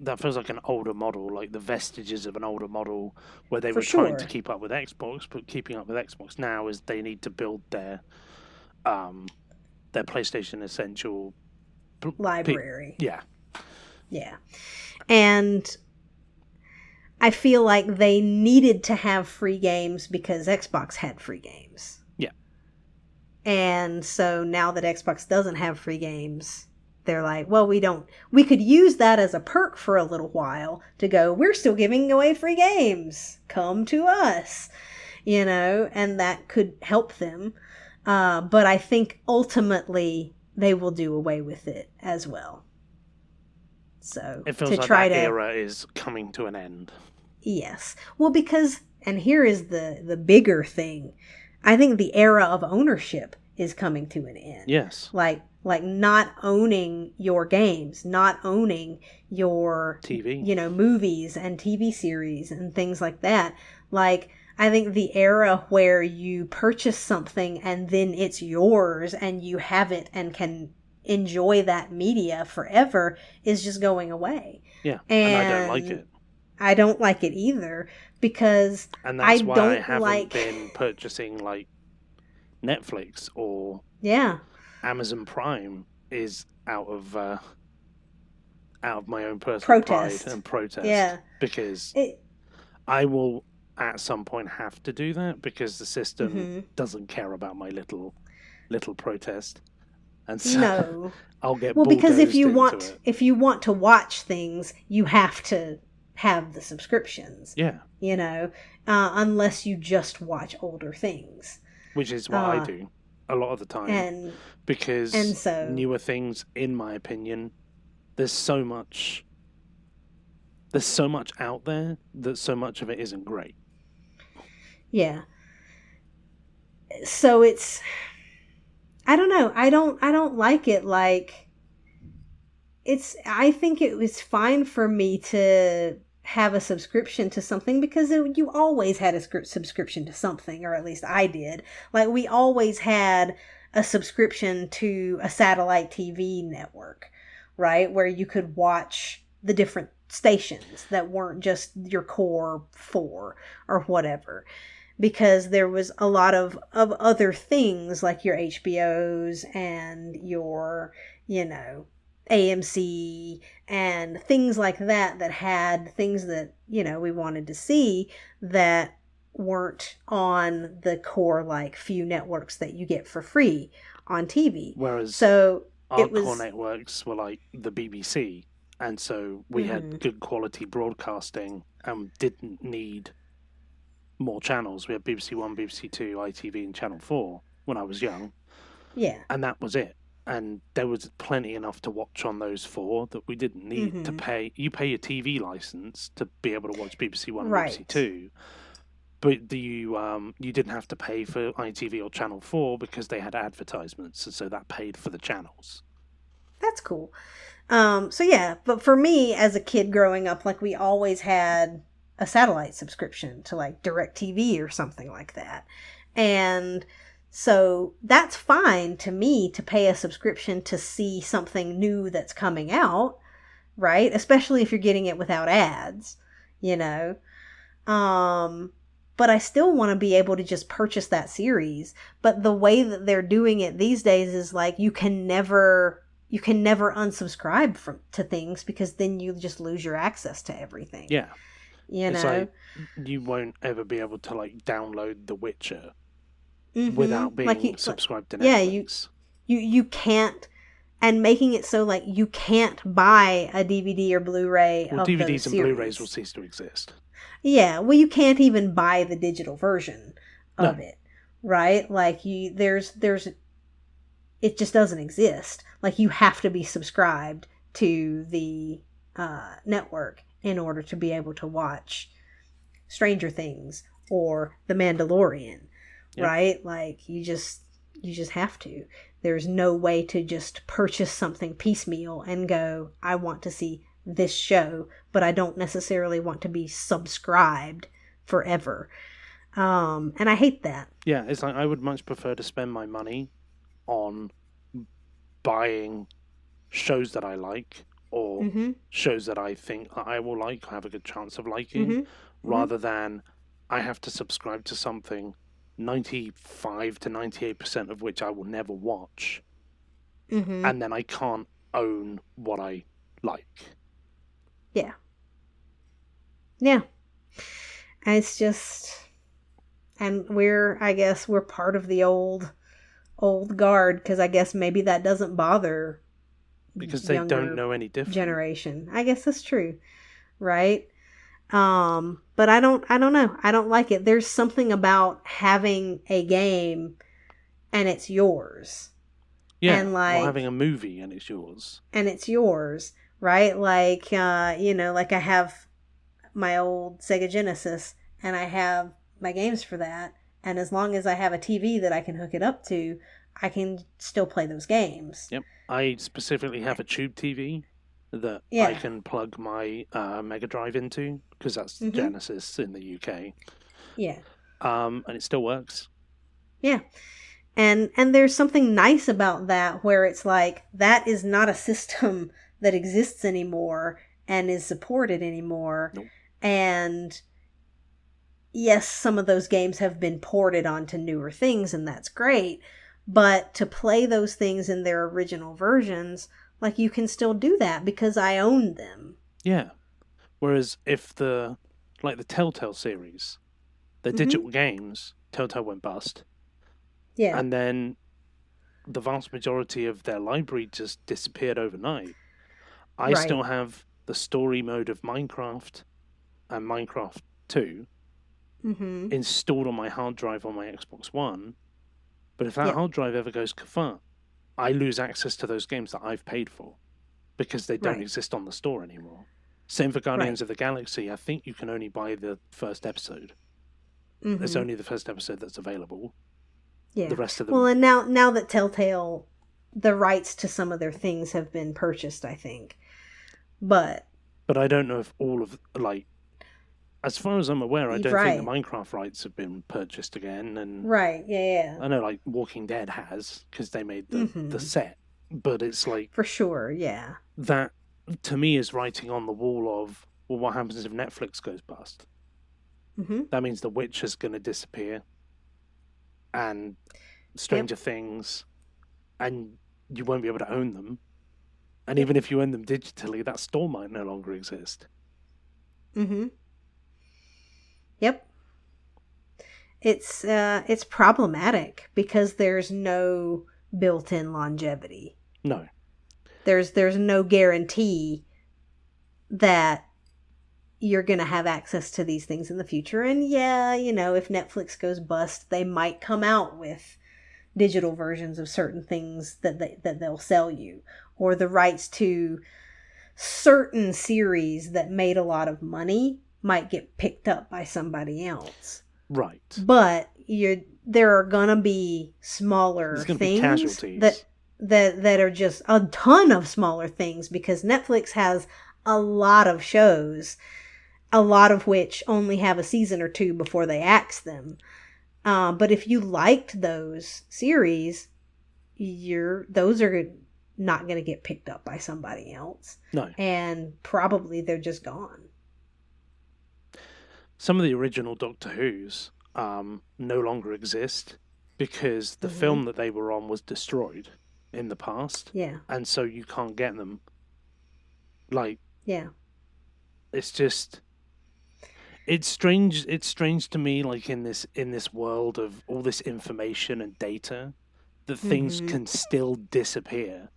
that feels like an older model, like the vestiges of an older model where they were trying to keep up with Xbox, but keeping up with Xbox now is they need to build their PlayStation Essential library. Yeah. And I feel like they needed to have free games because Xbox had free games. Yeah. And so now that Xbox doesn't have free games, they're like, well, we could use that as a perk for a little while to go, we're still giving away free games. Come to us, and that could help them. But I think ultimately they will do away with it as well. So it feels like that era is coming to an end. Yes. Well, because, and here is the bigger thing, I think the era of ownership is coming to an end. Yes. Like not owning your games, not owning your TV, movies and TV series and things like that. Like, I think the era where you purchase something and then it's yours and you have it and can enjoy that media forever is just going away. Yeah. And I don't like it. I don't like it either because and that's why I haven't been purchasing like Netflix or Amazon Prime is out of my own personal pride and protest. Yeah. Because I will at some point have to do that because the system doesn't care about my little protest. And so I'll get because if you want to watch things, you have to have the subscriptions. Yeah. Unless you just watch older things. Which is what I do a lot of the time. Because newer things, in my opinion, there's so much out there that so much of it isn't great. Yeah. So it's, I don't know. I don't like it. Like, I think it was fine for me to have a subscription to something because you always had a subscription to something, or at least I did. Like, we always had a subscription to a satellite TV network, right? Where you could watch the different stations that weren't just your core 4 or whatever, because there was a lot of other things like your HBOs and your, you know, AMC and things like that that had things that, you know, we wanted to see that weren't on the core like few networks that you get for free on TV. Whereas so our it core was networks were like the BBC, and so we had good quality broadcasting and didn't need more channels. We had BBC One, BBC Two, ITV, and Channel 4 when I was young. Yeah. And that was it. And there was plenty enough to watch on those 4 that we didn't need to pay. You pay your TV license to be able to watch BBC One and BBC Two, but you didn't have to pay for ITV or Channel 4 because they had advertisements, and so that paid for the channels. That's cool. So yeah, but for me as a kid growing up, like we always had a satellite subscription to like DirecTV or something like that. And so that's fine to me to pay a subscription to see something new that's coming out, right? Especially if you're getting it without ads, you know. But I still want to be able to just purchase that series. But the way that they're doing it these days is like you can never unsubscribe to things because then you just lose your access to everything. Yeah. You know, like you won't ever be able to like download The Witcher without being like subscribed to Netflix. Yeah, you can't, and making it so like you can't buy a DVD or Blu-ray of DVDs those and series. Blu-rays will cease to exist. Yeah, well, you can't even buy the digital version of it, right? Like there's it just doesn't exist. Like you have to be subscribed to the network in order to be able to watch Stranger Things or The Mandalorian, right? Like you just have to. There's no way to just purchase something piecemeal and go, I want to see this show, but I don't necessarily want to be subscribed forever. And I hate that. Yeah, it's like I would much prefer to spend my money on buying shows that I like or shows that I think I will like, have a good chance of liking, rather than I have to subscribe to something 95 to 98% of which I will never watch, and then I can't own what I like. Yeah. Yeah. It's just, and I guess we're part of the old guard, because I guess maybe that doesn't bother because they don't know any different generation. I guess that's true, right? But I don't know. I don't like it. There's something about having a game and it's yours. Yeah, and like, or having a movie and it's yours. And it's yours, right? Like, you know, like I have my old Sega Genesis and I have my games for that. And as long as I have a TV that I can hook it up to, I can still play those games. Yep. I specifically have a tube TV that I can plug my Mega Drive into, because that's Genesis in the UK. Yeah. And it still works. Yeah. And there's something nice about that, where it's like, that is not a system that exists anymore and is supported anymore. Nope. And yes, some of those games have been ported onto newer things, and that's great. But to play those things in their original versions, like, you can still do that because I own them. Yeah. Whereas if the Telltale series, the digital games, Telltale went bust. Yeah. And then the vast majority of their library just disappeared overnight. I still have the story mode of Minecraft and Minecraft 2 installed on my hard drive on my Xbox One. But if that hard drive ever goes kaput, I lose access to those games that I've paid for because they don't exist on the store anymore. Same for Guardians of the Galaxy. I think you can only buy the first episode. It's only the first episode that's available. Yeah. The rest of them. Well, and now that Telltale, the rights to some of their things have been purchased, I think. But I don't know if all of, like, as far as I'm aware, I don't think the Minecraft rights have been purchased again. And yeah. I know, like, Walking Dead has, because they made the set. But it's like... For sure, yeah. That to me, is writing on the wall of, well, what happens if Netflix goes bust? Mm-hmm. That means The Witch is going to disappear, and Yep. Stranger Things, and you won't be able to own them. And even if you own them digitally, that store might no longer exist. Mm-hmm. Yep. It's problematic because there's no built-in longevity. No. There's no guarantee that you're going to have access to these things in the future. And yeah, if Netflix goes bust, they might come out with digital versions of certain things that they'll sell you, or the rights to certain series that made a lot of money might get picked up by somebody else. Right. But there are gonna be smaller There's going to be things casualties. that are just a ton of smaller things, because Netflix has a lot of shows, a lot of which only have a season or two before they axe them. But if you liked those series, those are not going to get picked up by somebody else. No. And probably they're just gone. Some of the original Doctor Who's no longer exist because the film that they were on was destroyed in the past. Yeah. And so you can't get them. Like, yeah. It's just, it's strange. It's strange to me, like in this world of all this information and data, that things can still disappear.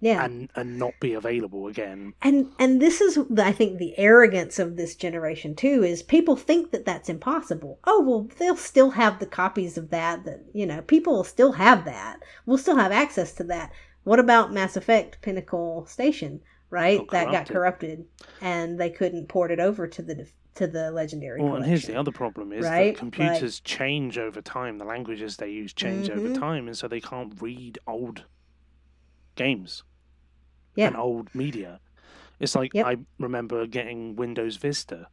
Yeah. And not be available again. And this is, I think, the arrogance of this generation too, is people think that that's impossible. Oh, well, they'll still have the copies of that, people will still have that. We'll still have access to that. What about Mass Effect Pinnacle Station, right? That got corrupted and they couldn't port it over to the Legendary Collection. And here's the other problem is that computers change over time. The languages they use change over time, and so they can't read old games. And old media. It's like, I remember getting Windows Vista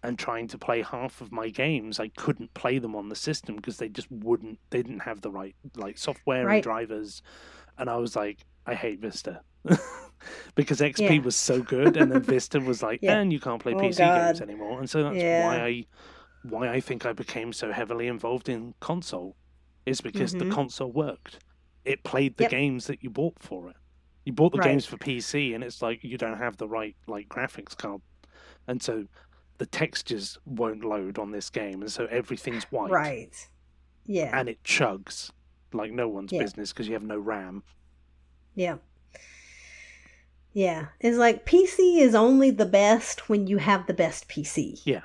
and trying to play half of my games. I couldn't play them on the system because they didn't have the right software and drivers. And I was like, I hate Vista. Because XP was so good, and then Vista was like, and you can't play PC games anymore. And so that's why I think I became so heavily involved in console, is because the console worked. It played the games that you bought for it. You bought the games for PC, and it's like you don't have the right graphics card, and so the textures won't load on this game, and so everything's white. Right. Yeah. And it chugs like no one's business because you have no RAM. Yeah. Yeah. It's like PC is only the best when you have the best PC. Yeah.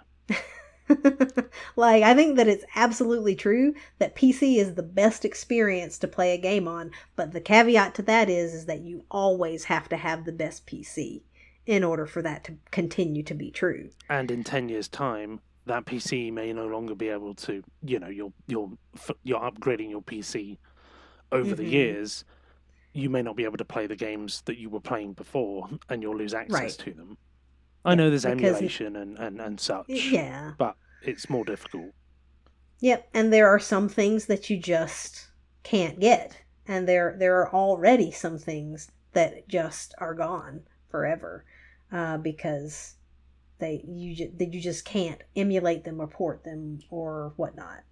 I think that it's absolutely true that PC is the best experience to play a game on, but the caveat to that is that you always have to have the best PC in order for that to continue to be true. And in 10 years' time, that PC may no longer be able to, you're upgrading your PC over the years. You may not be able to play the games that you were playing before, and you'll lose access to them. I know there's emulation and such. Yeah. But it's more difficult. Yep, and there are some things that you just can't get. And there are already some things that just are gone forever, because you just can't emulate them or port them or whatnot.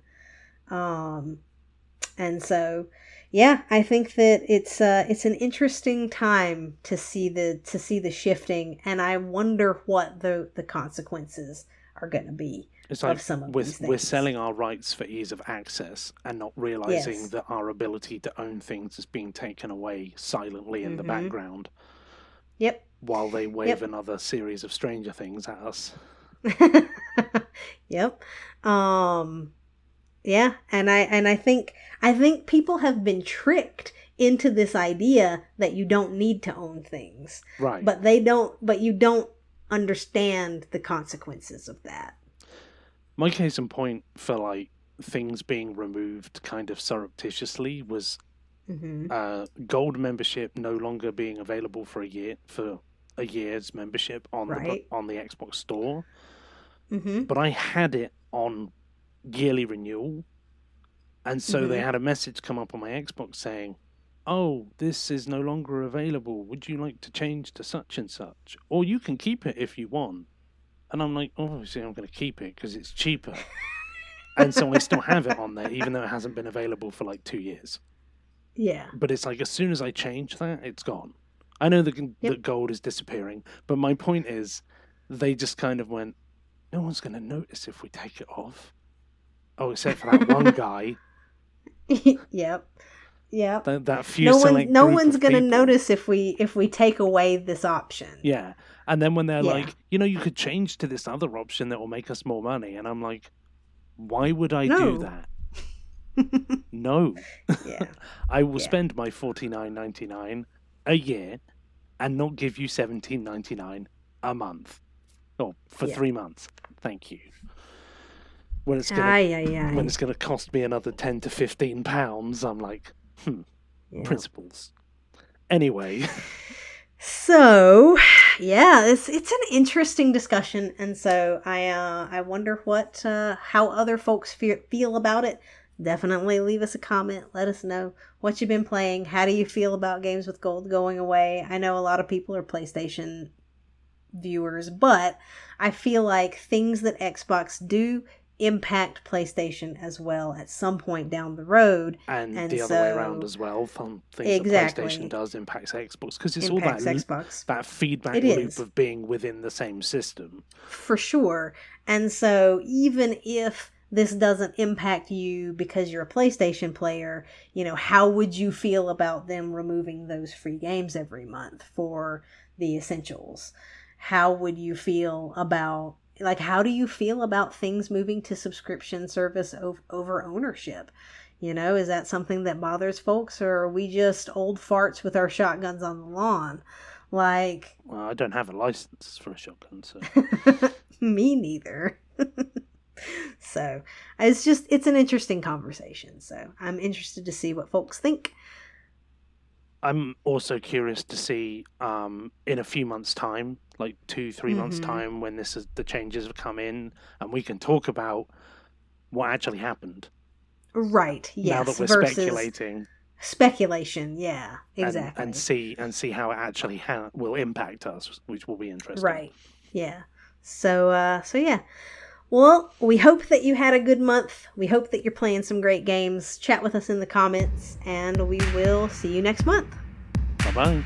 And so, yeah, I think that it's an interesting time to see the shifting, and I wonder what the consequences are going to be. It's like some of these things. We're selling our rights for ease of access and not realizing that our ability to own things is being taken away silently in the background. Yep. While they wave another series of Stranger Things at us. Yep. Yeah, and I think people have been tricked into this idea that you don't need to own things. Right. But you don't understand the consequences of that. My case in point for things being removed kind of surreptitiously was gold membership no longer being available for a year's membership on the Xbox Store. But I had it on yearly renewal, and so they had a message come up on my Xbox saying, oh, this is no longer available. Would you like to change to such and such? Or you can keep it if you want. And I'm like, obviously, I'm going to keep it because it's cheaper. And so I still have it on there, even though it hasn't been available for like 2 years. Yeah. But it's like, as soon as I change that, it's gone. I know the gold is disappearing, but my point is, they just kind of went, no one's going to notice if we take it off. Oh, except for that one guy. Yep. Yeah. That few no one's gonna notice if we take away this option. Yeah. And then when they're like, you could change to this other option that will make us more money, and I'm like, why would I do that? No. Yeah. I will spend my $49.99 a year and not give you $17.99 a month. Oh, for 3 months. Thank you. When it's gonna cost me another £10 to £15, I'm like, principles. Anyway. So, it's an interesting discussion, and so I wonder what how other folks feel about it. Definitely leave us a comment. Let us know what you've been playing. How do you feel about games with gold going away? I know a lot of people are PlayStation viewers, but I feel like things that Xbox do impact PlayStation as well at some point down the road, and the other way around as well. Things that PlayStation does impacts Xbox, because it's all that feedback loop of being within the same system, for sure. And so even if this doesn't impact you because you're a PlayStation player, how would you feel about them removing those free games every month for the essentials? How would you feel about how do you feel about things moving to subscription service over ownership? Is that something that bothers folks, or are we just old farts with our shotguns on the lawn? Well, I don't have a license for a shotgun, so. Me neither. So it's an interesting conversation. So I'm interested to see what folks think. I'm also curious to see in a few months' time, like 2-3 months' time, when the changes have come in, and we can talk about what actually happened. Right. Yes. Now that we're speculating. Speculation. Yeah. Exactly. And see how it actually will impact us, which will be interesting. Right. Yeah. So yeah. Well, we hope that you had a good month. We hope that you're playing some great games. Chat with us in the comments, and we will see you next month. Bye-bye.